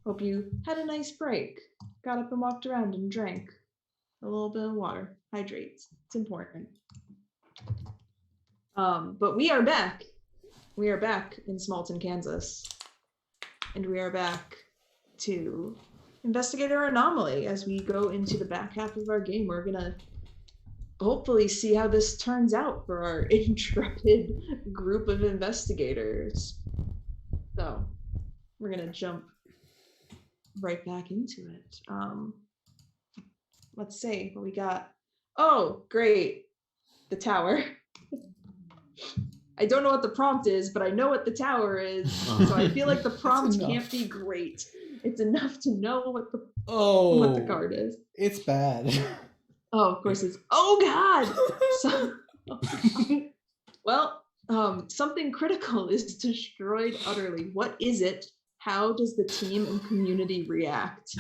Hope you had a nice break. Got up and walked around and drank a little bit of water. Hydrates. It's important. But we are back. We are back in Smalton, Kansas. And we are back to investigate our anomaly. As we go into the back half of our game, we're gonna hopefully see how this turns out for our intrepid group of investigators. So we're gonna jump right back into it. Let's see what we got. Oh, great. The tower. I don't know what the prompt is, but I know what the tower is. So I feel like the prompt can't be great. It's enough to know what the card is. It's bad. Oh, of course it's. Oh God! So, well, something critical is destroyed utterly. What is it? How does the team and community react?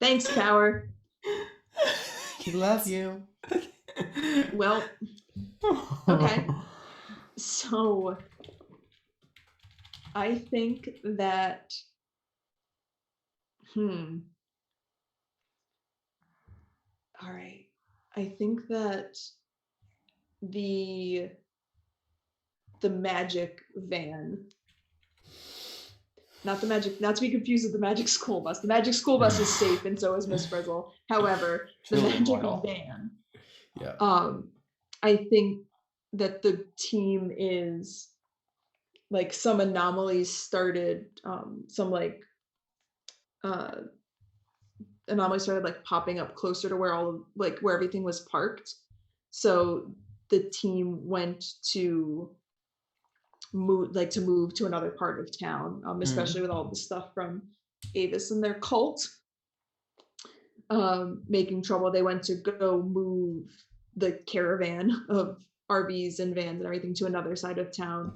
Thanks, Power. We love you. Well, okay. So I think that all right. I think that the magic van, not to be confused with the magic school bus. The magic school bus is safe, and so is Miss Frizzle. However, the magic van. Yeah. I think that the team is like some anomalies started, anomalies started like popping up closer to where where everything was parked. So the team went to move to another part of town, especially with all the stuff from Avis and their cult making trouble. They went to go move the caravan of RVs and vans and everything to another side of town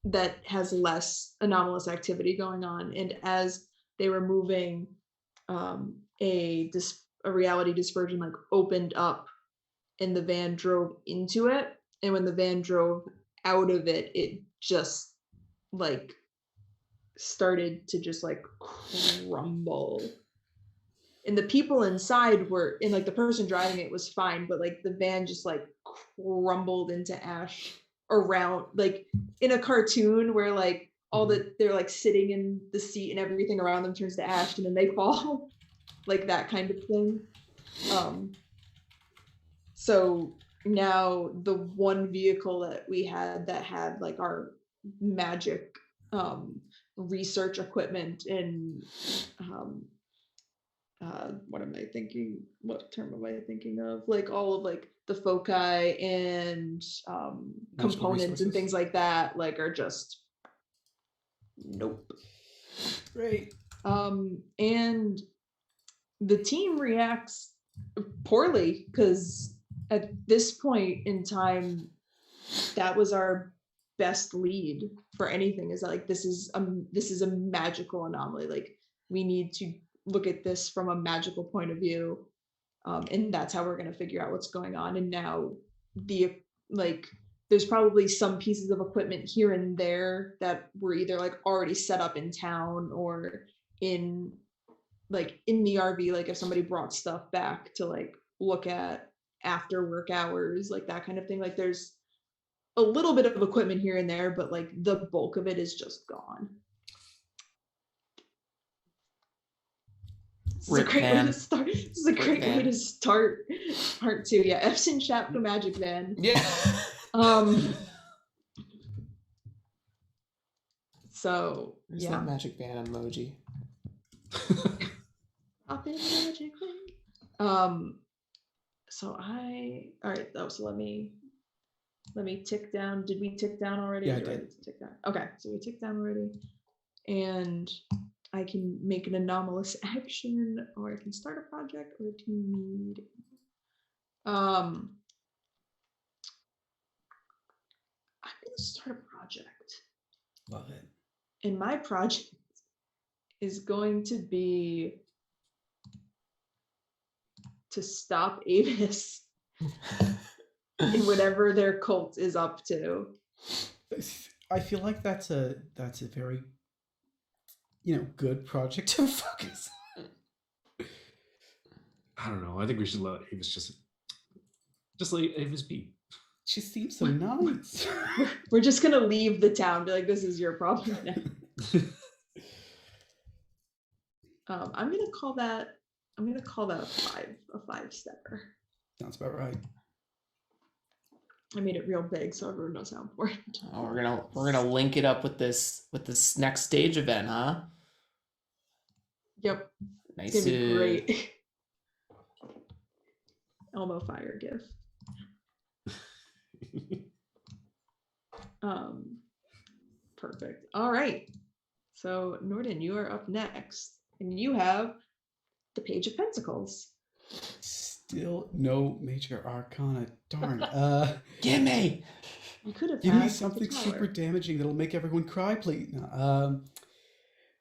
that has less anomalous activity going on. And as they were moving, a reality dispersion like opened up, and the van drove into it. And when the van drove out of it, it just like started to just like crumble. And the people inside were, and like the person driving it was fine, but like the van just like crumbled into ash around, like in a cartoon where like they're like sitting in the seat and everything around them turns to ash and then they fall, like that kind of thing. So now the one vehicle that we had that had like our magic research equipment and what term am I thinking of? Like all of like the foci and components and things like that, like are just nope. Great. And the team reacts poorly because at this point in time, that was our best lead for anything. Is that like this is a magical anomaly. Like we need to look at this from a magical point of view, and that's how we're going to figure out what's going on. And now there's probably some pieces of equipment here and there that were either like already set up in town or in the RV, like if somebody brought stuff back to like look at after work hours, like that kind of thing. Like there's a little bit of equipment here and there, but like the bulk of it is just gone. This is a great way to start. This is a great way to start part 2. Yeah, Epson chapter magic van. Yeah. So there's that magic van emoji. Up in the magic van. So let me tick down. Did we tick down already? Yeah, I did. Tick down. Okay, so we ticked down already. And I can make an anomalous action, or I can start a project or a team meeting. I'm gonna start a project. Love it. And my project is going to be to stop Avis in whatever their cult is up to. I feel like that's a very, good project to focus. I don't know. I think we should let Avis just let Avis be. She seems so nice. We're just gonna leave the town. Be like, this is your problem now. I'm gonna call that a five stepper. Sounds about right. I made it real big so everyone knows how important. Oh, we're gonna link it up with this next stage event, huh? Yep. Nice. It's gonna be great. Elmo fire gift. Perfect. All right. So Norden, you are up next, and you have the Page of Pentacles. Still no major arcana. Darn. Gimme! You could have Give me had the something Tower. super damaging that'll make everyone cry, please. No,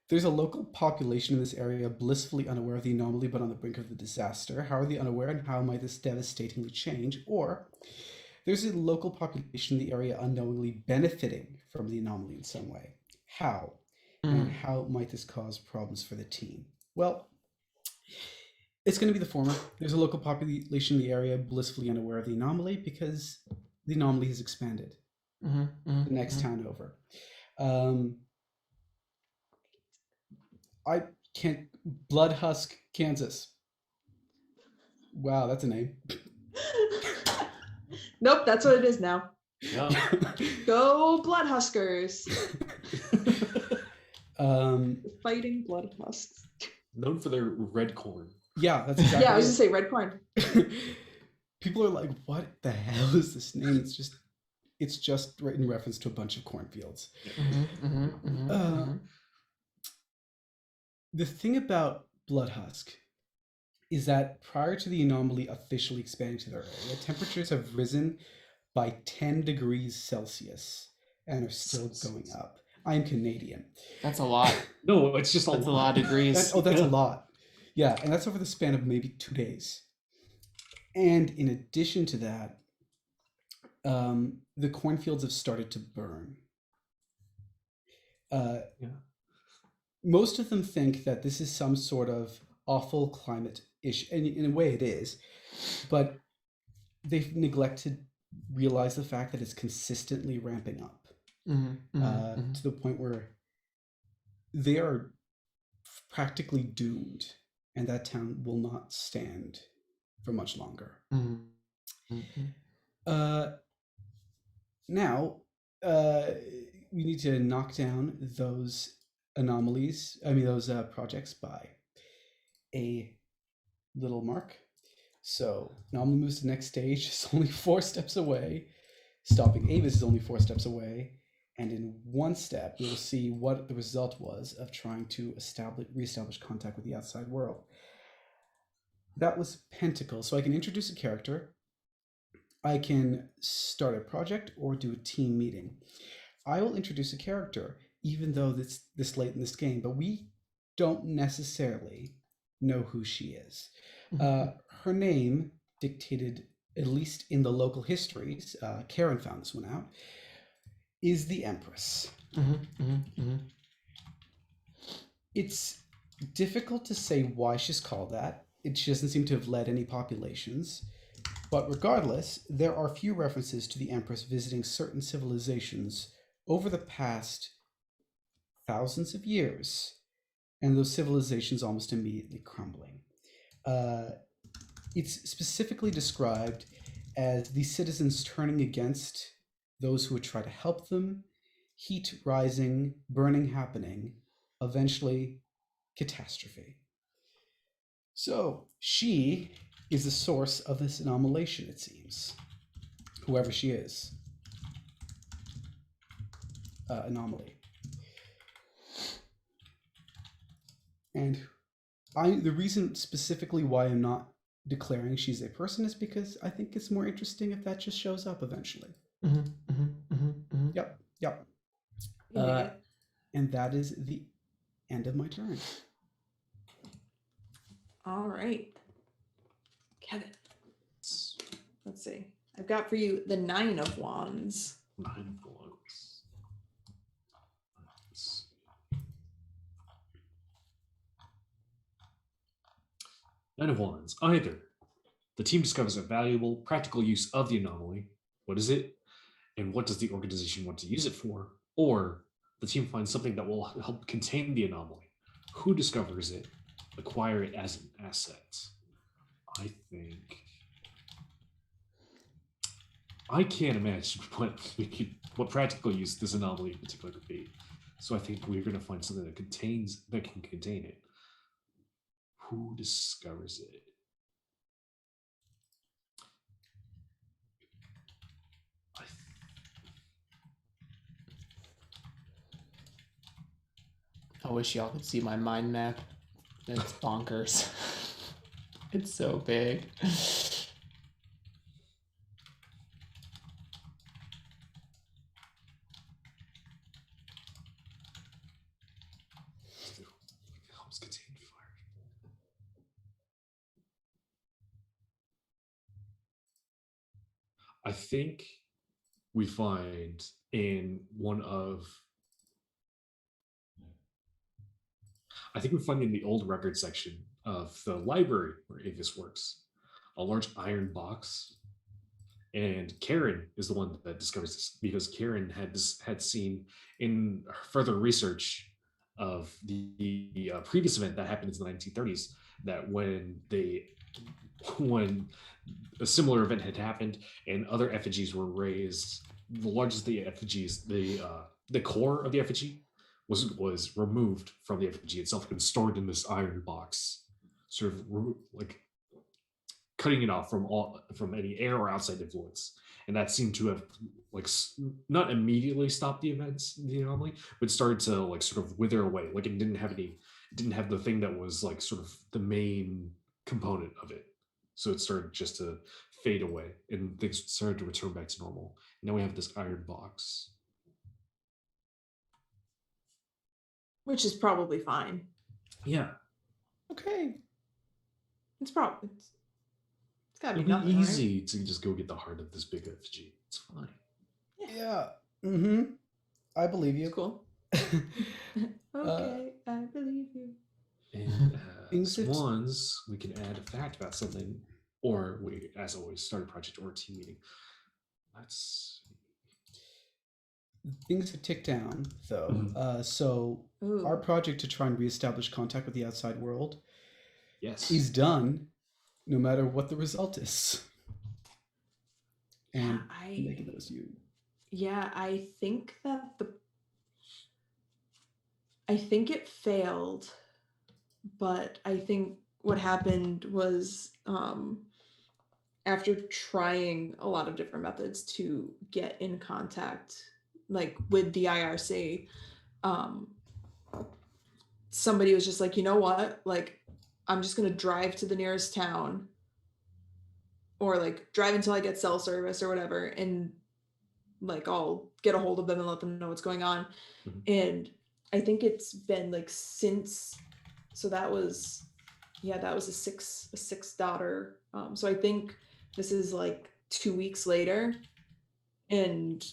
there's a local population in this area blissfully unaware of the anomaly but on the brink of the disaster. How are they unaware, and how might this devastatingly change? Or there's a local population in the area unknowingly benefiting from the anomaly in some way. How? And how might this cause problems for the team? Well, it's going to be the former. There's a local population in the area blissfully unaware of the anomaly because the anomaly has expanded the next town over. I can't. Bloodhusk, Kansas. Wow, that's a name. Nope, that's what it is now. Yeah. Go Bloodhuskers. Fighting Bloodhusks. Known for their red corn. Yeah, that's exactly. Yeah, I was gonna say red corn. People are like, "What the hell is this name?" It's just in reference to a bunch of cornfields. The thing about Bloodhusk is that prior to the anomaly officially expanding to their area, temperatures have risen by 10 degrees Celsius and are still going up. I'm Canadian. That's a lot. No, it's just That's a lot of degrees. That's a lot. Yeah, and that's over the span of maybe 2 days. And in addition to that, the cornfields have started to burn. Most of them think that this is some sort of awful climate issue, and in a way it is, but they've neglected realize the fact that it's consistently ramping up to the point where they are practically doomed, and that town will not stand for much longer. Now, we need to knock down those anomalies. I mean, those projects by a little mark. So Anomaly moves to the next stage. It's only 4 steps away. Stopping Avis is only 4 steps away. And in 1 step, we will see what the result was of trying to reestablish contact with the outside world. That was Pentacle. So I can introduce a character. I can start a project or do a team meeting. I will introduce a character, even though it's this late in this game, but we don't necessarily know who she is. Her name, dictated at least in the local histories, Karen found this one out, is the Empress. It's difficult to say why she's called that. She doesn't seem to have led any populations. But regardless, there are few references to the Empress visiting certain civilizations over the past thousands of years, and those civilizations almost immediately crumbling. It's specifically described as the citizens turning against those who would try to help them, heat rising, burning happening, eventually catastrophe. So she is the source of this anomalation, it seems. Whoever she is. Anomaly. And the reason specifically why I'm not declaring she's a person is because I think it's more interesting if that just shows up eventually. Yep. And that is the end of my turn. All right. Kevin. Let's see. I've got for you the 9 of Wands. 9 of Wands. Nine of Wands. Either the team discovers a valuable, practical use of the anomaly. What is it? And what does the organization want to use it for? Or the team finds something that will help contain the anomaly. Who discovers it? Acquire it as an asset. I think I can't imagine what practical use this anomaly in particular could be. So I think we're going to find something that can contain it. Who discovers it? I wish y'all could see my mind map. It's bonkers. It's so big. Helps contain fire. I think we find in one of I think we find in the old record section of the library where Avis works a large iron box, and Karen is the one that discovers this because Karen had seen in further research of the previous event that happened in the 1930s that when a similar event had happened and other effigies were raised, the largest of the effigies, the core of the effigy was removed from the effigy itself and stored in this iron box, sort of like cutting it off from any air or outside influence. And that seemed to have like not immediately stopped the events, the anomaly, but started to like sort of wither away. Like it didn't have the thing that was like sort of the main component of it. So it started just to fade away and things started to return back to normal. Now we have this iron box. Which is probably fine. Yeah. Okay. It's probably it's gotta be It'll nothing, be right? easy to just go get the heart of this big effigy. It's fine. Yeah. Mm-hmm. I believe you. It's cool. Okay, I believe you. And Things as that- ones, we can add a fact about something, or we, as always, start a project or a team meeting. Let's Things have ticked down, though. Mhm. So Ooh. our project to try and reestablish contact with the outside world yes. is done, no matter what the result is. And Megan, that was you. Yeah, I think it failed, but I think what happened was after trying a lot of different methods to get in contact like with the IRC, somebody was just like, you know what, like I'm just gonna drive to the nearest town or like drive until I get cell service or whatever, and like I'll get a hold of them and let them know what's going on. Mhm. And I think it's been like since, so that was a six daughter. So I think this is like 2 weeks later, and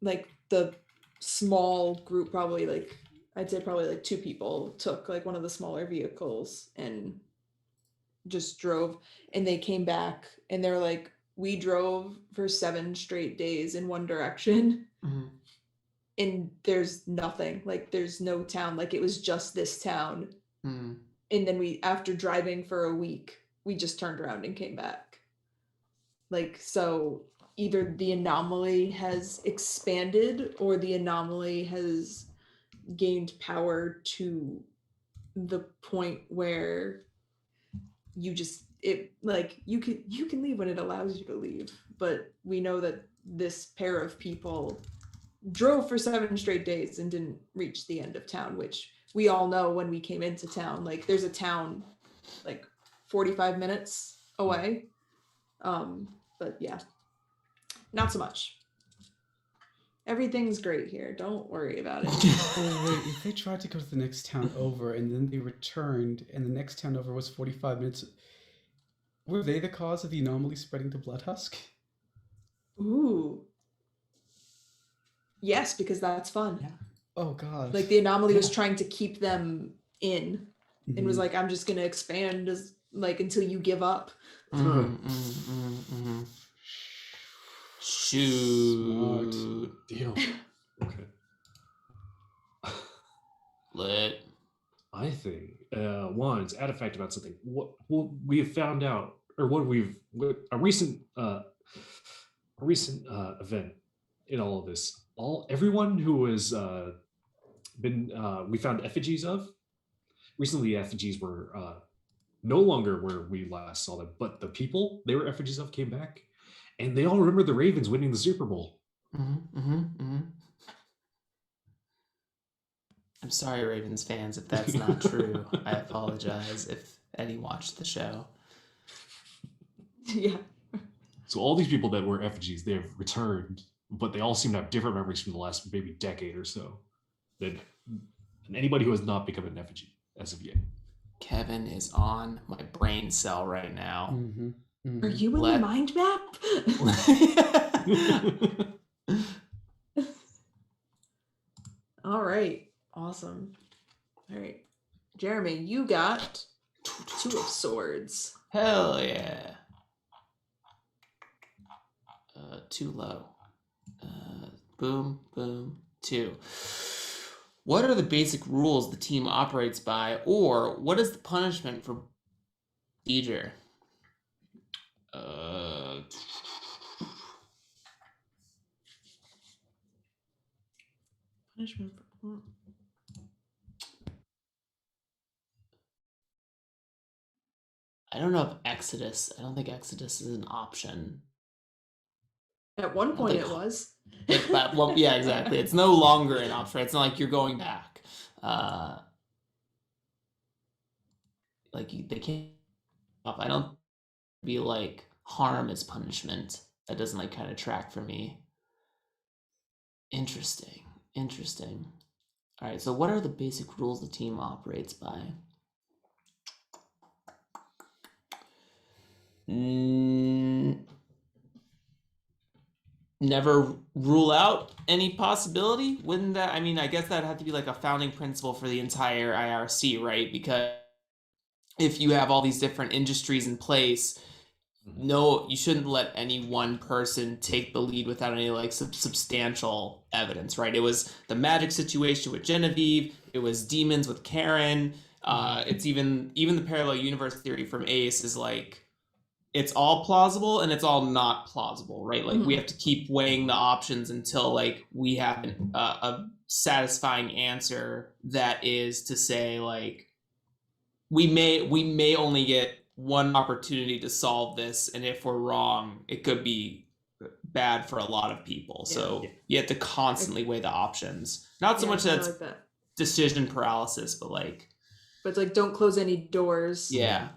like the small group, probably like I'd say probably like 2 people took like one of the smaller vehicles and just drove, and they came back and they're like, we drove for 7 straight days in one direction. Mhm. And there's nothing, like there's no town, like it was just this town. Mhm. And then we, after driving for a week, we just turned around and came back. Like, so either the anomaly has expanded or the anomaly has gained power to the point where you just, it like you can leave when it allows you to leave. But we know that this pair of people drove for 7 straight days and didn't reach the end of town, which we all know when we came into town, like there's a town like 45 minutes away. But yeah, not so much. Everything's great here, don't worry about it. Oh wait, if they tried to go to the next town over and then they returned and the next town over was 45 minutes, were they the cause of the anomaly spreading to Bloodhusk? Ooh, yes, because that's fun. Yeah. Oh god. Like the anomaly was Yeah. trying to keep them in and was Mhm. like, I'm just gonna expand as like until you give up. Shoot. Deal. Okay. Lit. I think one, to add a fact about something. What we have found out, or a recent event in all of this. Everyone who has been we found effigies of recently. Effigies were no longer where we last saw them, but the people they were effigies of came back, and they all remember the Ravens winning the Super Bowl. I'm sorry, Ravens fans, if that's not true. I apologize if Eddie watched the show. Yeah. So all these people that were effigies, they have returned, but they all seem to have different memories from the last maybe decade or so than anybody who has not become an effigy as of yet. Kevin is on my brain cell right now. Are you in the mind map? All right. Awesome. All right. Jeremy, you got 2 of swords. Hell yeah. Too low. Boom, boom, 2. What are the basic rules the team operates by, or what is the punishment for Deeger? Punishment for... I don't know if Exodus. I don't think Exodus is an option. At one point it was. Well, yeah, exactly. It's no longer an option. It's not like you're going back. They can't. I don't be like harm as punishment. That doesn't like kind of track for me. Interesting. All right. So, what are the basic rules the team operates by? Never rule out any possibility. Wouldn't that? I mean, I guess that'd have to be like a founding principle for the entire IRC, right? Because if you have all these different industries in place, no, you shouldn't let any one person take the lead without any like substantial evidence, right? It was the magic situation with Genevieve. It was demons with Karen. It's even the parallel universe theory from Ace is like, it's all plausible and it's all not plausible, right? Like we have to keep weighing the options until like we have a satisfying answer that is to say like we may only get one opportunity to solve this, and if we're wrong, it could be bad for a lot of people. Yeah. So you have to constantly weigh the options. Not so much that's like that decision paralysis, but it's like don't close any doors. Yeah.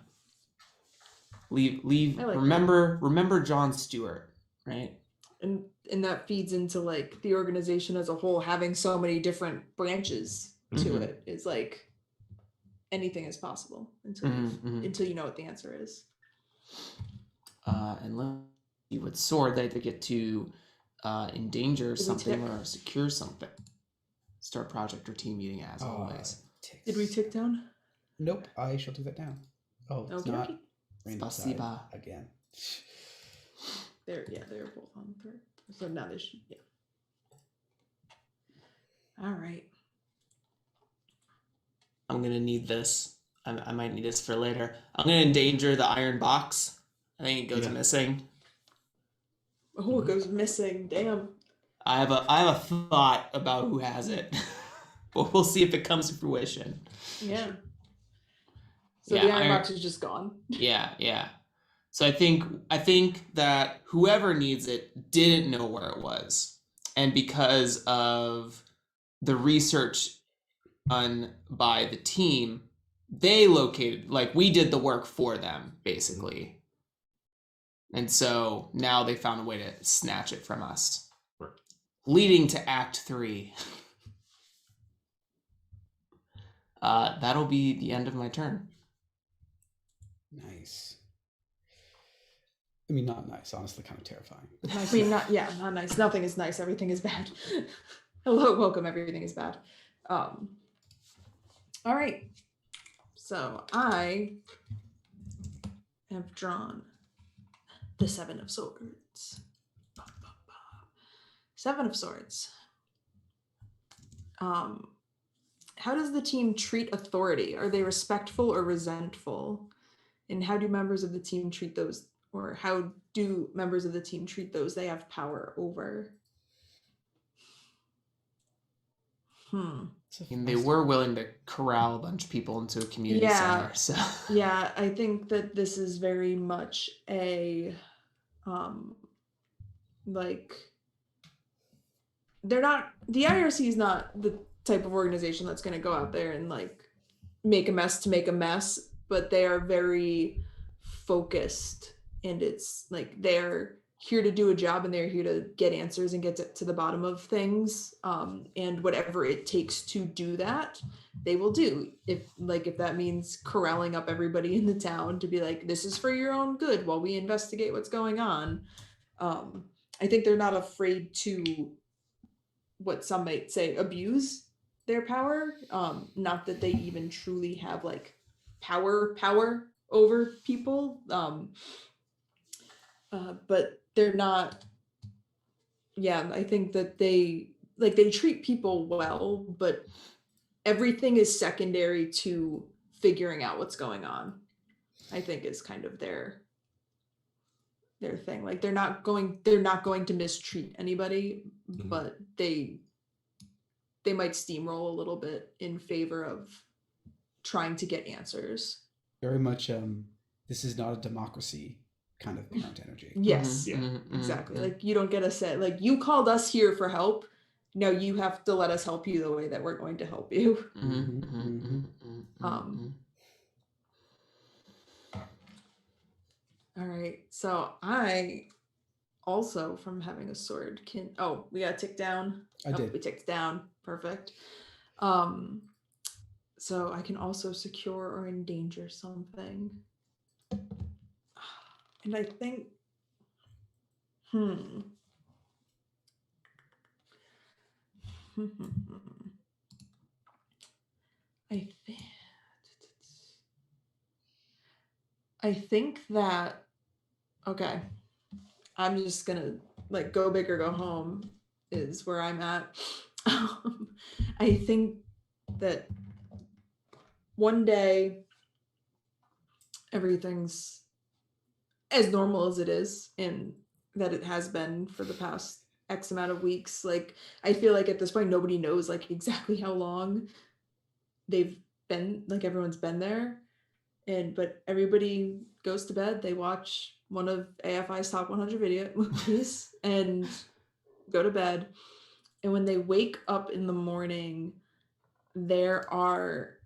Leave. Like remember Jon Stewart, right? And that feeds into like the organization as a whole having so many different branches to it. Is like anything is possible until you know what the answer is. And let's see what sword they get to endanger something or secure something. Start project or team meeting as always. Did we tick down? Nope, I shall do that now. Oh, it's not. Spasiba. Again. They're both on 3rd. So now they should, All right. I'm gonna need this. I might need this for later. I'm gonna endanger the iron box. I think it goes missing. Oh, it goes missing. Damn. I have a thought about who has it. But we'll see if it comes to fruition. Yeah. So the iron box is just gone. Yeah. So I think that whoever needs it didn't know where it was. And because of the research done by the team, they located, like we did the work for them, basically. And so now they found a way to snatch it from us. Right. Leading to Act 3. That'll be the end of my turn. Nice. I mean, not nice. Honestly, kind of terrifying. I mean, not nice. Nothing is nice. Everything is bad. Hello, welcome. Everything is bad. All right. So I have drawn the Seven of Swords. Seven of Swords. How does the team treat authority? Are they respectful or resentful? And how do members of the team treat those, or how do members of the team treat those they have power over? And they were willing to corral a bunch of people into a community center. So yeah, I think that this is very much a like they're not, the IRC is not the type of organization that's going to go out there and like make a mess to make a mess, but they are very focused, and it's like they're here to do a job and they're here to get answers and get to the bottom of things, and whatever it takes to do that they will do. If that means corralling up everybody in the town to be like, this is for your own good while we investigate what's going on. I think they're not afraid to, what some might say, abuse their power. Not that they even truly have like power over people, but they're not. Yeah, I think that they treat people well, but everything is secondary to figuring out what's going on. I think is kind of their thing. Like they're not going to mistreat anybody, but they might steamroll a little bit in favor of trying to get answers. Very much this is not a democracy kind of parent energy. Yes, exactly. Like you don't get a say. Like you called us here for help. Now you have to let us help you the way that we're going to help you. All right. So I also, from having a sword, can... Oh, we got to tick down. I did. We ticked down. Perfect. So I can also secure or endanger something. And I think... I think that... Okay. I'm just gonna like go big or go home is where I'm at. I think that one day everything's as normal as it is, and that it has been for the past X amount of weeks. Like I feel like at this point nobody knows like exactly how long they've been, like everyone's been there, but everybody goes to bed, they watch one of AFI's top 100 video movies and go to bed. And when they wake up in the morning, there are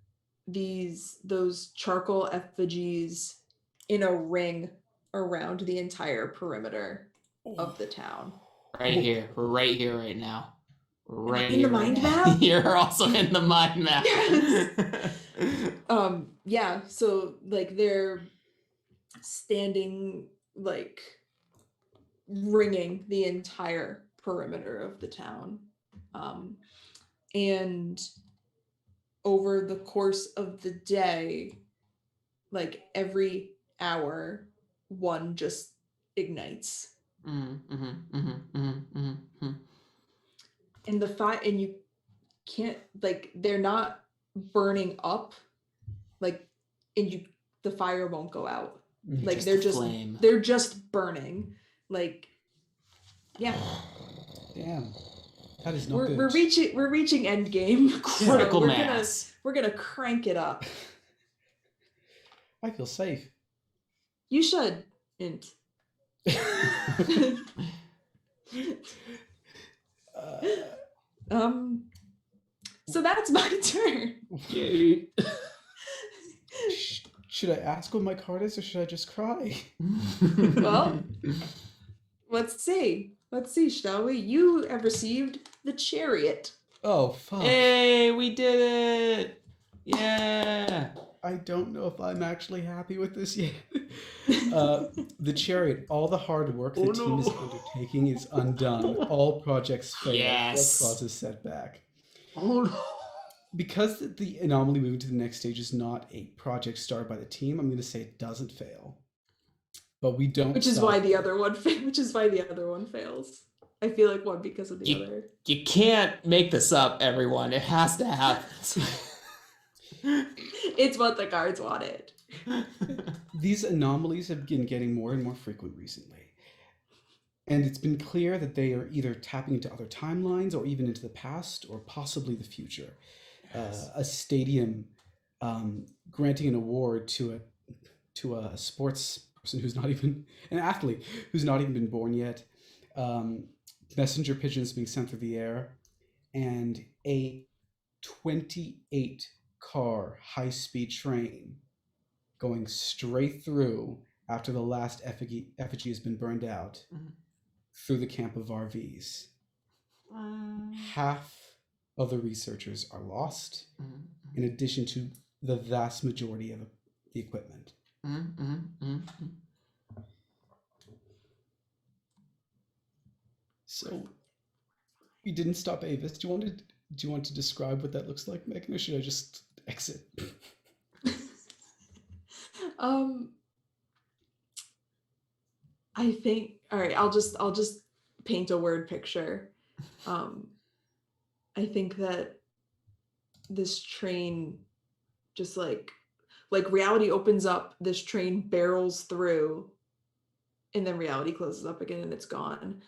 those charcoal effigies in a ring around the entire perimeter of the town. Right here. We're right here right now. We're right in here the mind right map? You're also in the mind map. Yes. Yeah, so like they're standing like ringing the entire perimeter of the town, and over the course of the day, like every hour one just ignites. And and you can't, like they're not burning up, like, and the fire won't go out. Like they're just burning. Like, yeah. Damn. That is not good. We're reaching end game. Critical mass. We're gonna crank it up. I feel safe. You should. Int. So that's my turn. Yay. Should I ask what my card is, or should I just cry? Well, let's see, shall we? You have received the Chariot. Oh, fuck. Hey, we did it! Yeah! I don't know if I'm actually happy with this yet. The Chariot, all the hard work the team is undertaking is undone. All projects fail. Yes. What causes setback? Oh no. Because the Anomaly moving to the next stage is not a project started by the team, I'm going to say it doesn't fail. but we don't. Which is stop. why the other one fails. I feel like one because of the other. You can't make this up, everyone. It has to happen. It's what the cards wanted. These anomalies have been getting more and more frequent recently. And it's been clear that they are either tapping into other timelines or even into the past or possibly the future. A stadium granting an award to a sports person who's not even an athlete who's not even been born yet. Messenger pigeons being sent through the air, and a 28-car high-speed train going straight through after the last effigy has been burned out through the camp of RVs. Half of the researchers are lost, in addition to the vast majority of the equipment. So we didn't stop Avis. Do you want to describe what that looks like, Meghan, or should I just exit? I think, all right, I'll just paint a word picture. I think that this train just like reality opens up, this train barrels through, and then reality closes up again and it's gone.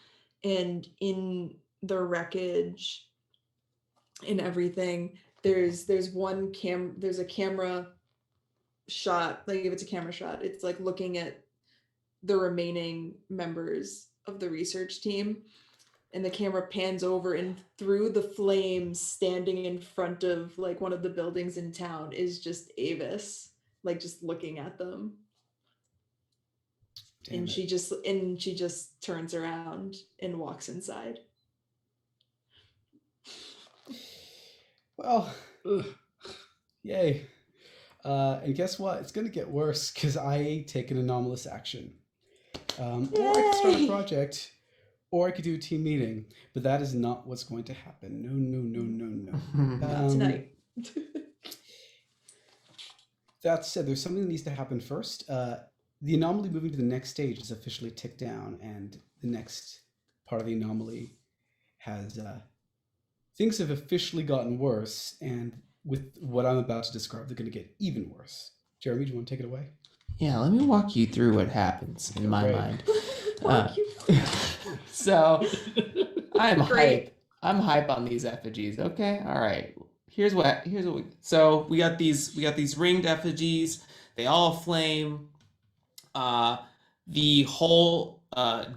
And in the wreckage and everything, there's a camera shot. Like if it's a camera shot, it's like looking at the remaining members of the research team, and the camera pans over, and through the flames, standing in front of like one of the buildings in town, is just Avis, like just looking at them. And she just turns around and walks inside. Well, yay. And guess what? It's going to get worse because I take an anomalous action. Or I could start a project, or I could do a team meeting, but that is not what's going to happen. No. Not tonight. That said, there's something that needs to happen first. The anomaly moving to the next stage is officially ticked down, and the next part of the anomaly has things have officially gotten worse, and with what I'm about to describe, they're going to get even worse. Jeremy, do you want to take it away? Yeah, let me walk you through what happens in my mind. So I'm hype. I'm hype on these effigies. Okay, all right. Here's what we. So we got these ringed effigies. They all flame. The whole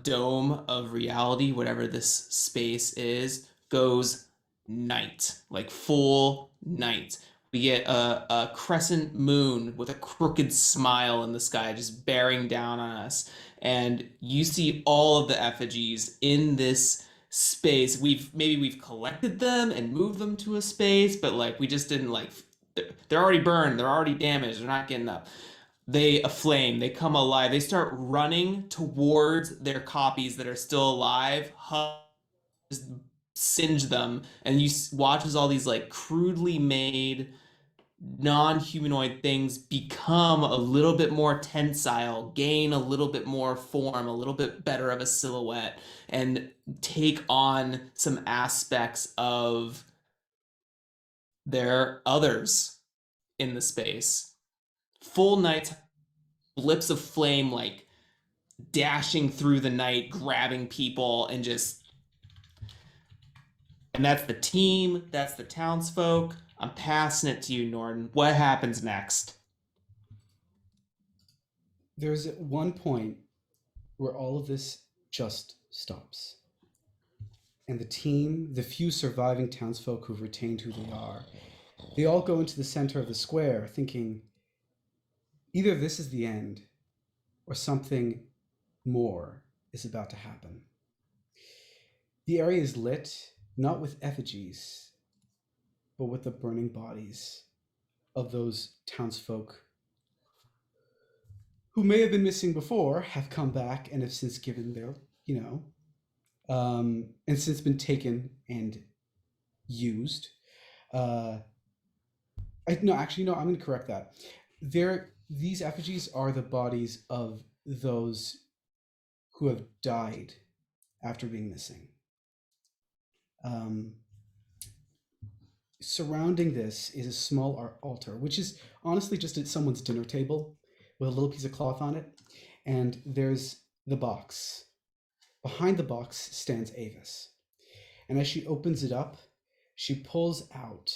dome of reality, whatever this space is, goes night, like full night. We get a crescent moon with a crooked smile in the sky just bearing down on us. And you see all of the effigies in this space. We've collected them and moved them to a space, but like we just didn't like, they're already burned, they're already damaged, they're not getting up. They aflame, they come alive, they start running towards their copies that are still alive, just singe them, and you watch as all these like crudely made non-humanoid things become a little bit more tensile, gain a little bit more form, a little bit better of a silhouette, and take on some aspects of their others in the space. Full night, blips of flame like dashing through the night, grabbing people, and that's the team, that's the townsfolk. I'm passing it to you, Norton. What happens next? There's one point where all of this just stops. And the team, the few surviving townsfolk who've retained who they are, they all go into the center of the square thinking, either this is the end, or something more is about to happen. The area is lit, not with effigies, but with the burning bodies of those townsfolk who may have been missing before, have come back and have since given their, and since been taken and used. I'm going to correct that. These effigies are the bodies of those who have died after being missing. Surrounding this is a small altar, which is honestly just at someone's dinner table with a little piece of cloth on it. And there's the box. Behind the box stands Avis. And as she opens it up, she pulls out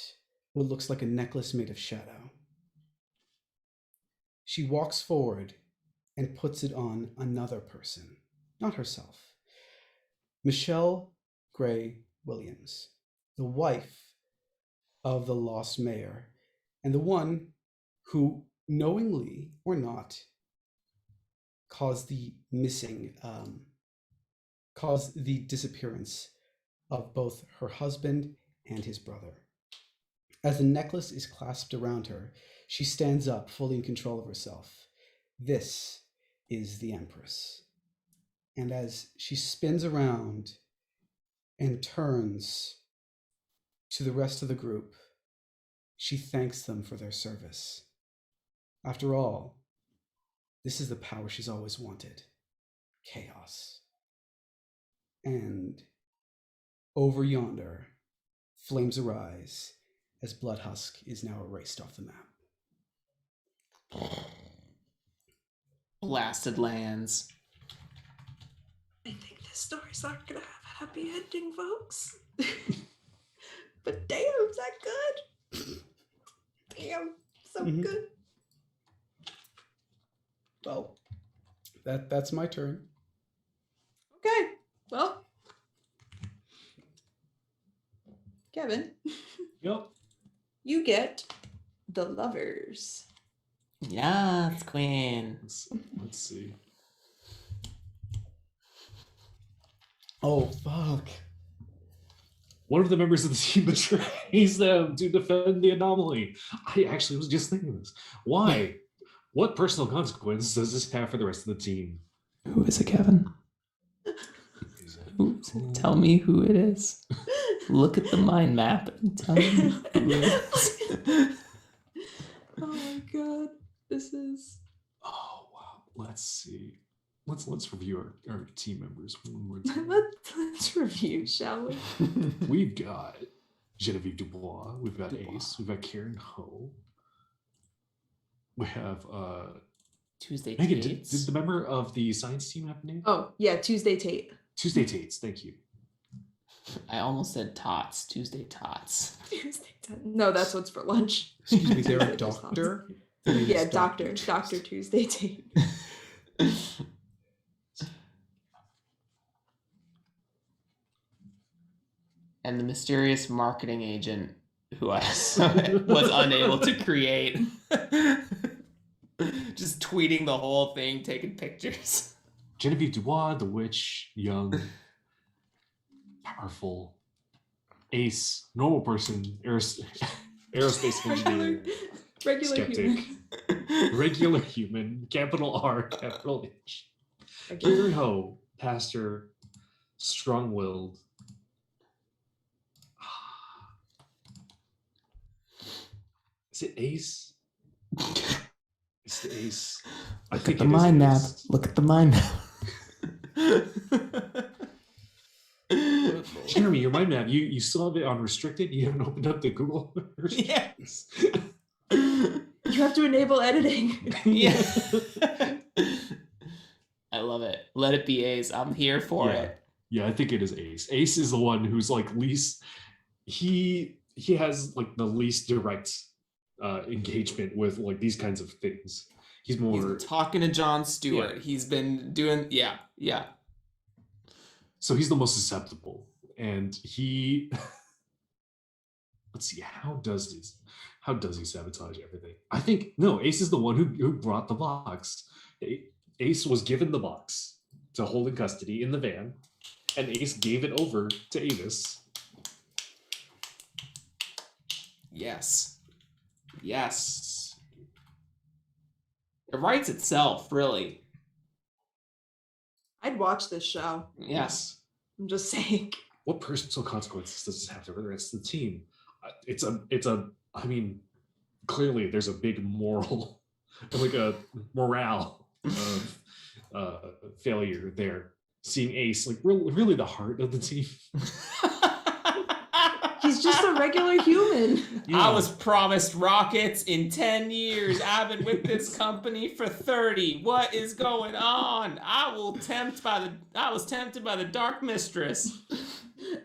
what looks like a necklace made of shadow. She walks forward and puts it on another person, not herself. Michelle Gray Williams, the wife of the lost mayor, and the one who, knowingly or not, caused the disappearance of both her husband and his brother. As the necklace is clasped around her, she stands up, fully in control of herself. This is the Empress. And as she spins around and turns to the rest of the group, she thanks them for their service. After all, this is the power she's always wanted. Chaos. And over yonder, flames arise as Bloodhusk is now erased off the map. Blasted lands. I think this story's not gonna have a happy ending, folks. But damn, is that good? Damn, so good. Well, that's my turn. Okay, well, Kevin, Yep. you get the Lovers. Yes, Queen. Let's see. Oh, fuck. One of the members of the team betrays them to defend the anomaly. I actually was just thinking this. Why? What personal consequence does this have for the rest of the team? Who is it, Kevin? Tell me who it is. Look at the mind map and tell me who it is. Oh my god, this is... Oh wow. Let's see. Let's review our team members one more time. Let's review, shall we? We've got Genevieve Dubois. We've got Ace. We've got Karen Ho. We have Tuesday Meghan. Tates. Did the member of the science team have a name? Oh, yeah, Tuesday Tate. Tuesday Tates. Thank you. I almost said Tots. Tuesday Tots. Tuesday Tate. No, that's what's for lunch. Excuse me, they're a doctor? Yeah, Dr. Tuesday Tate. And the mysterious marketing agent who I was unable to create. Just tweeting the whole thing, taking pictures. Genevieve Dubois, the witch, young, powerful. Ace, normal person, aerospace engineer, Regular skeptic, human. regular human, capital R, capital H. Again. Karen Ho, pastor, strong-willed. Is it Ace? It's the Ace. Look at the mind map. Look at the mind map. Jeremy, your mind map, you still have it on restricted? You haven't opened up the Google version? Yes. You have to enable editing. Yeah. I love it. Let it be Ace. I'm here for it. Yeah, I think it is Ace. Ace is the one who's like least, he has like the least direct engagement with like these kinds of things. He's more talking to Jon Stewart. Yeah. He's been doing yeah. So he's the most susceptible, and he let's see, how does he sabotage everything? I think no, Ace is the one who brought the box. Ace was given the box to hold in custody in the van, and Ace gave it over to Avis. Yes. It writes itself, really. I'd watch this show. Yes. I'm just saying. What personal consequences does this have for the rest of the team? I mean, clearly there's a big moral, like a morale of failure there. Seeing Ace, like really the heart of the team. He's just a regular human. I was promised rockets in 10 years. I've been with this company for 30. What is going on? I was tempted by the dark mistress.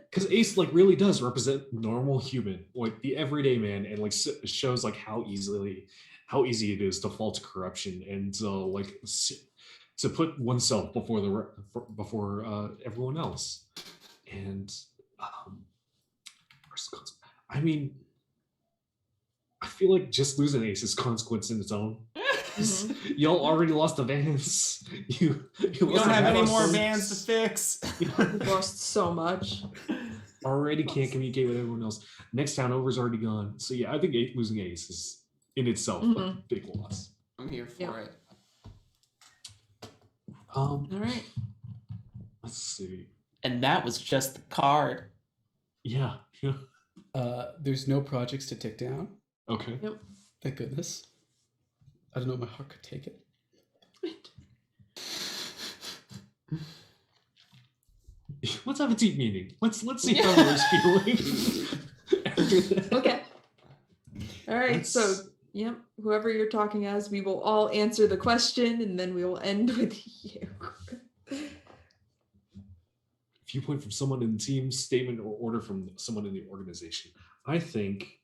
Because Ace like really does represent normal human, like the everyday man, and like shows like how easy it is to fall to corruption and to put oneself before everyone else. And I mean, I feel like just losing Ace is consequence in its own. Y'all already lost the Vans. You don't have any more Vans to fix. We lost so much. Already can't communicate with everyone else. Next town over's already gone. So yeah, I think losing Ace is in itself a big loss. I'm here for it. All right. Let's see. And that was just the card. Yeah. There's no projects to tick down. Okay. Yep. Thank goodness. I don't know if my heart could take it. Let's have a team meeting. Let's see how we're feeling. After that. Okay. All right. So, yep. Whoever you're talking as, we will all answer the question, and then we will end with you. Viewpoint from someone in the team, statement or order from someone in the organization. I think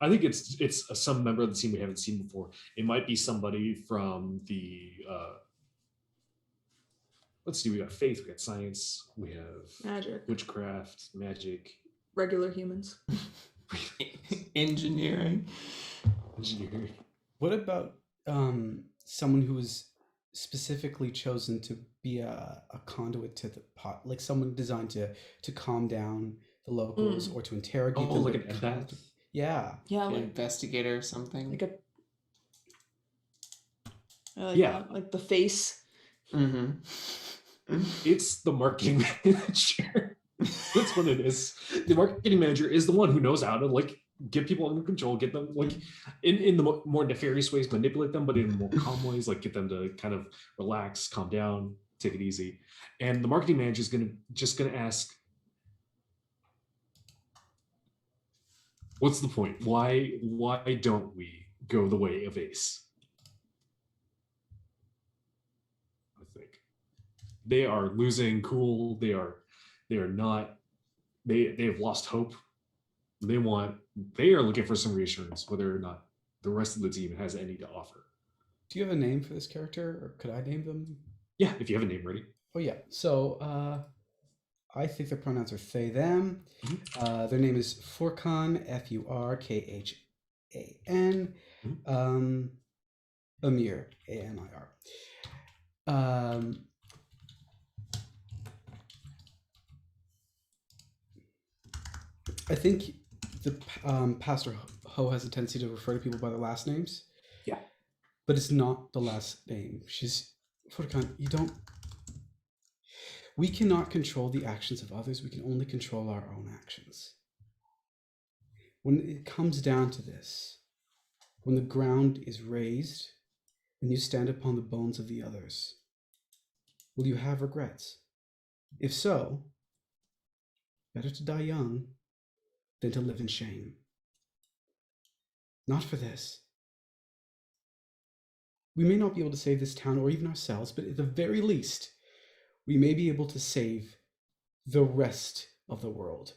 it's some member of the team we haven't seen before. It might be somebody from the let's see, we got faith, we got science, we have Magic. Witchcraft, magic. Regular humans. Engineering. What about someone who was specifically chosen to be a conduit to the pot, like someone designed to calm down the locals or to interrogate them? Like an empath? Yeah. Yeah, An like investigator or something. like like the face. It's the marketing manager. That's what it is. The marketing manager is the one who knows how to like get people under control, get them like in the more nefarious ways, manipulate them, but in more calm ways, like get them to kind of relax, calm down, take it easy. And the marketing manager is just gonna ask, what's the point? Why don't we go the way of Ace? I think they are losing cool. They are not. They have lost hope. They are looking for some reassurance, whether or not the rest of the team has any to offer. Do you have a name for this character, or could I name them? Yeah, if you have a name ready. Oh yeah. So I think their pronouns are they, them. Their name is Furkan, Furkhan. Amir, Amir. I think the Pastor Ho has a tendency to refer to people by their last names. Yeah. But it's not the last name. She's Furkan. We cannot control the actions of others. We can only control our own actions. When it comes down to this, when the ground is raised and you stand upon the bones of the others, will you have regrets? If so, better to die young than to live in shame. Not for this. We may not be able to save this town or even ourselves, but at the very least, we may be able to save the rest of the world.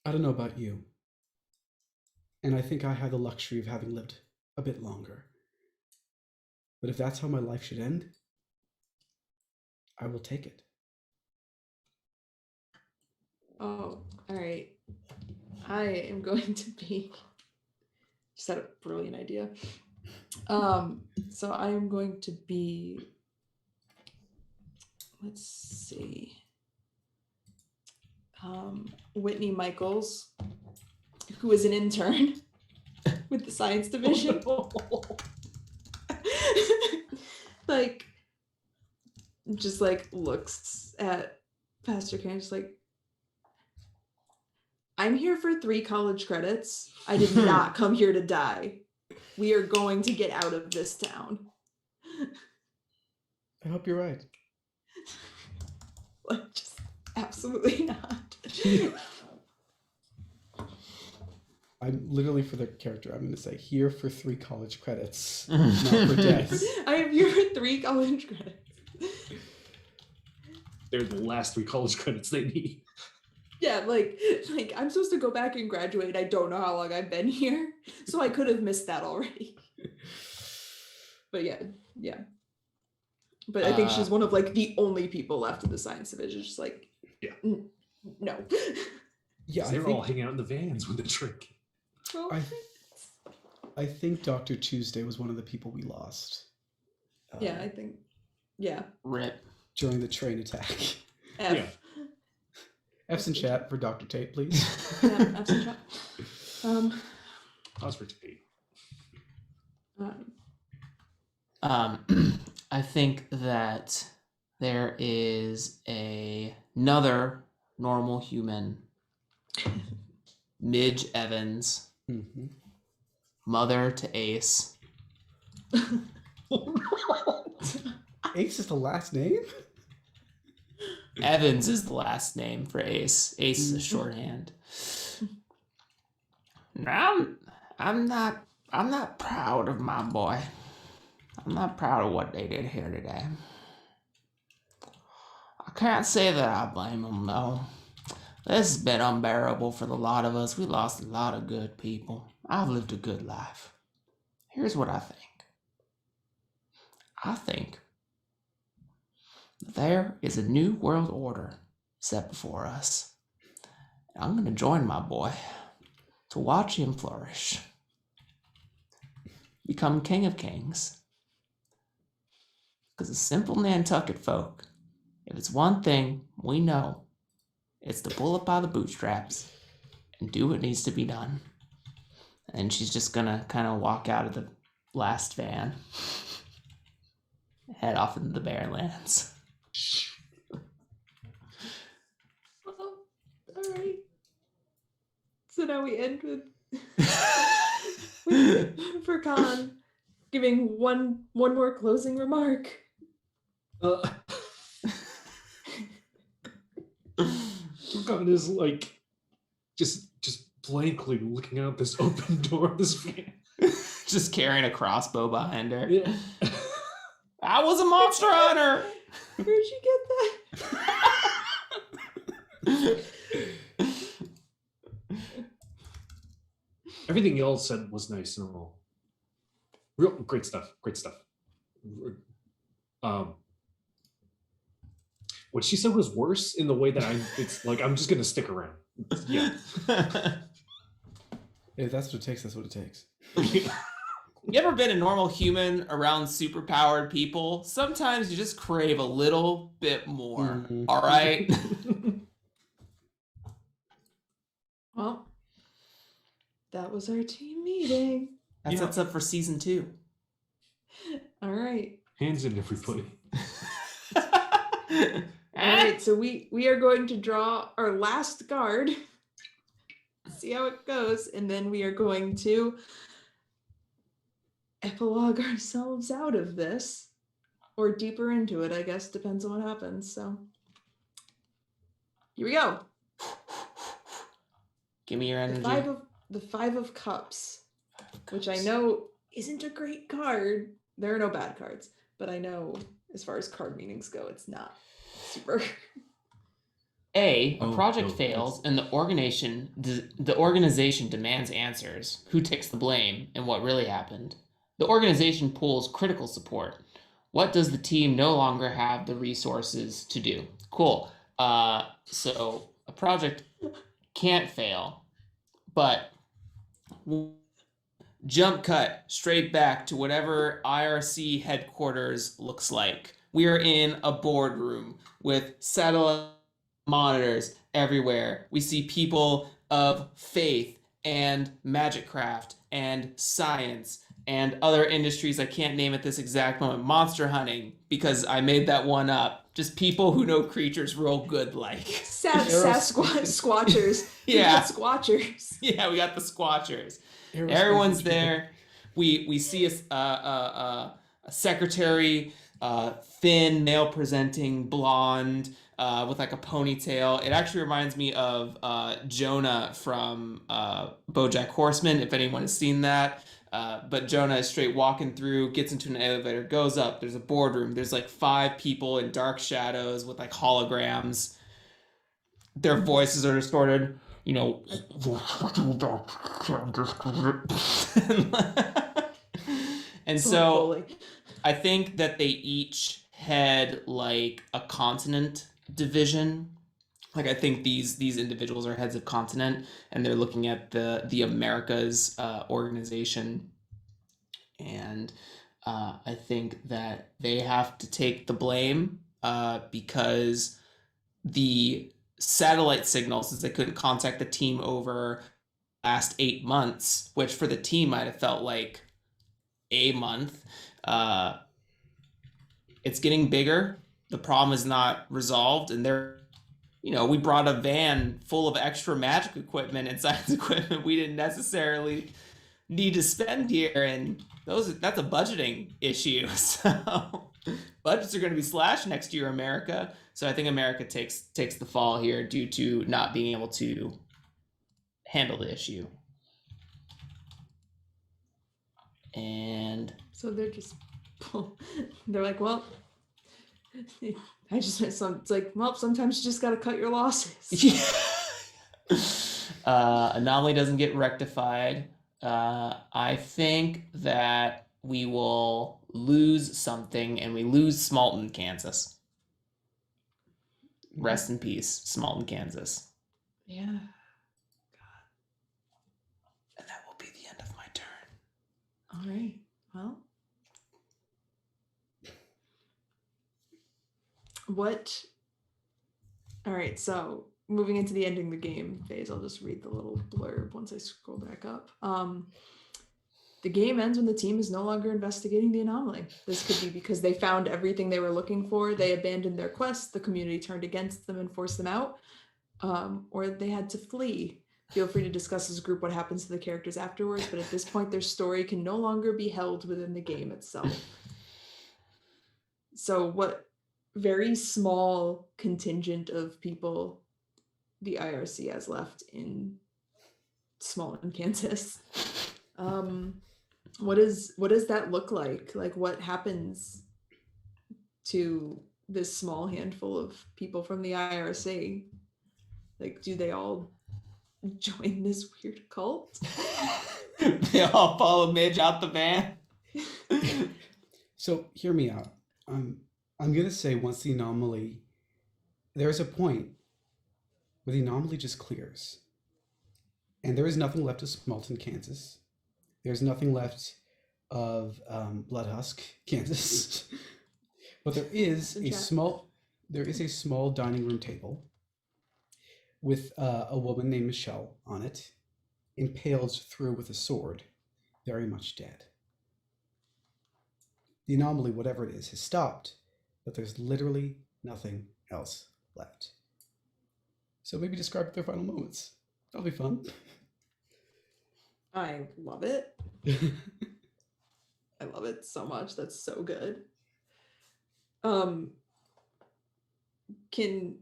I don't know about you, and I think I have the luxury of having lived a bit longer. But if that's how my life should end, I will take it. Oh, all right. I am going to be just had a brilliant idea. So I am going to be, let's see, Whitney Michaels, who is an intern with the science division. Like, just like looks at Pastor Kane, just like, I'm here for 3 college credits. I did not come here to die. We are going to get out of this town. I hope you're right. Like, just absolutely not. I'm literally, for the character, I'm going to say here for 3 college credits, not for deaths. I am here for 3 college credits. They're the last 3 college credits they need. Yeah, like I'm supposed to go back and graduate. I don't know how long I've been here, so I could have missed that already. But yeah. But I think she's one of like the only people left in the science division. Just like, no. Yeah, They were all hanging out in the vans with the trick. Well, I think Dr. Tuesday was one of the people we lost. yeah, I think. Yeah. Rip. During the train attack. F. Yeah. F's in chat for Dr. Tate, please. Yeah, F's in chat. Pause for Tate. I think that there is another normal human, Midge Evans, Mm-hmm. mother to Ace. Ace is the last name? Evans is the last name for Ace. Ace is a shorthand. I'm not proud of my boy. I'm not proud of what they did here today. I can't say that I blame them though. This has been unbearable for the lot of us. We lost a lot of good people. I've lived a good life. Here's what I think. I think there is a new world order set before us. I'm going to join my boy to watch him flourish. Become king of kings. Because the simple Nantucket folk, if it's one thing we know, it's to pull up by the bootstraps and do what needs to be done. And she's just going to kind of walk out of the last van, head off into the Barrenlands. Well, all right. So now we end with Furkan giving one more closing remark. God is like just blankly looking out this open door of this van. Just carrying a crossbow behind her. Yeah. I was a monster hunter. Where'd you get that? Everything y'all said was nice and all. Real great stuff. What she said was worse in the way that it's like I'm just gonna stick around. Yeah. If that's what it takes, that's what it takes. You ever been a normal human around superpowered people? Sometimes you just crave a little bit more. Mhm. All right? Well, that was our team meeting. That Yeah. sets up for season 2. All right. Hands in everybody. All right, so we are going to draw our last card. See how it goes, and then we are going to epilogue ourselves out of this, or deeper into it, I guess, depends on what happens. So here we go. Give me your energy. The five of cups, which I know isn't a great card. There are no bad cards, but I know as far as card meanings go, it's not super. A Oh, project no, fails and the organization demands answers. Who takes the blame and what really happened? The organization pulls critical support. What does the team no longer have the resources to do? Cool. So a project can't fail, but jump cut straight back to whatever IRC headquarters looks like. We are in a boardroom with satellite monitors everywhere. We see people of faith and magic craft and science and other industries I can't name at this exact moment. Monster hunting, because I made that one up. Just people who know creatures real good, like. Squatchers. Yeah. Squatchers. Yeah, we got the Squatchers. Aerospace Everyone's industry. there. We see a secretary, thin, male presenting, blonde, with like a ponytail. It actually reminds me of Jonah from BoJack Horseman, if anyone has seen that. But Jonah is straight walking through, gets into an elevator, goes up. There's a boardroom. There's like 5 people in dark shadows with like holograms. Their voices are distorted. You know, and so I think that they each had like a continent division. Like I think these individuals are heads of continent, and they're looking at the Americas organization, and I think that they have to take the blame because the satellite signals, since they couldn't contact the team over last 8 months, which for the team might have felt like a month. It's getting bigger. The problem is not resolved, and we brought a van full of extra magic equipment and science equipment we didn't necessarily need to spend here, and that's a budgeting issue. So budgets are going to be slashed next year, America. So I think America takes the fall here due to not being able to handle the issue. And so they're like, well, it's like, well, sometimes you just got to cut your losses. Anomaly doesn't get rectified. I think that we will lose something, and we lose Smalton, Kansas. Rest in peace, Smalton, Kansas. Yeah. God. And that will be the end of my turn. All right. Well, all right, so moving into the ending the game phase, I'll just read the little blurb once I scroll back up. The game ends when the team is no longer investigating the anomaly. This could be because they found everything they were looking for, they abandoned their quest, the community turned against them and forced them out, or they had to flee. Feel free to discuss as a group what happens to the characters afterwards, but at this point, their story can no longer be held within the game itself. So what very small contingent of people the IRC has left in Smalton, Kansas. What does that look like? Like, what happens to this small handful of people from the IRC? Like, do they all join this weird cult? They all follow Midge out the van. So hear me out. I'm gonna say once the anomaly, there's a point where the anomaly just clears, and there is nothing left of Smalton, Kansas. There's nothing left of Bloodhusk, Kansas. But there is a small dining room table with a woman named Michelle on it, impaled through with a sword, very much dead. The anomaly, whatever it is, has stopped, but there's literally nothing else left. So maybe describe their final moments. That'll be fun. I love it. I love it so much. That's so good. Can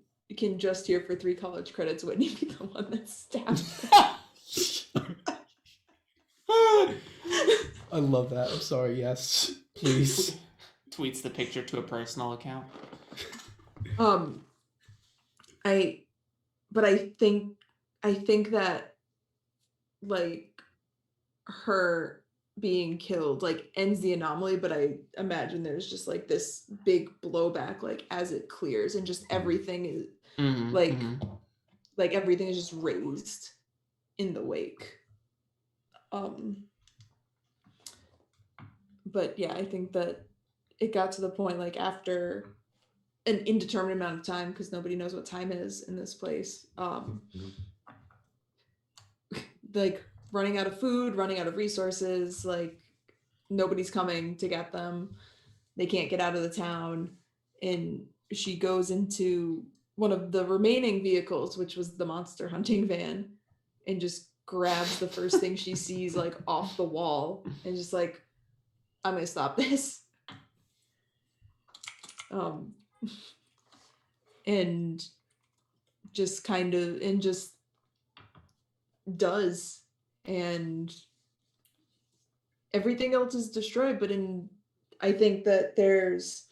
just here for 3 college credits Whitney be the one that stabbed? I love that. I'm sorry. Yes, please. Tweets the picture to a personal account. I think that like her being killed like ends the anomaly, but I imagine there's just like this big blowback like as it clears, and just everything is like everything is just raised in the wake. But yeah, I think that it got to the point like after an indeterminate amount of time, because nobody knows what time is in this place, like running out of food, running out of resources, like nobody's coming to get them. They can't get out of the town. And she goes into one of the remaining vehicles, which was the monster hunting van, and just grabs the first thing she sees like off the wall and just like, I'm gonna stop this. And just kind of and just does, and everything else is destroyed. But I think that there's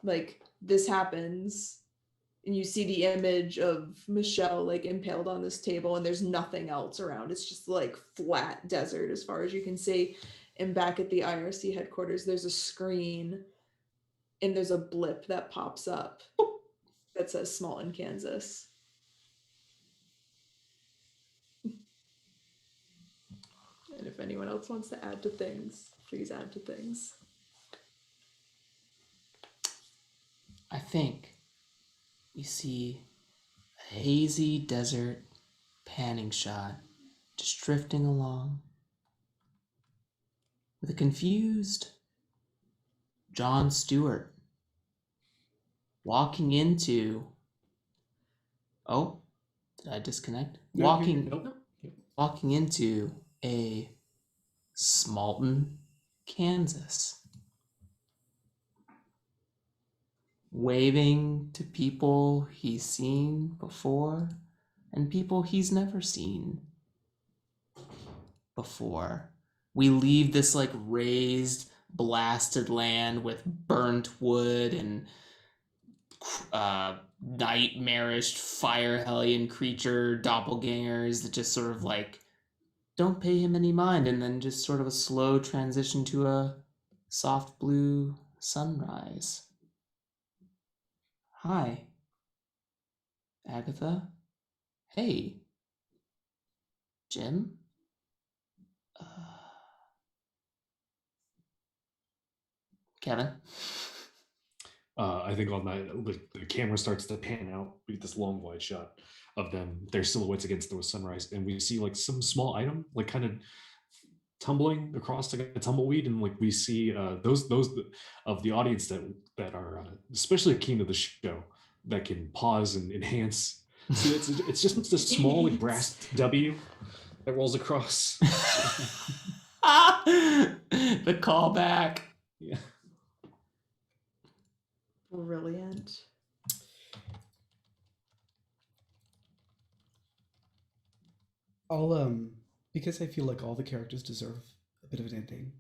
like, this happens and you see the image of Michelle like impaled on this table, and there's nothing else around. It's just like flat desert as far as you can see. And back at the IRC headquarters, there's a screen and there's a blip that pops up that says Small Kansas. And if anyone else wants to add to things, please add to things. I think we see a hazy desert panning shot just drifting along with a confused John Stewart walking into... Oh, did I disconnect? No, Walking into a Smalton, Kansas. Waving to people he's seen before and people he's never seen before. We leave this like raised, blasted land with burnt wood and nightmarish fire hellion creature doppelgangers that just sort of like don't pay him any mind, and then just sort of a slow transition to a soft blue sunrise. Hi, Agatha. Hey, Jim. Kevin. I think on that, the camera starts to pan out. We get this long wide shot of them, their silhouettes against the sunrise, and we see like some small item, like kind of tumbling across like a tumbleweed, and like we see those of the audience that are especially keen to the show that can pause and enhance. So it's just a small like brass W that rolls across. The callback. Yeah. Brilliant. I'll because I feel like all the characters deserve a bit of an ending.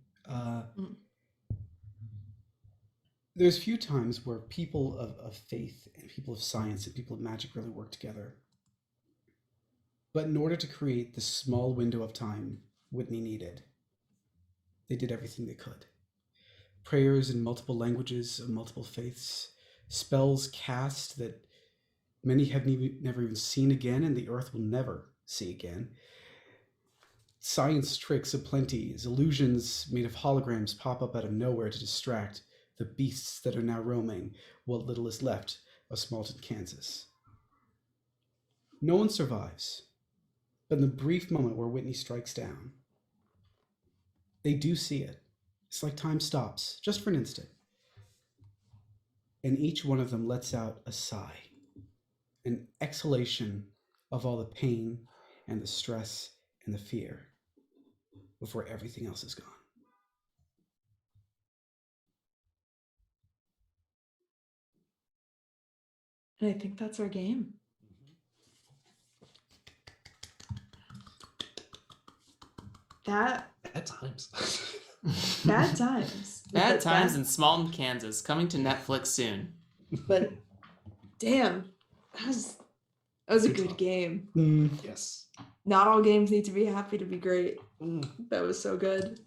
There's few times where people of faith and people of science and people of magic really work together. But in order to create the small window of time Whitney needed, they did everything they could. Prayers in multiple languages of multiple faiths, spells cast that many have never even seen again, and the earth will never see again. Science tricks aplenty, as illusions made of holograms pop up out of nowhere to distract the beasts that are now roaming what little is left of Smalton, Kansas. No one survives, but in the brief moment where Whitney strikes down, they do see it. It's like time stops, just for an instant. And each one of them lets out a sigh, an exhalation of all the pain and the stress and the fear before everything else is gone. And I think that's our game. Bad times. Bad times. Bad Times in Smalton, Kansas, coming to Netflix soon. But damn, that was a good game. Yes. Not all games need to be happy to be great. That was so good.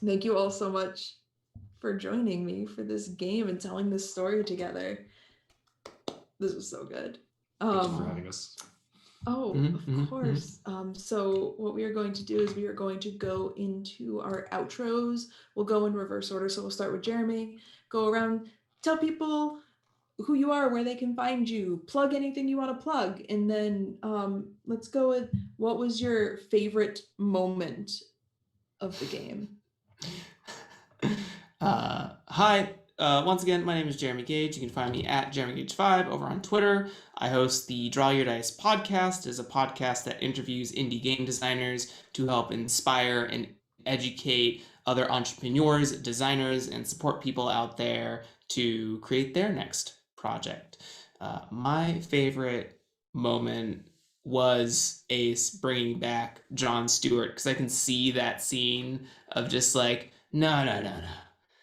Thank you all so much for joining me for this game and telling this story together. This was so good. Thank you for having us. Oh, of course. So what we are going to do is we are going to go into our outros. We'll go in reverse order. So we'll start with Jeremy, go around, tell people who you are, where they can find you, plug anything you want to plug. And then let's go with, what was your favorite moment of the game? Hi. Once again, my name is Jeremy Gage. You can find me at JeremyGage5 over on Twitter. I host the Draw Your Dice podcast. It's a podcast that interviews indie game designers to help inspire and educate other entrepreneurs, designers, and support people out there to create their next project. My favorite moment was Ace bringing back Jon Stewart, because I can see that scene of just like, no,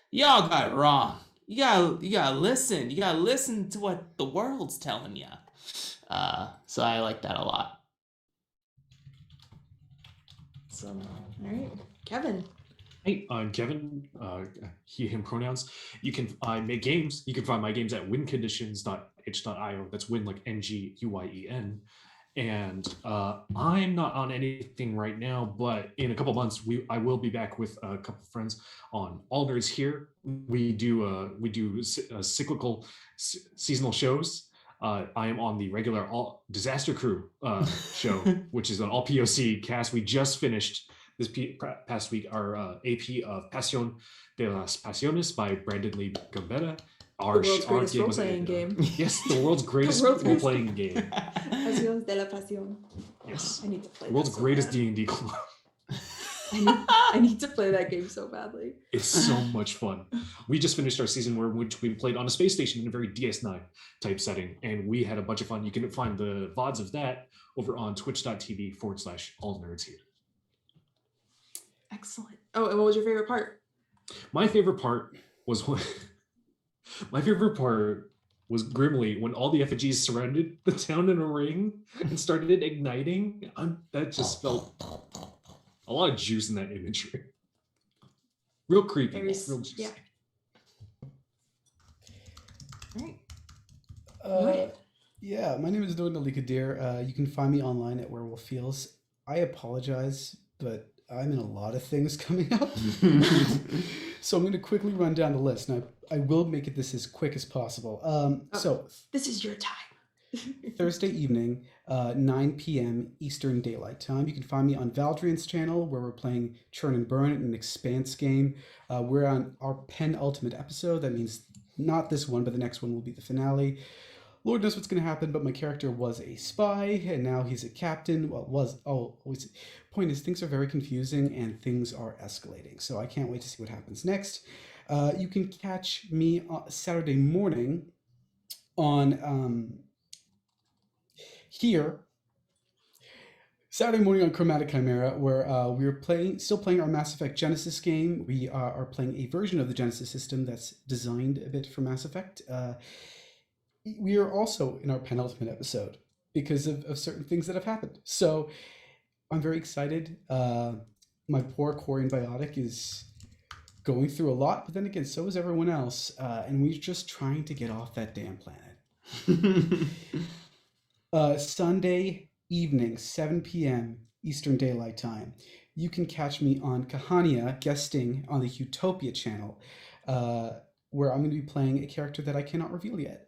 y'all got it wrong. You gotta listen. You gotta listen to what the world's telling you. So I like that a lot. So, all right, Kevin. Hey, I'm Kevin. He, him pronouns. I make games. You can find my games at winconditions.itch.io. That's win like NGUYEN. And I'm not on anything right now, but in a couple months, I will be back with a couple of friends on All Nerds Here. We do cyclical seasonal shows. I am on the regular All Disaster Crew show, which is an all POC cast. We just finished this past week our AP of Pasión de las Pasiones by Brandon Lee Gambetta. The world's greatest role-playing game. Yes, the world's greatest role-playing game. Pasión de la Pasión. Yes. I need to play the world's that so greatest bad. D&D club. I need to play that game so badly. It's so much fun. We just finished our season which we played on a space station in a very DS9 type setting, and we had a bunch of fun. You can find the VODs of that over on twitch.tv/allnerdshere. Excellent. Oh, and what was your favorite part? My favorite part was Grimly when all the effigies surrounded the town in a ring and started igniting. That just felt a lot of juice in that imagery. Real creepy. Real juicy. Yeah. All right. Yeah, my name is Norton Ali Kadir. You can find me online at Werewolf Feels. I apologize, but I'm in a lot of things coming up. So I'm going to quickly run down the list, and I will make it this as quick as possible. So this is your time. Thursday evening, 9 p.m. Eastern Daylight Time. You can find me on Valdrian's channel, where we're playing Churn and Burn, an Expanse game. We're on our penultimate episode. That means not this one, but the next one will be the finale. Lord knows what's going to happen, but my character was a spy, and now he's a captain. Point is, things are very confusing, and things are escalating. So I can't wait to see what happens next. You can catch me on Saturday morning on Saturday morning on Chromatic Chimera, where we're still playing our Mass Effect Genesis game. We are playing a version of the Genesis system that's designed a bit for Mass Effect. We are also in our penultimate episode because of certain things that have happened. So I'm very excited. My poor Quarian Biotic is going through a lot, but then again, so is everyone else. And we're just trying to get off that damn planet. Sunday evening, 7 p.m. Eastern Daylight Time. You can catch me on Kahania guesting on the Utopia channel, where I'm going to be playing a character that I cannot reveal yet,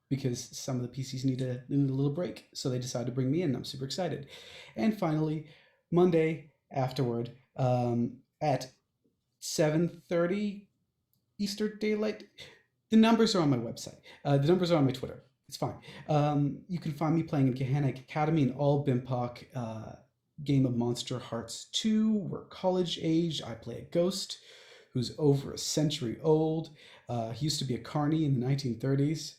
because some of the PCs need a little break, so they decided to bring me in. I'm super excited. And finally, Monday afterward, at 7:30 Eastern Daylight. The numbers are on my website. The numbers are on my Twitter. It's fine. You can find me playing in Gehenna Academy, an all BIMPOC game of Monster Hearts 2. We're college age. I play a ghost who's over a century old. He used to be a carny in the 1930s,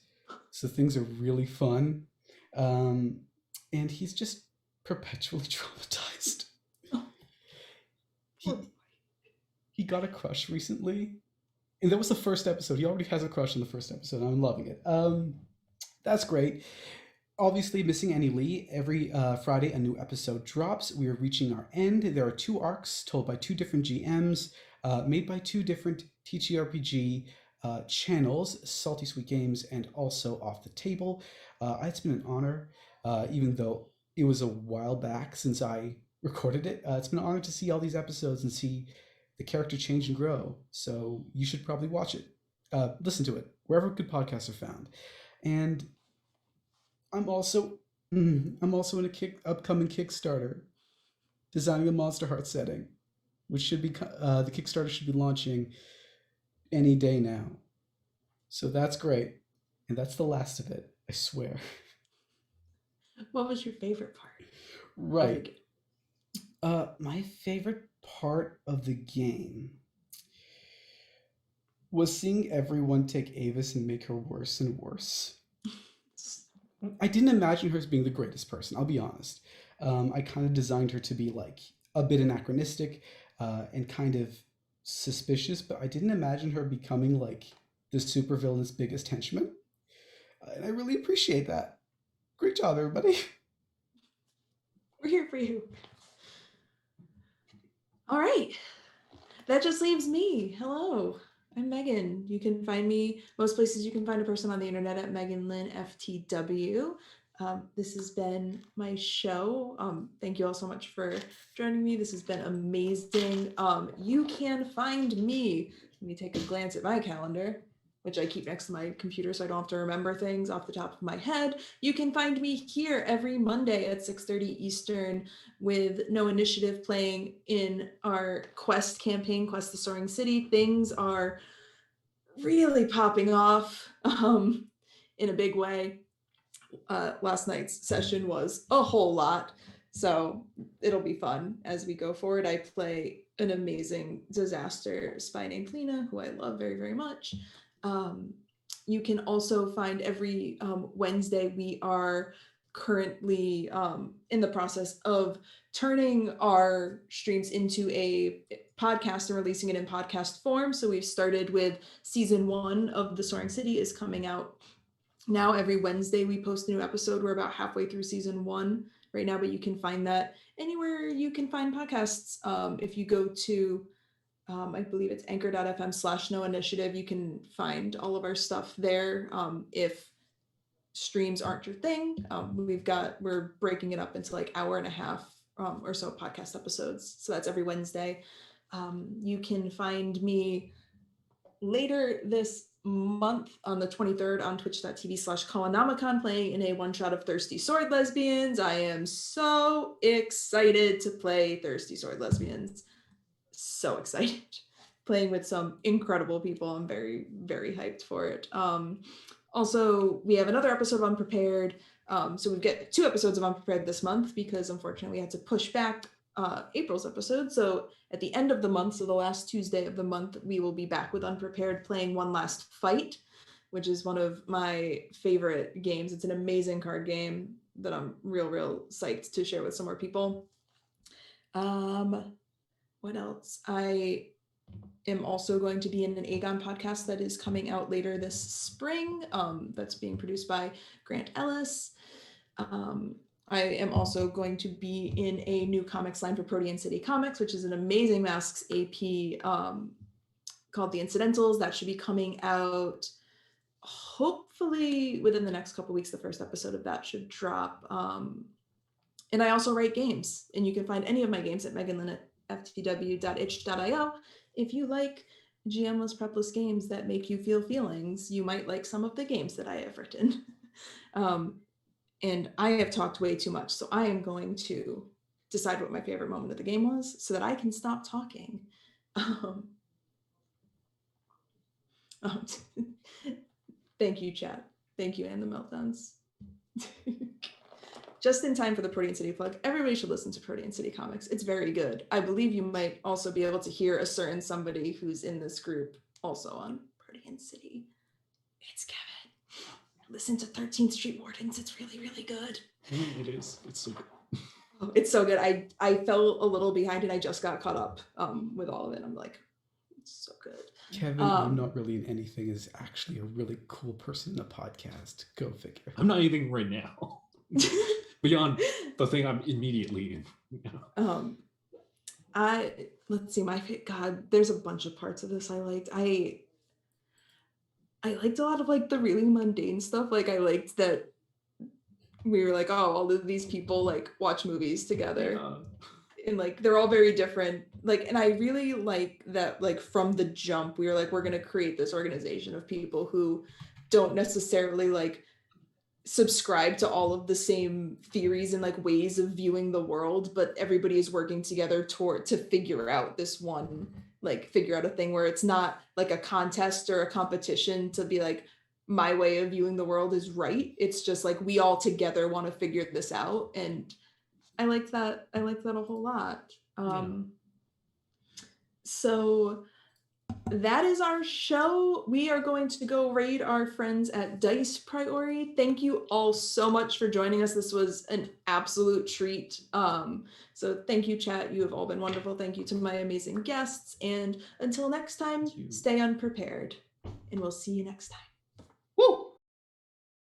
so things are really fun. And he's just perpetually traumatized. He got a crush recently, and that was the first episode. He already has a crush in the first episode. I'm loving it. That's great. Obviously, missing Annie Lee. Every Friday, a new episode drops. We are reaching our end. There are 2 arcs told by 2 different GMs, made by 2 different TTRPG channels, Salty Sweet Games and also Off the Table. It's been an honor, even though it was a while back since I recorded it. It's been an honor to see all these episodes and see the character change and grow. So you should probably watch it. Listen to it, wherever good podcasts are found. And I'm also in a upcoming Kickstarter, designing a Monster Hearts setting, which should be the Kickstarter should be launching any day now. So that's great. And that's the last of it, I swear. What was your favorite part? Right. My favorite part of the game was seeing everyone take Avis and make her worse and worse. I didn't imagine her as being the greatest person, I'll be honest. I kind of designed her to be like a bit anachronistic and kind of suspicious, but I didn't imagine her becoming like the supervillain's biggest henchman. And I really appreciate that. Great job, everybody. We're here for you. All right. That just leaves me. Hello. I'm Megan. You can find me most places you can find a person on the internet at Megan Lynn FTW. This has been my show. Thank you all so much for joining me. This has been amazing. You can find me. Let me take a glance at my calendar, which I keep next to my computer so I don't have to remember things off the top of my head. You can find me here every Monday at 6:30 Eastern with No Initiative playing in our Quest campaign, Quest the Soaring City. Things are really popping off in a big way. Last night's session was a whole lot, so it'll be fun as we go forward. I play an amazing disaster spy named Lena, who I love very, very much. You can also find every Wednesday, we are currently in the process of turning our streams into a podcast and releasing it in podcast form. So we've started with season 1 of The Soaring City is coming out now. Every Wednesday we post a new episode. We're about halfway through season 1 right now, but you can find that anywhere you can find podcasts. If you go to I believe it's anchor.fm/no initiative. You can find all of our stuff there. If streams aren't your thing, we're breaking it up into like hour and a half or so podcast episodes. So that's every Wednesday. You can find me later this month on the 23rd on twitch.tv/Koanamacon playing in a one-shot of Thirsty Sword Lesbians. I am so excited to play Thirsty Sword Lesbians. So excited. Playing with some incredible people. I'm very, very hyped for it. Also, we have another episode of Unprepared. So we've got 2 episodes of Unprepared this month because unfortunately we had to push back April's episode. So at the end of the month, so the last Tuesday of the month, we will be back with Unprepared playing One Last Fight, which is one of my favorite games. It's an amazing card game that I'm real psyched to share with some more people. What else? I am also going to be in an Aegon podcast that is coming out later this spring. That's being produced by Grant Ellis. I am also going to be in a new comics line for Protean City Comics, which is an amazing Masks AP called The Incidentals. That should be coming out hopefully within the next couple weeks. The first episode of that should drop. And I also write games, and you can find any of my games at meganlynn@ftw.itch.io. If you like GMless prepless games that make you feel feelings, you might like some of the games that I have written. And I have talked way too much, so I am going to decide what my favorite moment of the game was so that I can stop talking. Thank you, chat. Thank you, and the meltdowns. Just in time for the Protean City plug, everybody should listen to Protean City Comics. It's very good. I believe you might also be able to hear a certain somebody who's in this group also on Protean City. It's Kevin. Listen to 13th Street Wardens. It's really, really good. It is. It's so good. Oh, it's so good. I fell a little behind and I just got caught up with all of it. I'm like, it's so good. Kevin, I'm not really in anything, is actually a really cool person in a podcast. Go figure. I'm not anything right now. Beyond the thing I'm immediately in. Let's see, God, there's a bunch of parts of this I liked. I liked a lot of like the really mundane stuff. Like I liked that we were like, oh, all of these people like watch movies together. And like they're all very different. Like, and I really like that, like from the jump, we were like, we're gonna create this organization of people who don't necessarily like subscribe to all of the same theories and like ways of viewing the world, but everybody is working together to figure out this one like figure out a thing where it's not like a contest or a competition to be like my way of viewing the world is right. It's just like we all together want to figure this out, and I like that. I like that a whole lot. So that is our show. We are going to go raid our friends at Dice Priority. Thank you all so much for joining us. This was an absolute treat. So thank you, chat. You have all been wonderful. Thank you to my amazing guests. And until next time, stay unprepared. And we'll see you next time.